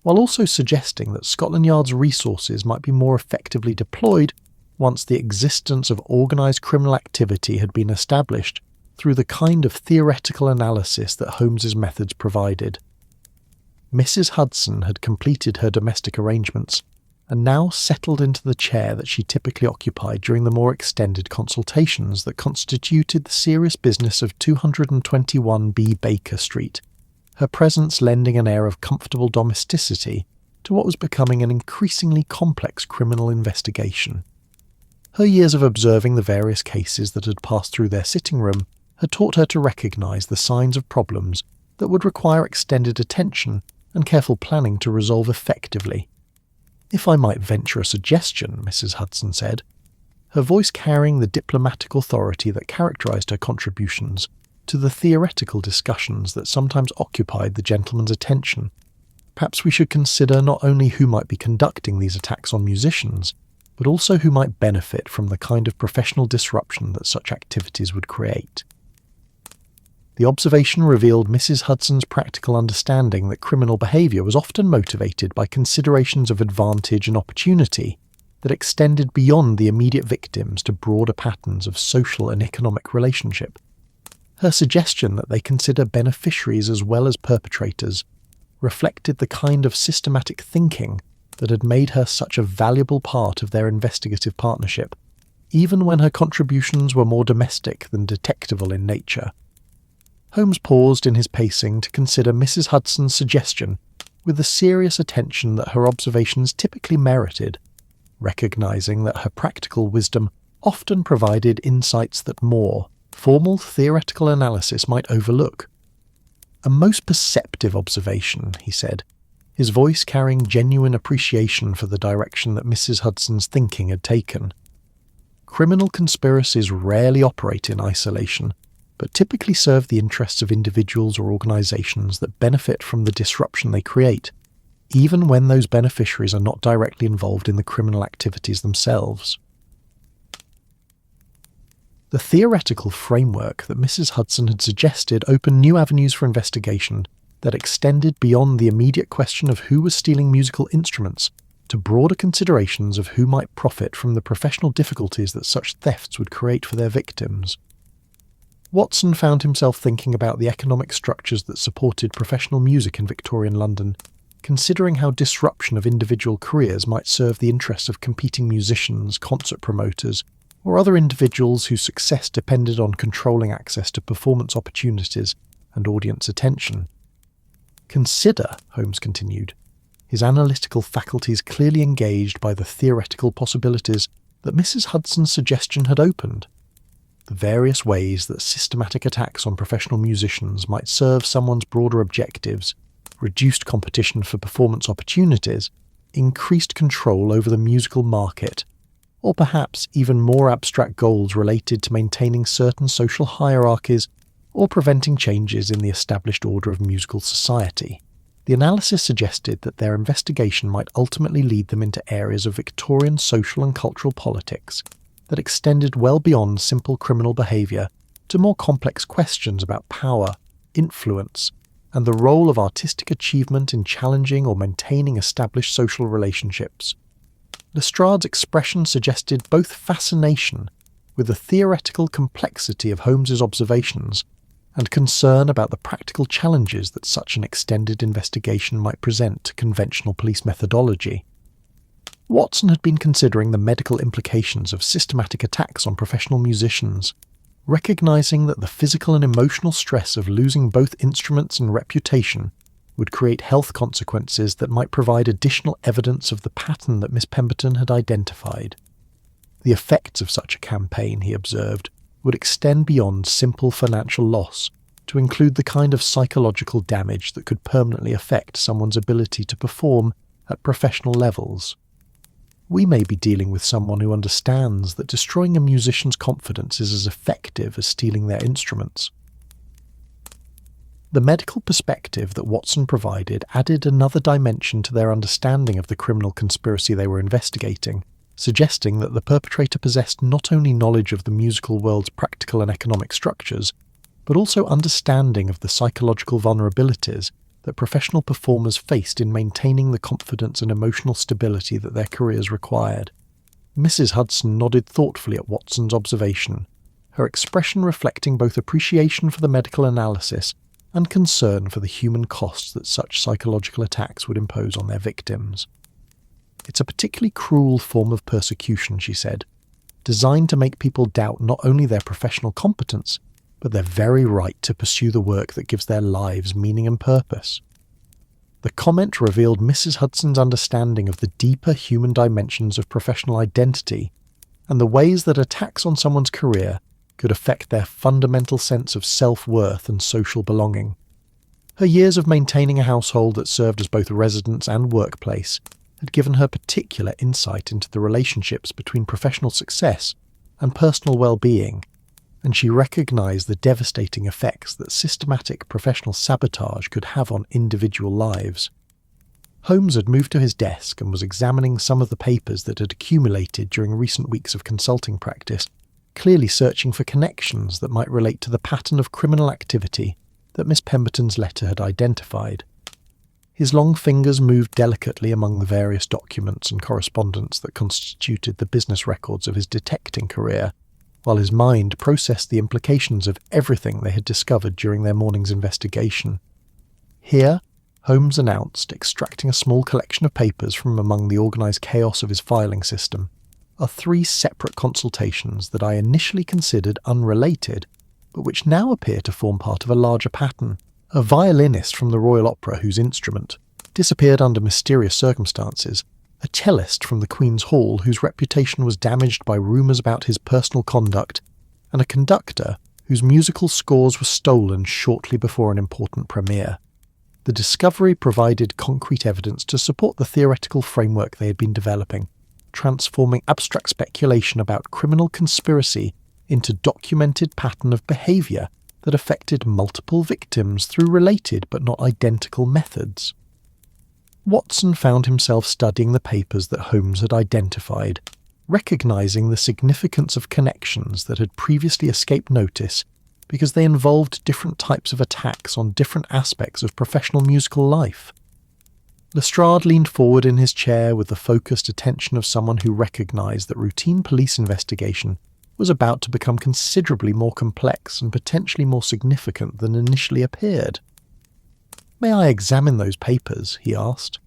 while also suggesting that Scotland Yard's resources might be more effectively deployed once the existence of organised criminal activity had been established through the kind of theoretical analysis that Holmes's methods provided. Mrs. Hudson had completed her domestic arrangements and now settled into the chair that she typically occupied during the more extended consultations that constituted the serious business of 221B Baker Street, her presence lending an air of comfortable domesticity to what was becoming an increasingly complex criminal investigation. Her years of observing the various cases that had passed through their sitting room had taught her to recognise the signs of problems that would require extended attention and careful planning to resolve effectively. If I might venture a suggestion, Mrs. Hudson said, her voice carrying the diplomatic authority that characterised her contributions to the theoretical discussions that sometimes occupied the gentleman's attention, perhaps we should consider not only who might be conducting these attacks on musicians, but also who might benefit from the kind of professional disruption that such activities would create. The observation revealed Mrs. Hudson's practical understanding that criminal behaviour was often motivated by considerations of advantage and opportunity that extended beyond the immediate victims to broader patterns of social and economic relationship. Her suggestion that they consider beneficiaries as well as perpetrators reflected the kind of systematic thinking that had made her such a valuable part of their investigative partnership, even when her contributions were more domestic than detectival in nature. Holmes paused in his pacing to consider Mrs. Hudson's suggestion with the serious attention that her observations typically merited, recognising that her practical wisdom often provided insights that more formal theoretical analysis might overlook. A most perceptive observation, he said, his voice carrying genuine appreciation for the direction that Mrs. Hudson's thinking had taken. Criminal conspiracies rarely operate in isolation, but typically serve the interests of individuals or organisations that benefit from the disruption they create, even when those beneficiaries are not directly involved in the criminal activities themselves. The theoretical framework that Mrs. Hudson had suggested opened new avenues for investigation that extended beyond the immediate question of who was stealing musical instruments to broader considerations of who might profit from the professional difficulties that such thefts would create for their victims. Watson found himself thinking about the economic structures that supported professional music in Victorian London, considering how disruption of individual careers might serve the interests of competing musicians, concert promoters, or other individuals whose success depended on controlling access to performance opportunities and audience attention. Consider, Holmes continued, his analytical faculties clearly engaged by the theoretical possibilities that Mrs. Hudson's suggestion had opened. The various ways that systematic attacks on professional musicians might serve someone's broader objectives, reduced competition for performance opportunities, increased control over the musical market, or perhaps even more abstract goals related to maintaining certain social hierarchies or preventing changes in the established order of musical society. The analysis suggested that their investigation might ultimately lead them into areas of Victorian social and cultural politics that extended well beyond simple criminal behaviour to more complex questions about power, influence, and the role of artistic achievement in challenging or maintaining established social relationships. Lestrade's expression suggested both fascination with the theoretical complexity of Holmes's observations and concern about the practical challenges that such an extended investigation might present to conventional police methodology. Watson had been considering the medical implications of systematic attacks on professional musicians, recognizing that the physical and emotional stress of losing both instruments and reputation would create health consequences that might provide additional evidence of the pattern that Miss Pemberton had identified. The effects of such a campaign, he observed, would extend beyond simple financial loss to include the kind of psychological damage that could permanently affect someone's ability to perform at professional levels. We may be dealing with someone who understands that destroying a musician's confidence is as effective as stealing their instruments. The medical perspective that Watson provided added another dimension to their understanding of the criminal conspiracy they were investigating, suggesting that the perpetrator possessed not only knowledge of the musical world's practical and economic structures, but also understanding of the psychological vulnerabilities that professional performers faced in maintaining the confidence and emotional stability that their careers required. Mrs. Hudson nodded thoughtfully at Watson's observation, her expression reflecting both appreciation for the medical analysis and concern for the human costs that such psychological attacks would impose on their victims. "It's a particularly cruel form of persecution," she said, "designed to make people doubt not only their professional competence, but their very right to pursue the work that gives their lives meaning and purpose." The comment revealed Mrs. Hudson's understanding of the deeper human dimensions of professional identity and the ways that attacks on someone's career could affect their fundamental sense of self-worth and social belonging. Her years of maintaining a household that served as both residence and workplace had given her particular insight into the relationships between professional success and personal well-being, and she recognized the devastating effects that systematic professional sabotage could have on individual lives. Holmes had moved to his desk and was examining some of the papers that had accumulated during recent weeks of consulting practice, clearly searching for connections that might relate to the pattern of criminal activity that Miss Pemberton's letter had identified. His long fingers moved delicately among the various documents and correspondence that constituted the business records of his detecting career, while his mind processed the implications of everything they had discovered during their morning's investigation. "Here," Holmes announced, extracting a small collection of papers from among the organised chaos of his filing system, "are 3 separate consultations that I initially considered unrelated, but which now appear to form part of a larger pattern. A violinist from the Royal Opera whose instrument disappeared under mysterious circumstances, a cellist from the Queen's Hall whose reputation was damaged by rumours about his personal conduct, and a conductor whose musical scores were stolen shortly before an important premiere. The discovery provided concrete evidence to support the theoretical framework they had been developing, transforming abstract speculation about criminal conspiracy into documented pattern of behaviour that affected multiple victims through related but not identical methods." Watson found himself studying the papers that Holmes had identified, recognising the significance of connections that had previously escaped notice because they involved different types of attacks on different aspects of professional musical life. Lestrade leaned forward in his chair with the focused attention of someone who recognised that routine police investigation was about to become considerably more complex and potentially more significant than initially appeared. "May I examine those papers?" he asked,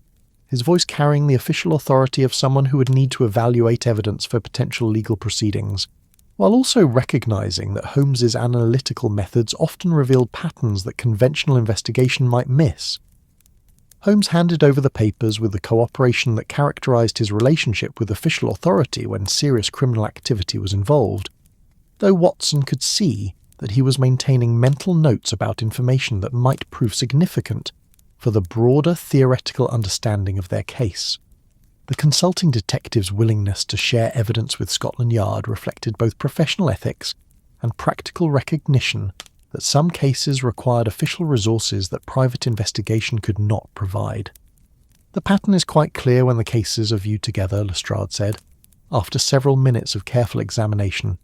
his voice carrying the official authority of someone who would need to evaluate evidence for potential legal proceedings, while also recognising that Holmes's analytical methods often revealed patterns that conventional investigation might miss. Holmes handed over the papers with the cooperation that characterised his relationship with official authority when serious criminal activity was involved, though Watson could see that he was maintaining mental notes about information that might prove significant for the broader theoretical understanding of their case. The consulting detective's willingness to share evidence with Scotland Yard reflected both professional ethics and practical recognition that some cases required official resources that private investigation could not provide. "The pattern is quite clear when the cases are viewed together," Lestrade said, after several minutes of careful examination,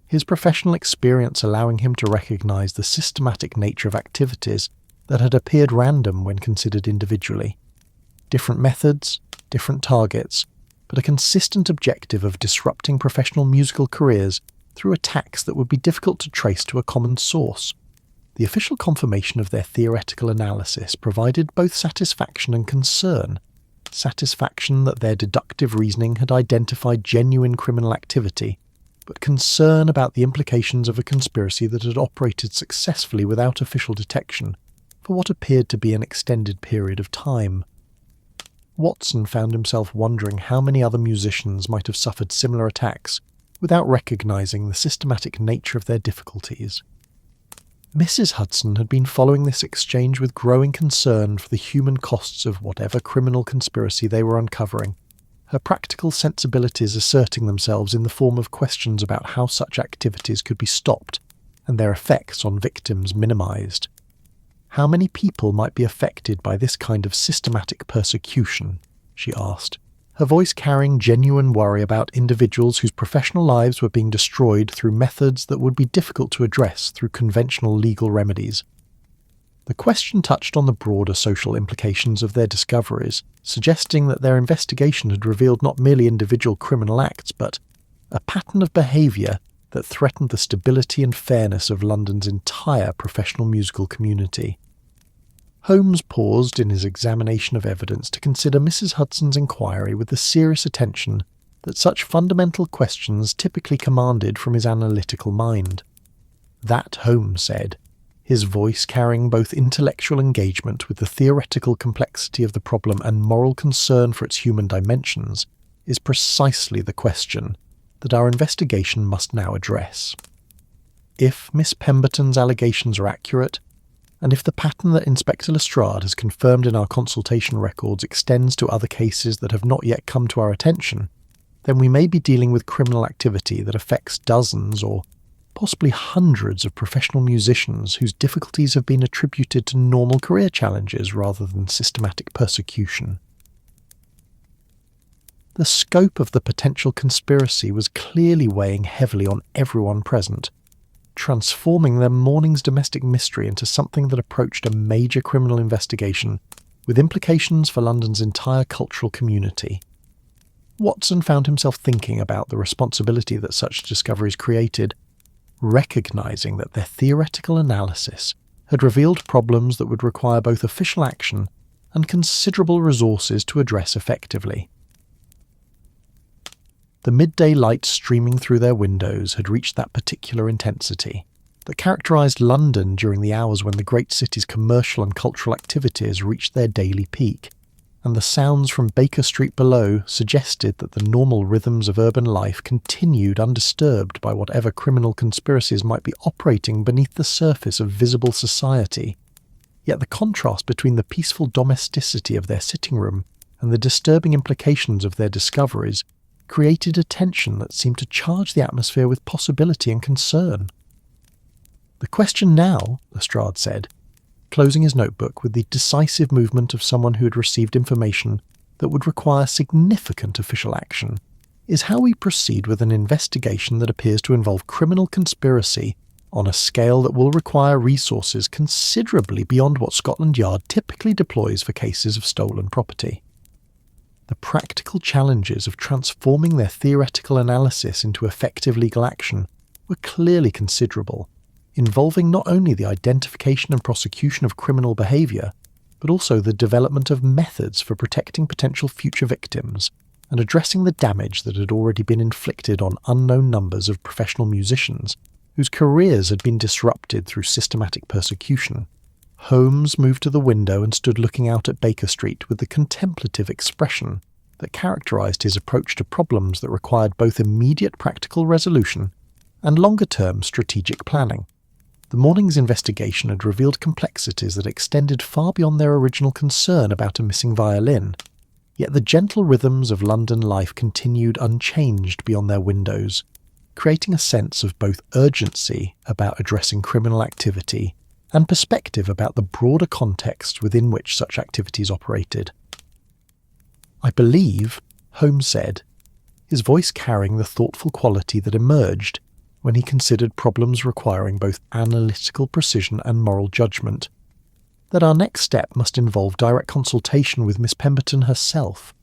his professional experience allowing him to recognise the systematic nature of activities that had appeared random when considered individually. Different methods, different targets, but a consistent objective of disrupting professional musical careers through attacks that would be difficult to trace to a common source. The official confirmation of their theoretical analysis provided both satisfaction and concern. Satisfaction that their deductive reasoning had identified genuine criminal activity, but concern about the implications of a conspiracy that had operated successfully without official detection for what appeared to be an extended period of time. Watson found himself wondering how many other musicians might have suffered similar attacks without recognizing the systematic nature of their difficulties. Mrs. Hudson had been following this exchange with growing concern for the human costs of whatever criminal conspiracy they were uncovering, her practical sensibilities asserting themselves in the form of questions about how such activities could be stopped and their effects on victims minimized. How many people might be affected by this kind of systematic persecution? She asked, her voice carrying genuine worry about individuals whose professional lives were being destroyed through methods that would be difficult to address through conventional legal remedies. The question touched on the broader social implications of their discoveries, suggesting that their investigation had revealed not merely individual criminal acts, but a pattern of behaviour that threatened the stability and fairness of London's entire professional musical community. Holmes paused in his examination of evidence to consider Mrs. Hudson's inquiry with the serious attention that such fundamental questions typically commanded from his analytical mind. That, Holmes said, his voice carrying both intellectual engagement with the theoretical complexity of the problem and moral concern for its human dimensions, is precisely the question that our investigation must now address. If Miss Pemberton's allegations are accurate, and if the pattern that Inspector Lestrade has confirmed in our consultation records extends to other cases that have not yet come to our attention, then we may be dealing with criminal activity that affects dozens or possibly hundreds of professional musicians whose difficulties have been attributed to normal career challenges rather than systematic persecution. The scope of the potential conspiracy was clearly weighing heavily on everyone present, transforming their morning's domestic mystery into something that approached a major criminal investigation with implications for London's entire cultural community. Watson found himself thinking about the responsibility that such discoveries created, recognizing that their theoretical analysis had revealed problems that would require both official action and considerable resources to address effectively. The midday light streaming through their windows had reached that particular intensity that characterized London during the hours when the great city's commercial and cultural activities reached their daily peak, and the sounds from Baker Street below suggested that the normal rhythms of urban life continued undisturbed by whatever criminal conspiracies might be operating beneath the surface of visible society. Yet the contrast between the peaceful domesticity of their sitting room and the disturbing implications of their discoveries created a tension that seemed to charge the atmosphere with possibility and concern. "The question now," Lestrade said, closing his notebook with the decisive movement of someone who had received information that would require significant official action, is how we proceed with an investigation that appears to involve criminal conspiracy on a scale that will require resources considerably beyond what Scotland Yard typically deploys for cases of stolen property. The practical challenges of transforming their theoretical analysis into effective legal action were clearly considerable, involving not only the identification and prosecution of criminal behaviour, but also the development of methods for protecting potential future victims and addressing the damage that had already been inflicted on unknown numbers of professional musicians whose careers had been disrupted through systematic persecution. Holmes moved to the window and stood looking out at Baker Street with the contemplative expression that characterised his approach to problems that required both immediate practical resolution and longer-term strategic planning. The morning's investigation had revealed complexities that extended far beyond their original concern about a missing violin, yet the gentle rhythms of London life continued unchanged beyond their windows, creating a sense of both urgency about addressing criminal activity and perspective about the broader context within which such activities operated. "I believe," Holmes said, his voice carrying the thoughtful quality that emerged when he considered problems requiring both analytical precision and moral judgment, that our next step must involve direct consultation with Miss Pemberton herself.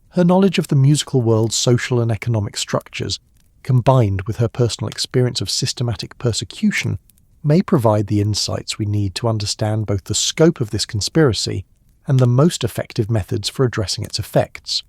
Her knowledge of the musical world's social and economic structures, combined with her personal experience of systematic persecution, may provide the insights we need to understand both the scope of this conspiracy and the most effective methods for addressing its effects.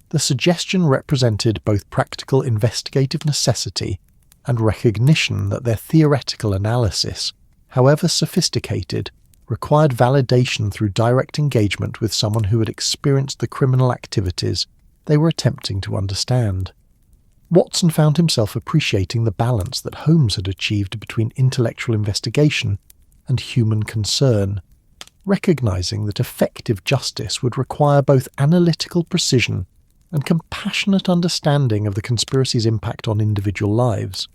The suggestion represented both practical investigative necessity and recognition that their theoretical analysis, however sophisticated, required validation through direct engagement with someone who had experienced the criminal activities they were attempting to understand. Watson found himself appreciating the balance that Holmes had achieved between intellectual investigation and human concern, recognizing that effective justice would require both analytical precision and compassionate understanding of the conspiracy's impact on individual lives.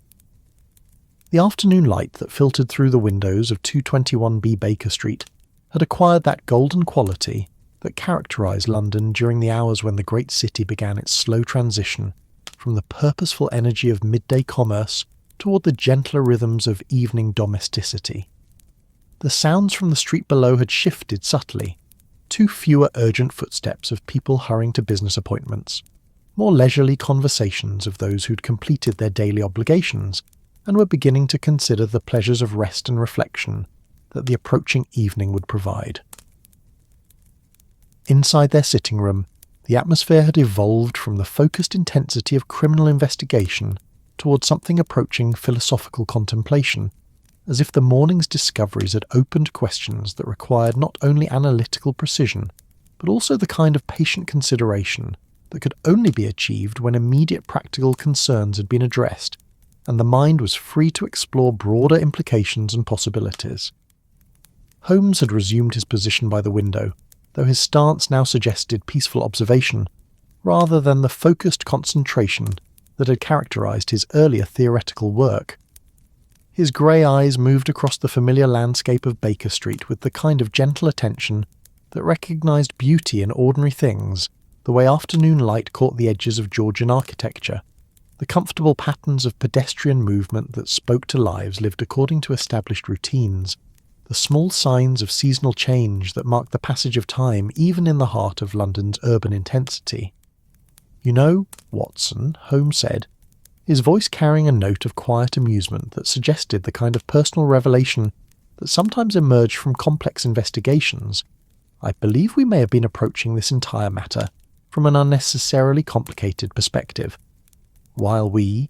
The afternoon light that filtered through the windows of 221B Baker Street had acquired that golden quality that characterized London during the hours when the great city began its slow transition from the purposeful energy of midday commerce toward the gentler rhythms of evening domesticity. The sounds from the street below had shifted subtly, to fewer urgent footsteps of people hurrying to business appointments, more leisurely conversations of those who'd completed their daily obligations and were beginning to consider the pleasures of rest and reflection that the approaching evening would provide. Inside their sitting room, the atmosphere had evolved from the focused intensity of criminal investigation towards something approaching philosophical contemplation, as if the morning's discoveries had opened questions that required not only analytical precision, but also the kind of patient consideration that could only be achieved when immediate practical concerns had been addressed and the mind was free to explore broader implications and possibilities. Holmes had resumed his position by the window, though his stance now suggested peaceful observation, rather than the focused concentration that had characterized his earlier theoretical work. His grey eyes moved across the familiar landscape of Baker Street with the kind of gentle attention that recognized beauty in ordinary things, the way afternoon light caught the edges of Georgian architecture, the comfortable patterns of pedestrian movement that spoke to lives lived according to established routines, the small signs of seasonal change that marked the passage of time even in the heart of London's urban intensity. "You know, Watson," Holmes said, his voice carrying a note of quiet amusement that suggested the kind of personal revelation that sometimes emerged from complex investigations, "I believe we may have been approaching this entire matter from an unnecessarily complicated perspective. While we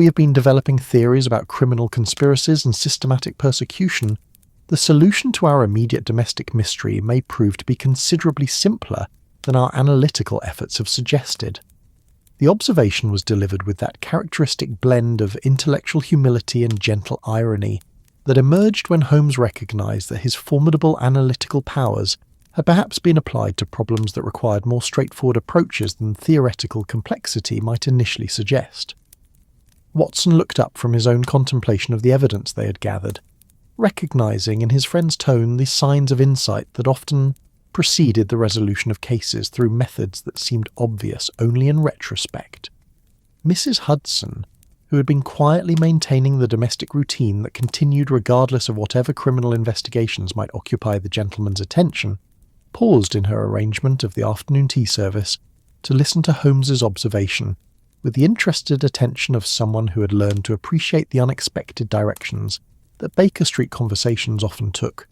have been developing theories about criminal conspiracies and systematic persecution, the solution to our immediate domestic mystery may prove to be considerably simpler than our analytical efforts have suggested." The observation was delivered with that characteristic blend of intellectual humility and gentle irony that emerged when Holmes recognized that his formidable analytical powers had perhaps been applied to problems that required more straightforward approaches than theoretical complexity might initially suggest. Watson looked up from his own contemplation of the evidence they had gathered, recognizing in his friend's tone the signs of insight that often preceded the resolution of cases through methods that seemed obvious only in retrospect. Mrs. Hudson, who had been quietly maintaining the domestic routine that continued regardless of whatever criminal investigations might occupy the gentleman's attention, paused in her arrangement of the afternoon tea service to listen to Holmes's observation with the interested attention of someone who had learned to appreciate the unexpected directions that Baker Street conversations often took.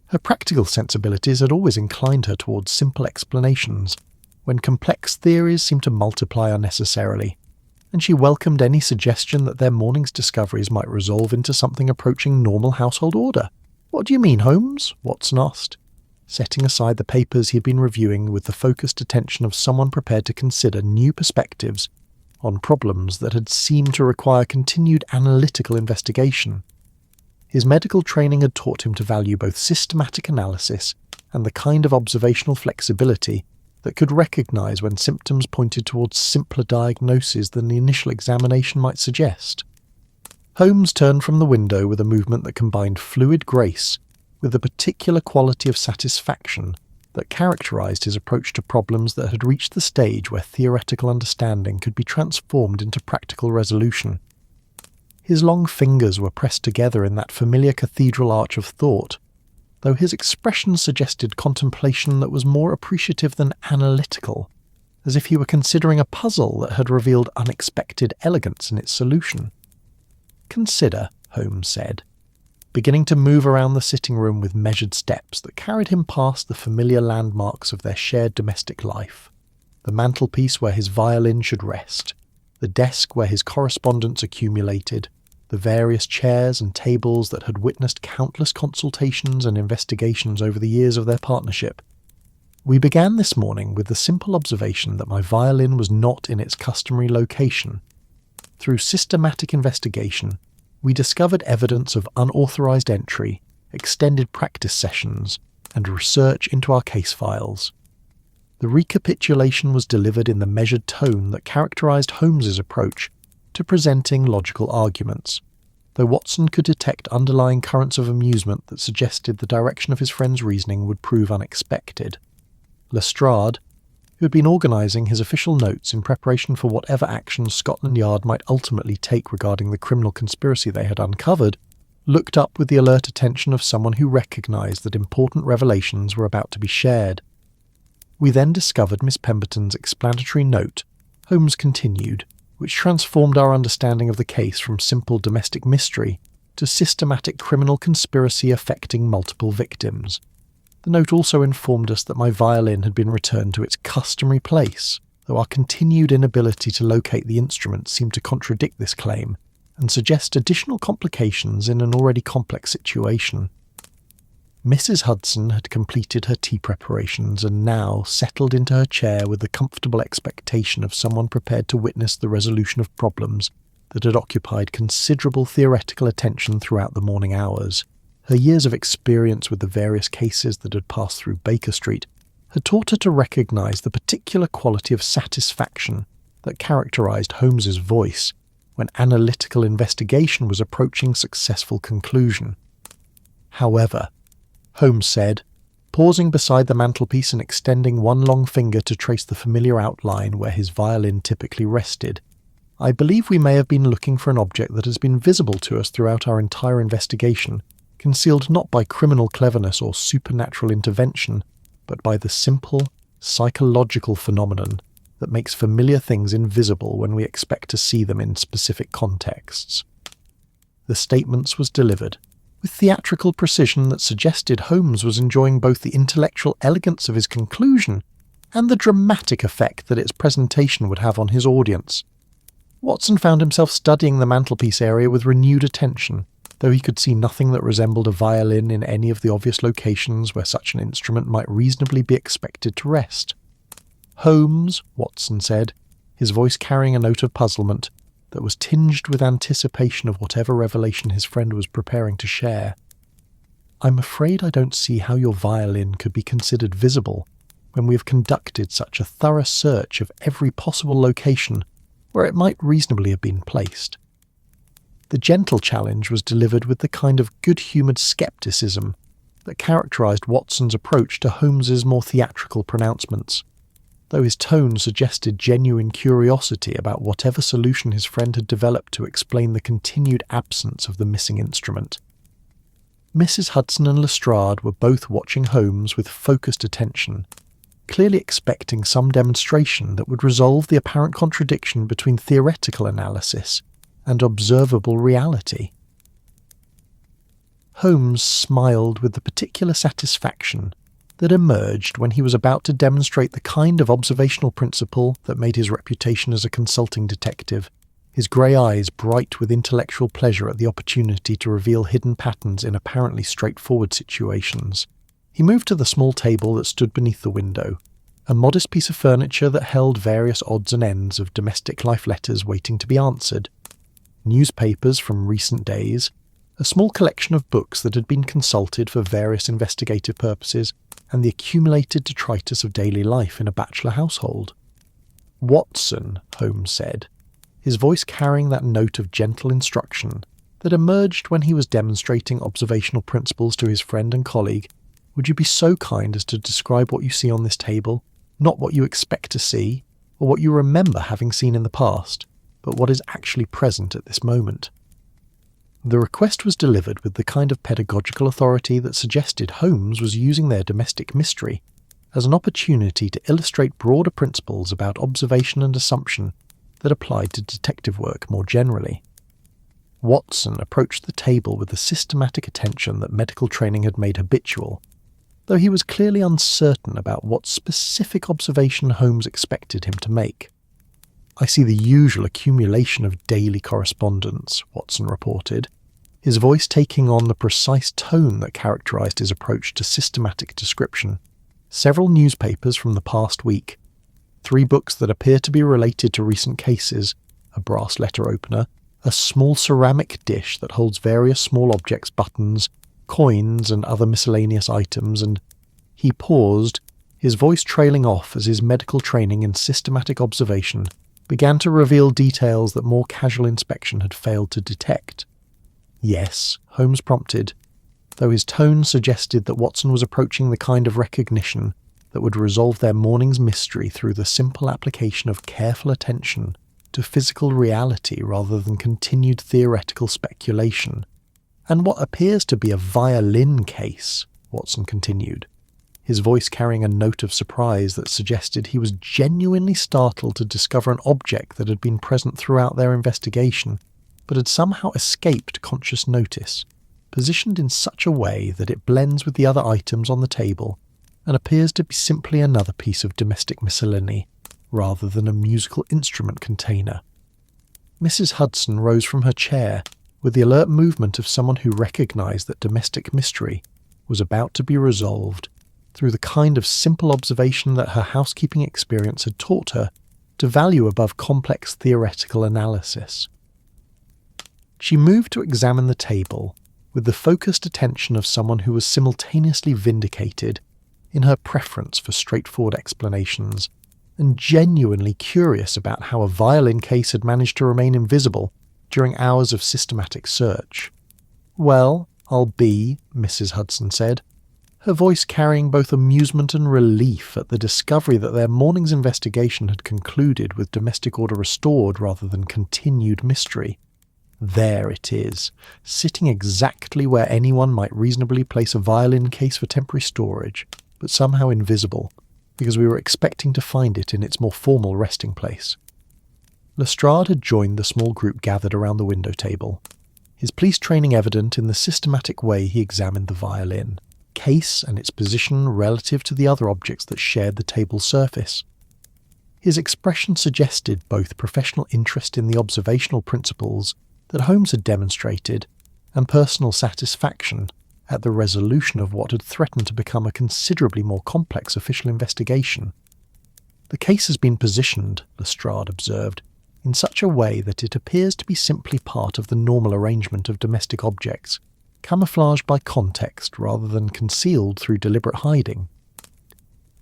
Her practical sensibilities had always inclined her towards simple explanations, when complex theories seemed to multiply unnecessarily, and she welcomed any suggestion that their morning's discoveries might resolve into something approaching normal household order. "What do you mean, Holmes?" Watson asked, setting aside the papers he had been reviewing with the focused attention of someone prepared to consider new perspectives on problems that had seemed to require continued analytical investigation. His medical training had taught him to value both systematic analysis and the kind of observational flexibility that could recognize when symptoms pointed towards simpler diagnoses than the initial examination might suggest. Holmes turned from the window with a movement that combined fluid grace with the particular quality of satisfaction that characterized his approach to problems that had reached the stage where theoretical understanding could be transformed into practical resolution. His long fingers were pressed together in that familiar cathedral arch of thought, though his expression suggested contemplation that was more appreciative than analytical, as if he were considering a puzzle that had revealed unexpected elegance in its solution. "Consider," Holmes said, beginning to move around the sitting room with measured steps that carried him past the familiar landmarks of their shared domestic life. The mantelpiece where his violin should rest, the desk where his correspondence accumulated, the various chairs and tables that had witnessed countless consultations and investigations over the years of their partnership. We began this morning with the simple observation that my violin was not in its customary location. Through systematic investigation, we discovered evidence of unauthorized entry, extended practice sessions, and research into our case files. The recapitulation was delivered in the measured tone that characterized Holmes's approach to presenting logical arguments, though Watson could detect underlying currents of amusement that suggested the direction of his friend's reasoning would prove unexpected. Lestrade, who had been organising his official notes in preparation for whatever action Scotland Yard might ultimately take regarding the criminal conspiracy they had uncovered, looked up with the alert attention of someone who recognised that important revelations were about to be shared. We then discovered Miss Pemberton's explanatory note, Holmes continued, which transformed our understanding of the case from simple domestic mystery to systematic criminal conspiracy affecting multiple victims. The note also informed us that my violin had been returned to its customary place, though our continued inability to locate the instrument seemed to contradict this claim and suggest additional complications in an already complex situation. Mrs. Hudson had completed her tea preparations and now settled into her chair with the comfortable expectation of someone prepared to witness the resolution of problems that had occupied considerable theoretical attention throughout the morning hours. Her years of experience with the various cases that had passed through Baker Street had taught her to recognise the particular quality of satisfaction that characterised Holmes's voice when analytical investigation was approaching successful conclusion. However, Holmes said, pausing beside the mantelpiece and extending one long finger to trace the familiar outline where his violin typically rested, "I believe we may have been looking for an object that has been visible to us throughout our entire investigation, concealed not by criminal cleverness or supernatural intervention, but by the simple, psychological phenomenon that makes familiar things invisible when we expect to see them in specific contexts." The statement was delivered with theatrical precision that suggested Holmes was enjoying both the intellectual elegance of his conclusion and the dramatic effect that its presentation would have on his audience. Watson found himself studying the mantelpiece area with renewed attention, though he could see nothing that resembled a violin in any of the obvious locations where such an instrument might reasonably be expected to rest. "Holmes," Watson said, his voice carrying a note of puzzlement that was tinged with anticipation of whatever revelation his friend was preparing to share, "I'm afraid I don't see how your violin could be considered visible when we have conducted such a thorough search of every possible location where it might reasonably have been placed." The gentle challenge was delivered with the kind of good-humoured scepticism that characterised Watson's approach to Holmes's more theatrical pronouncements, though his tone suggested genuine curiosity about whatever solution his friend had developed to explain the continued absence of the missing instrument. Mrs. Hudson and Lestrade were both watching Holmes with focused attention, clearly expecting some demonstration that would resolve the apparent contradiction between theoretical analysis and observable reality. Holmes smiled with the particular satisfaction that emerged when he was about to demonstrate the kind of observational principle that made his reputation as a consulting detective, his grey eyes bright with intellectual pleasure at the opportunity to reveal hidden patterns in apparently straightforward situations. He moved to the small table that stood beneath the window, a modest piece of furniture that held various odds and ends of domestic life letters waiting to be answered, newspapers from recent days, a small collection of books that had been consulted for various investigative purposes, and the accumulated detritus of daily life in a bachelor household. "Watson," Holmes said, his voice carrying that note of gentle instruction that emerged when he was demonstrating observational principles to his friend and colleague, "would you be so kind as to describe what you see on this table, not what you expect to see, or what you remember having seen in the past, but what is actually present at this moment?" The request was delivered with the kind of pedagogical authority that suggested Holmes was using their domestic mystery as an opportunity to illustrate broader principles about observation and assumption that applied to detective work more generally. Watson approached the table with the systematic attention that medical training had made habitual, though he was clearly uncertain about what specific observation Holmes expected him to make. "I see the usual accumulation of daily correspondence," Watson reported, his voice taking on the precise tone that characterized his approach to systematic description. "Several newspapers from the past week, 3 books that appear to be related to recent cases, a brass letter opener, a small ceramic dish that holds various small objects, buttons, coins and other miscellaneous items," and he paused, his voice trailing off as his medical training in systematic observation began to reveal details that more casual inspection had failed to detect. "Yes," Holmes prompted, though his tone suggested that Watson was approaching the kind of recognition that would resolve their morning's mystery through the simple application of careful attention to physical reality rather than continued theoretical speculation. "And what appears to be a violin case," Watson continued, his voice carrying a note of surprise that suggested he was genuinely startled to discover an object that had been present throughout their investigation, but had somehow escaped conscious notice, positioned in such a way that it blends with the other items on the table and appears to be simply another piece of domestic miscellany, rather than a musical instrument container. Mrs. Hudson rose from her chair with the alert movement of someone who recognized that domestic mystery was about to be resolved through the kind of simple observation that her housekeeping experience had taught her to value above complex theoretical analysis. She moved to examine the table with the focused attention of someone who was simultaneously vindicated in her preference for straightforward explanations and genuinely curious about how a violin case had managed to remain invisible during hours of systematic search. "Well, I'll be," Mrs. Hudson said, her voice carrying both amusement and relief at the discovery that their morning's investigation had concluded with domestic order restored rather than continued mystery. "There it is, sitting exactly where anyone might reasonably place a violin case for temporary storage, but somehow invisible, because we were expecting to find it in its more formal resting place." Lestrade had joined the small group gathered around the window table, his police training evident in the systematic way he examined the violin case and its position relative to the other objects that shared the table's surface. His expression suggested both professional interest in the observational principles that Holmes had demonstrated and personal satisfaction at the resolution of what had threatened to become a considerably more complex official investigation. "The case has been positioned," Lestrade observed, "in such a way that it appears to be simply part of the normal arrangement of domestic objects, camouflaged by context rather than concealed through deliberate hiding."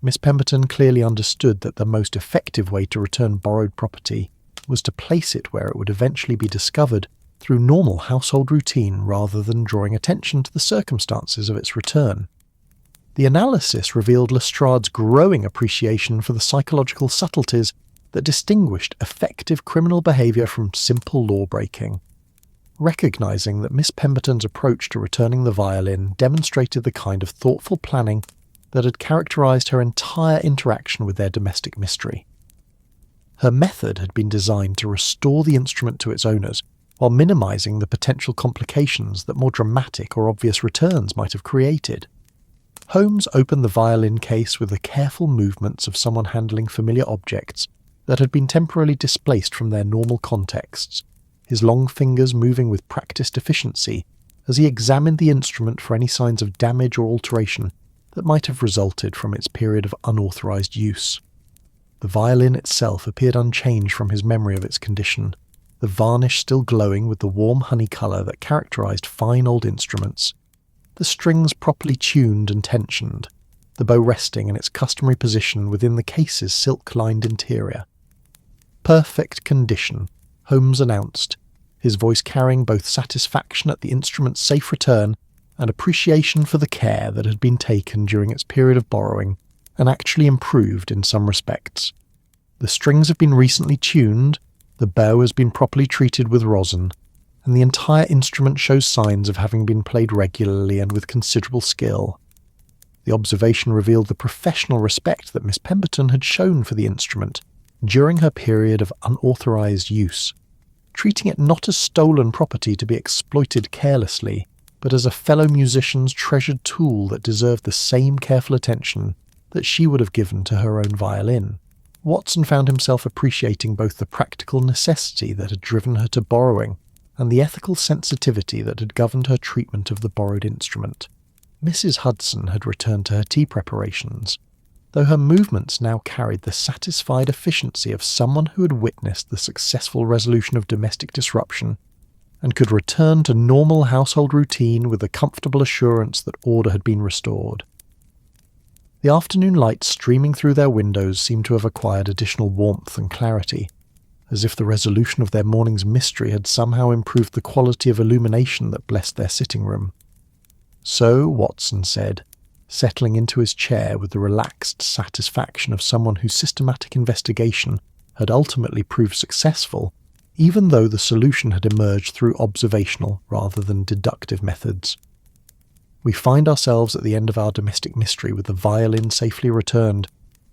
Miss Pemberton clearly understood that the most effective way to return borrowed property was to place it where it would eventually be discovered through normal household routine rather than drawing attention to the circumstances of its return. The analysis revealed Lestrade's growing appreciation for the psychological subtleties that distinguished effective criminal behaviour from simple law-breaking. Recognizing that Miss Pemberton's approach to returning the violin demonstrated the kind of thoughtful planning that had characterized her entire interaction with their domestic mystery. Her method had been designed to restore the instrument to its owners while minimizing the potential complications that more dramatic or obvious returns might have created. Holmes opened the violin case with the careful movements of someone handling familiar objects that had been temporarily displaced from their normal contexts, his long fingers moving with practiced efficiency as he examined the instrument for any signs of damage or alteration that might have resulted from its period of unauthorized use. The violin itself appeared unchanged from his memory of its condition, the varnish still glowing with the warm honey colour that characterized fine old instruments, the strings properly tuned and tensioned, the bow resting in its customary position within the case's silk-lined interior. "Perfect condition," Holmes announced, his voice carrying both satisfaction at the instrument's safe return and appreciation for the care that had been taken during its period of borrowing, and actually improved in some respects. "The strings have been recently tuned, the bow has been properly treated with rosin, and the entire instrument shows signs of having been played regularly and with considerable skill. The observation revealed the professional respect that Miss Pemberton had shown for the instrument during her period of unauthorised use, treating it not as stolen property to be exploited carelessly, but as a fellow musician's treasured tool that deserved the same careful attention that she would have given to her own violin. Watson found himself appreciating both the practical necessity that had driven her to borrowing and the ethical sensitivity that had governed her treatment of the borrowed instrument. Mrs. Hudson had returned to her tea preparations, though her movements now carried the satisfied efficiency of someone who had witnessed the successful resolution of domestic disruption and could return to normal household routine with the comfortable assurance that order had been restored. The afternoon light streaming through their windows seemed to have acquired additional warmth and clarity, as if the resolution of their morning's mystery had somehow improved the quality of illumination that blessed their sitting room. So, Watson said, settling into his chair with the relaxed satisfaction of someone whose systematic investigation had ultimately proved successful, even though the solution had emerged through observational rather than deductive methods. We find ourselves at the end of our domestic mystery with the violin safely returned,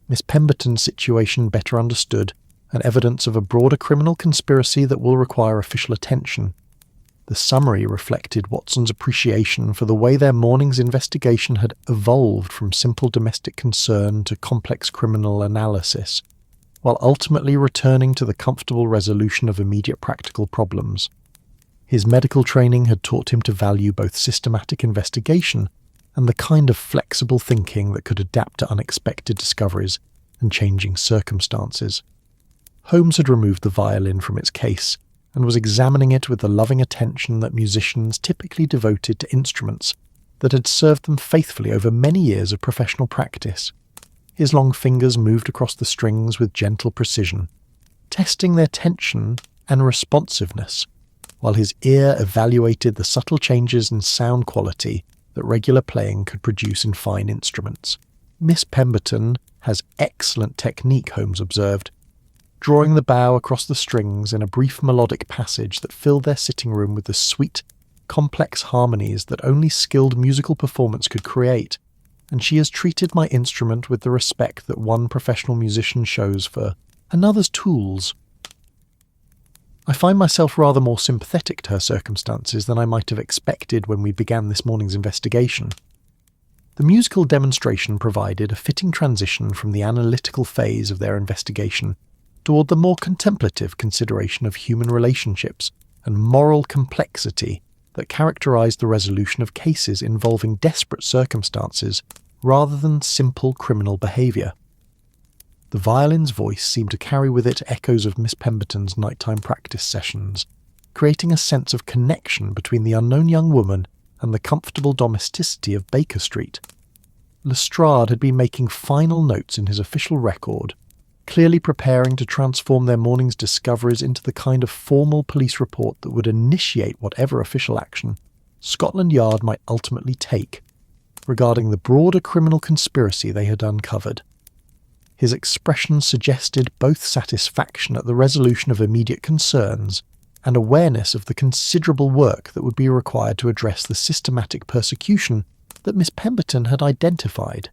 Miss Pemberton's situation better understood, and evidence of a broader criminal conspiracy that will require official attention. The summary reflected Watson's appreciation for the way their morning's investigation had evolved from simple domestic concern to complex criminal analysis, while ultimately returning to the comfortable resolution of immediate practical problems. His medical training had taught him to value both systematic investigation and the kind of flexible thinking that could adapt to unexpected discoveries and changing circumstances. Holmes had removed the violin from its case and was examining it with the loving attention that musicians typically devoted to instruments that had served them faithfully over many years of professional practice. His long fingers moved across the strings with gentle precision, testing their tension and responsiveness, while his ear evaluated the subtle changes in sound quality that regular playing could produce in fine instruments. Miss Pemberton has excellent technique, Holmes observed, drawing the bow across the strings in a brief melodic passage that filled their sitting room with the sweet, complex harmonies that only skilled musical performance could create, and she has treated my instrument with the respect that one professional musician shows for another's tools. I find myself rather more sympathetic to her circumstances than I might have expected when we began this morning's investigation. The musical demonstration provided a fitting transition from the analytical phase of their investigation toward the more contemplative consideration of human relationships and moral complexity that characterized the resolution of cases involving desperate circumstances rather than simple criminal behavior. The violin's voice seemed to carry with it echoes of Miss Pemberton's nighttime practice sessions, creating a sense of connection between the unknown young woman and the comfortable domesticity of Baker Street. Lestrade had been making final notes in his official record, clearly preparing to transform their morning's discoveries into the kind of formal police report that would initiate whatever official action Scotland Yard might ultimately take regarding the broader criminal conspiracy they had uncovered. His expression suggested both satisfaction at the resolution of immediate concerns and awareness of the considerable work that would be required to address the systematic persecution that Miss Pemberton had identified.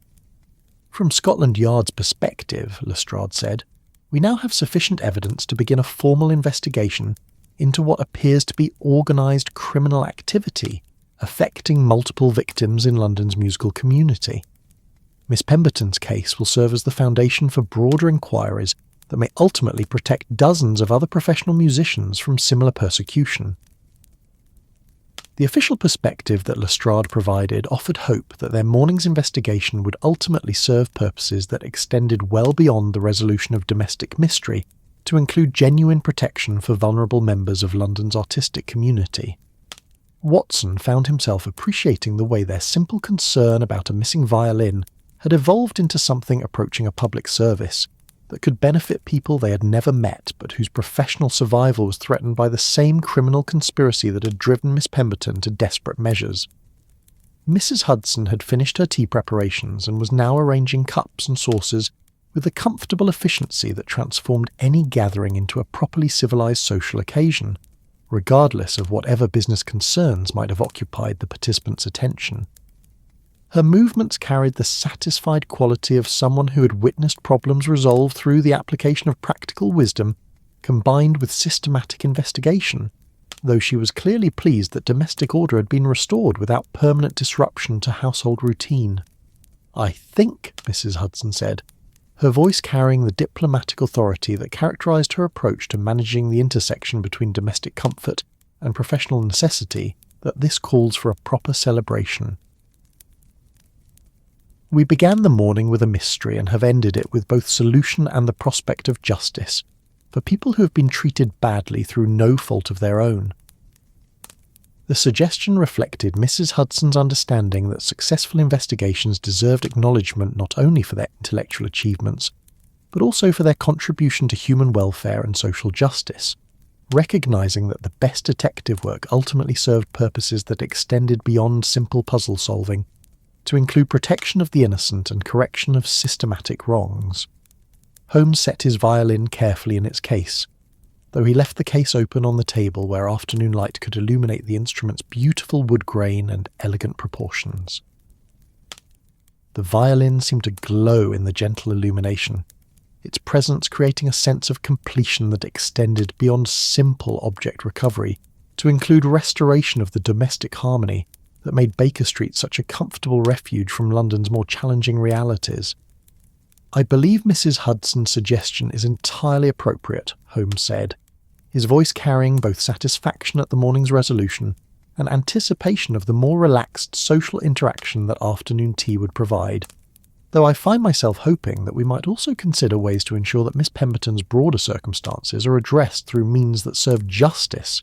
From Scotland Yard's perspective, Lestrade said, we now have sufficient evidence to begin a formal investigation into what appears to be organised criminal activity affecting multiple victims in London's musical community. Miss Pemberton's case will serve as the foundation for broader inquiries that may ultimately protect dozens of other professional musicians from similar persecution. The official perspective that Lestrade provided offered hope that their morning's investigation would ultimately serve purposes that extended well beyond the resolution of domestic mystery to include genuine protection for vulnerable members of London's artistic community. Watson found himself appreciating the way their simple concern about a missing violin had evolved into something approaching a public service that could benefit people they had never met but whose professional survival was threatened by the same criminal conspiracy that had driven Miss Pemberton to desperate measures. Mrs. Hudson had finished her tea preparations and was now arranging cups and saucers with a comfortable efficiency that transformed any gathering into a properly civilized social occasion, regardless of whatever business concerns might have occupied the participants' attention. Her movements carried the satisfied quality of someone who had witnessed problems resolved through the application of practical wisdom combined with systematic investigation, though she was clearly pleased that domestic order had been restored without permanent disruption to household routine. "I think," Mrs. Hudson said, her voice carrying the diplomatic authority that characterized her approach to managing the intersection between domestic comfort and professional necessity, "that this calls for a proper celebration." We began the morning with a mystery and have ended it with both solution and the prospect of justice, for people who have been treated badly through no fault of their own. The suggestion reflected Mrs. Hudson's understanding that successful investigations deserved acknowledgement not only for their intellectual achievements, but also for their contribution to human welfare and social justice, recognizing that the best detective work ultimately served purposes that extended beyond simple puzzle solving, to include protection of the innocent and correction of systematic wrongs. Holmes set his violin carefully in its case, though he left the case open on the table where afternoon light could illuminate the instrument's beautiful wood grain and elegant proportions. The violin seemed to glow in the gentle illumination, its presence creating a sense of completion that extended beyond simple object recovery to include restoration of the domestic harmony that made Baker Street such a comfortable refuge from London's more challenging realities. "I believe Mrs. Hudson's suggestion is entirely appropriate," Holmes said, his voice carrying both satisfaction at the morning's resolution and anticipation of the more relaxed social interaction that afternoon tea would provide, though I find myself hoping that we might also consider ways to ensure that Miss Pemberton's broader circumstances are addressed through means that serve justice,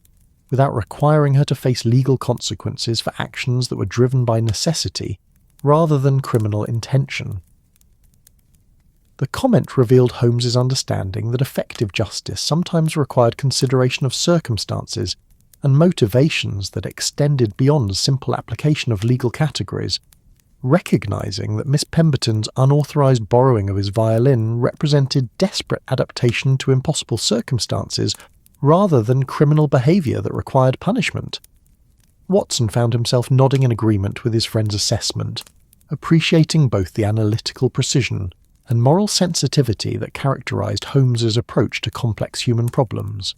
without requiring her to face legal consequences for actions that were driven by necessity rather than criminal intention. The comment revealed Holmes's understanding that effective justice sometimes required consideration of circumstances and motivations that extended beyond simple application of legal categories, recognizing that Miss Pemberton's unauthorized borrowing of his violin represented desperate adaptation to impossible circumstances rather than criminal behaviour that required punishment. Watson found himself nodding in agreement with his friend's assessment, appreciating both the analytical precision and moral sensitivity that characterized Holmes's approach to complex human problems.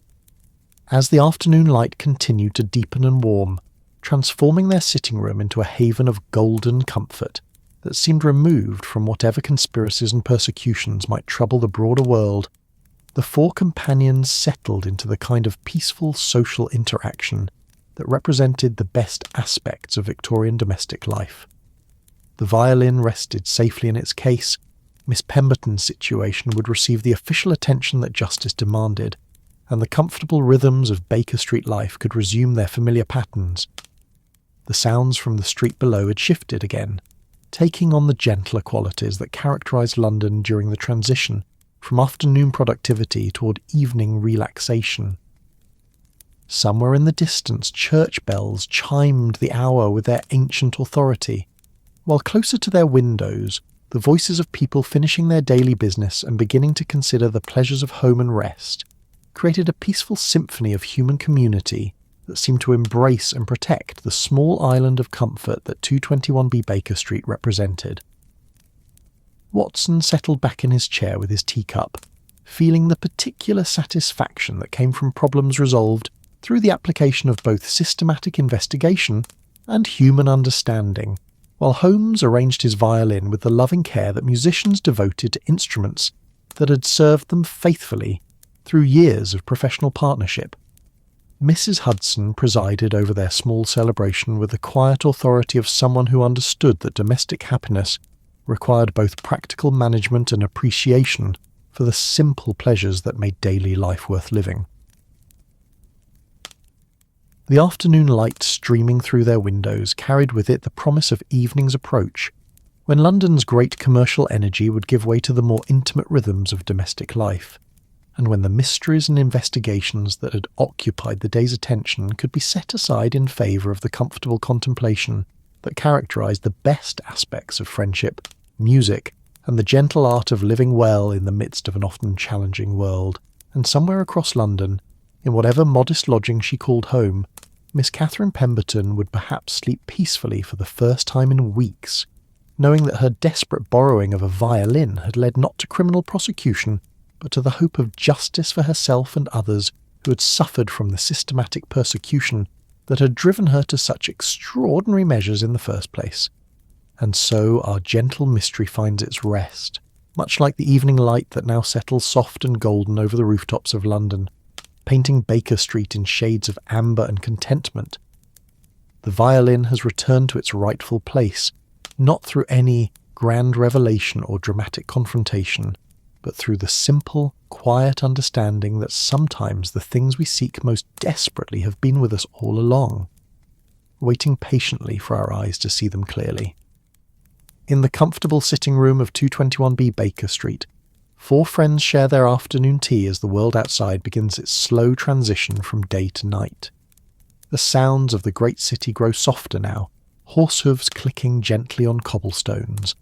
As the afternoon light continued to deepen and warm, transforming their sitting room into a haven of golden comfort that seemed removed from whatever conspiracies and persecutions might trouble the broader world, the four companions settled into the kind of peaceful social interaction that represented the best aspects of Victorian domestic life. The violin rested safely in its case, Miss Pemberton's situation would receive the official attention that justice demanded, and the comfortable rhythms of Baker Street life could resume their familiar patterns. The sounds from the street below had shifted again, taking on the gentler qualities that characterized London during the transition from afternoon productivity toward evening relaxation. Somewhere in the distance, church bells chimed the hour with their ancient authority, while closer to their windows, the voices of people finishing their daily business and beginning to consider the pleasures of home and rest created a peaceful symphony of human community that seemed to embrace and protect the small island of comfort that 221B Baker Street represented. Watson settled back in his chair with his teacup, feeling the particular satisfaction that came from problems resolved through the application of both systematic investigation and human understanding, while Holmes arranged his violin with the loving care that musicians devoted to instruments that had served them faithfully through years of professional partnership. Mrs. Hudson presided over their small celebration with the quiet authority of someone who understood that domestic happiness required both practical management and appreciation for the simple pleasures that made daily life worth living. The afternoon light streaming through their windows carried with it the promise of evening's approach, when London's great commercial energy would give way to the more intimate rhythms of domestic life, and when the mysteries and investigations that had occupied the day's attention could be set aside in favour of the comfortable contemplation that characterised the best aspects of friendship, music, and the gentle art of living well in the midst of an often challenging world. And somewhere across London, In whatever modest lodging she called home, Miss Catherine Pemberton would perhaps sleep peacefully for the first time in weeks, knowing that her desperate borrowing of a violin had led not to criminal prosecution, but to the hope of justice for herself and others who had suffered from the systematic persecution that had driven her to such extraordinary measures in the first place. And so our gentle mystery finds its rest, much like the evening light that now settles soft and golden over the rooftops of London, painting Baker Street in shades of amber and contentment. The violin has returned to its rightful place, not through any grand revelation or dramatic confrontation, but through the simple, quiet understanding that sometimes the things we seek most desperately have been with us all along, waiting patiently for our eyes to see them clearly. In the comfortable sitting room of 221B Baker Street, 4 friends share their afternoon tea as the world outside begins its slow transition from day to night. The sounds of the great city grow softer now, horse hooves clicking gently on cobblestones,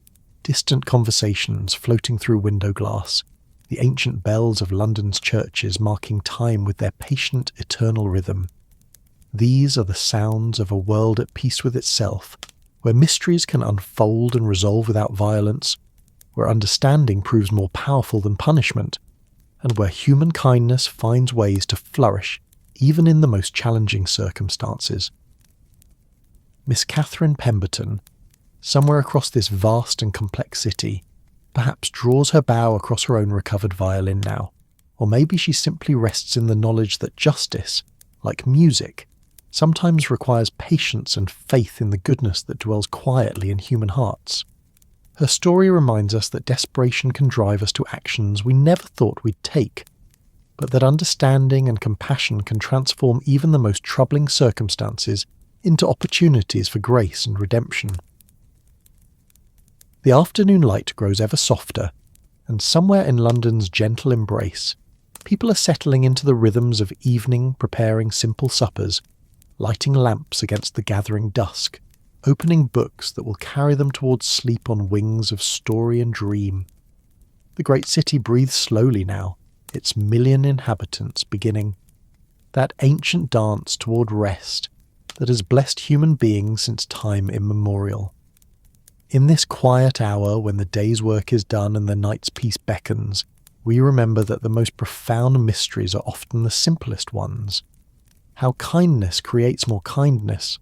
distant conversations floating through window glass, the ancient bells of London's churches marking time with their patient, eternal rhythm. These are the sounds of a world at peace with itself, where mysteries can unfold and resolve without violence, where understanding proves more powerful than punishment, and where human kindness finds ways to flourish even in the most challenging circumstances. Miss Catherine Pemberton, somewhere across this vast and complex city, perhaps draws her bow across her own recovered violin now, or maybe she simply rests in the knowledge that justice, like music, sometimes requires patience and faith in the goodness that dwells quietly in human hearts. Her story reminds us that desperation can drive us to actions we never thought we'd take, but that understanding and compassion can transform even the most troubling circumstances into opportunities for grace and redemption. The afternoon light grows ever softer, and somewhere in London's gentle embrace, people are settling into the rhythms of evening, preparing simple suppers, lighting lamps against the gathering dusk, opening books that will carry them towards sleep on wings of story and dream. The great city breathes slowly now, its 1,000,000 inhabitants beginning that ancient dance toward rest that has blessed human beings since time immemorial. In this quiet hour when the day's work is done and the night's peace beckons, we remember that the most profound mysteries are often the simplest ones. How kindness creates more kindness,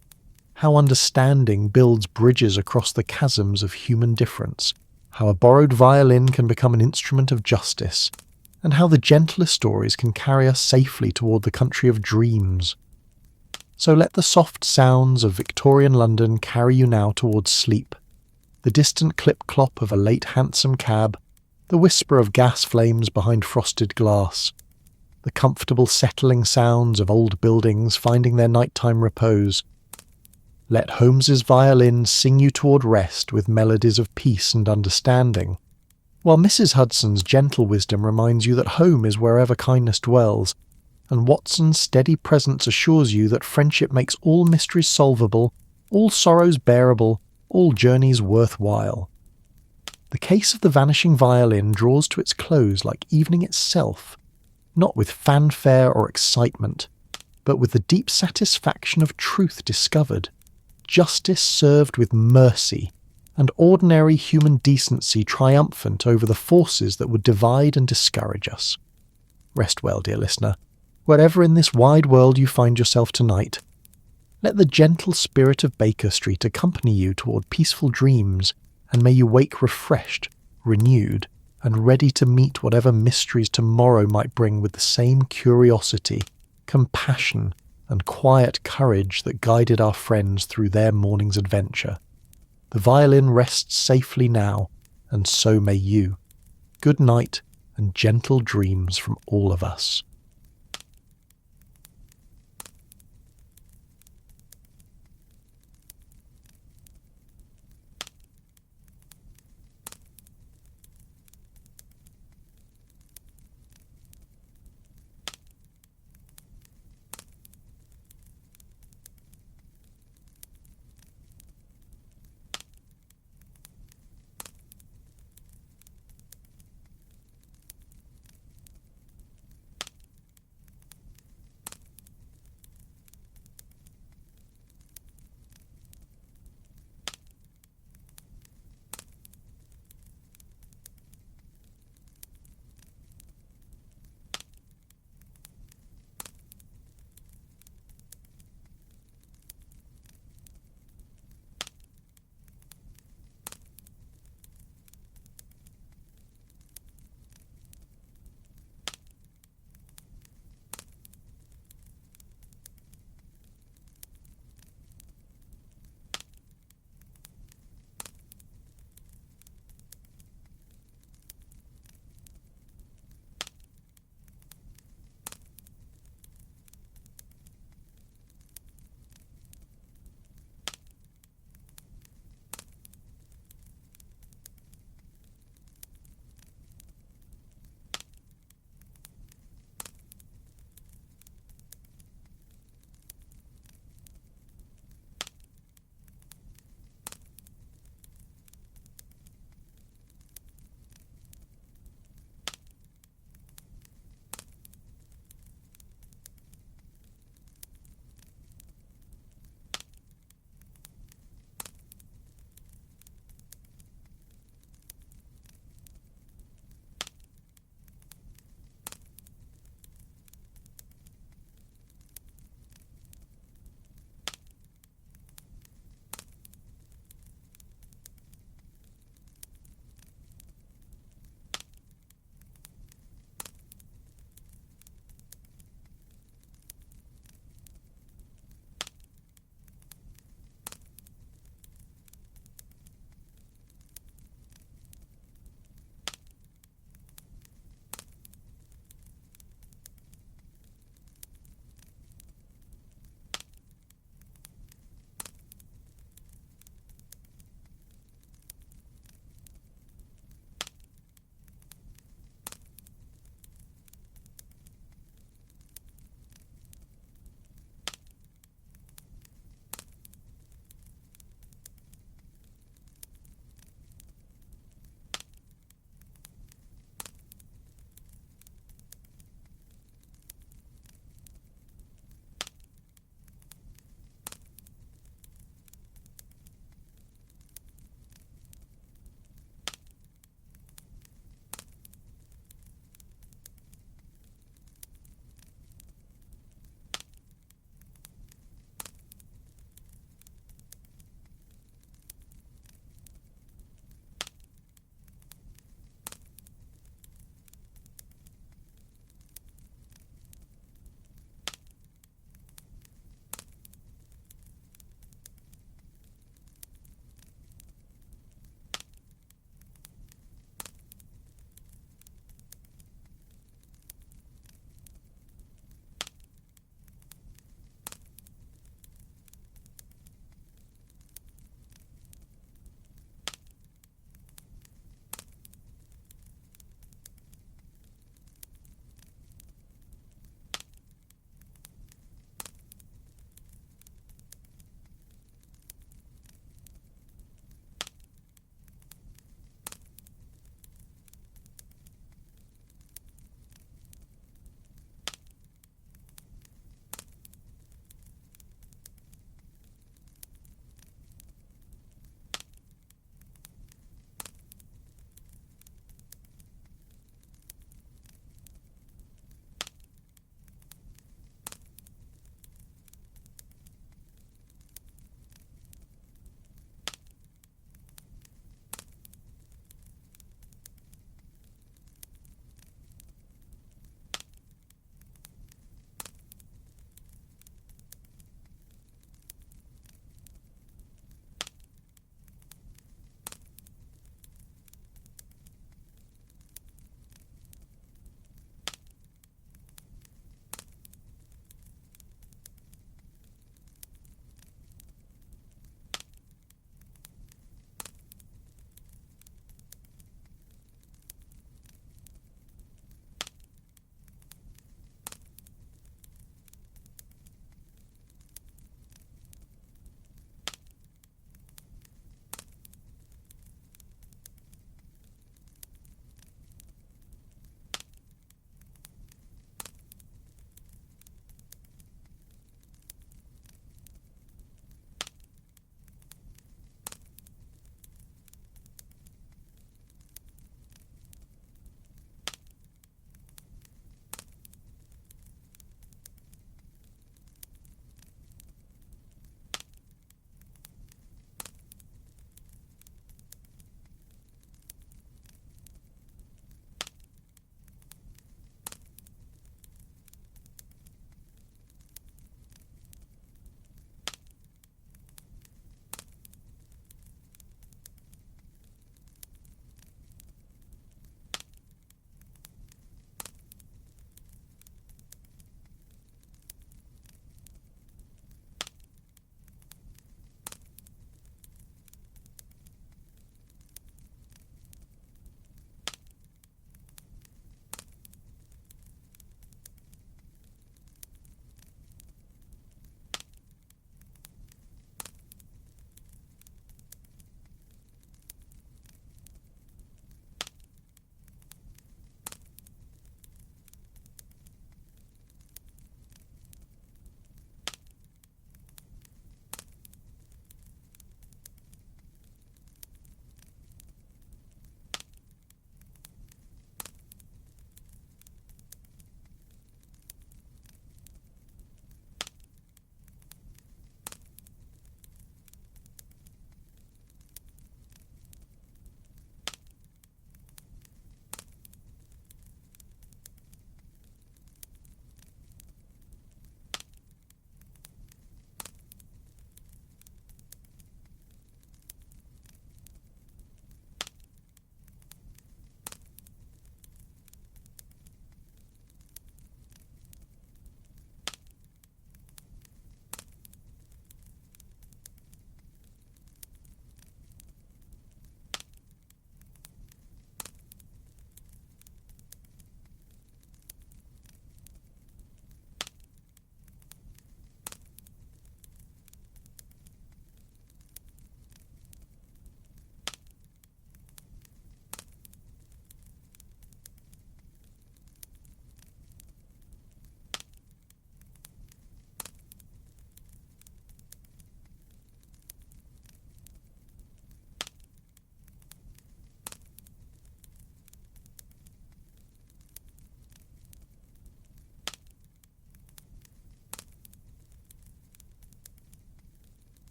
how understanding builds bridges across the chasms of human difference, how a borrowed violin can become an instrument of justice, and how the gentlest stories can carry us safely toward the country of dreams. So let the soft sounds of Victorian London carry you now towards sleep, the distant clip-clop of a late hansom cab, the whisper of gas flames behind frosted glass, the comfortable settling sounds of old buildings finding their nighttime repose. Let Holmes's violin sing you toward rest with melodies of peace and understanding, while Mrs. Hudson's gentle wisdom reminds you that home is wherever kindness dwells, and Watson's steady presence assures you that friendship makes all mysteries solvable, all sorrows bearable, all journeys worthwhile. The case of the vanishing violin draws to its close like evening itself, not with fanfare or excitement, but with the deep satisfaction of truth discovered, justice served with mercy, and ordinary human decency triumphant over the forces that would divide and discourage us. Rest well, dear listener, wherever in this wide world you find yourself tonight. Let the gentle spirit of Baker Street accompany you toward peaceful dreams, and may you wake refreshed, renewed, and ready to meet whatever mysteries tomorrow might bring with the same curiosity, compassion, and quiet courage that guided our friends through their morning's adventure. The violin rests safely now, and so may you. Good night, and gentle dreams from all of us.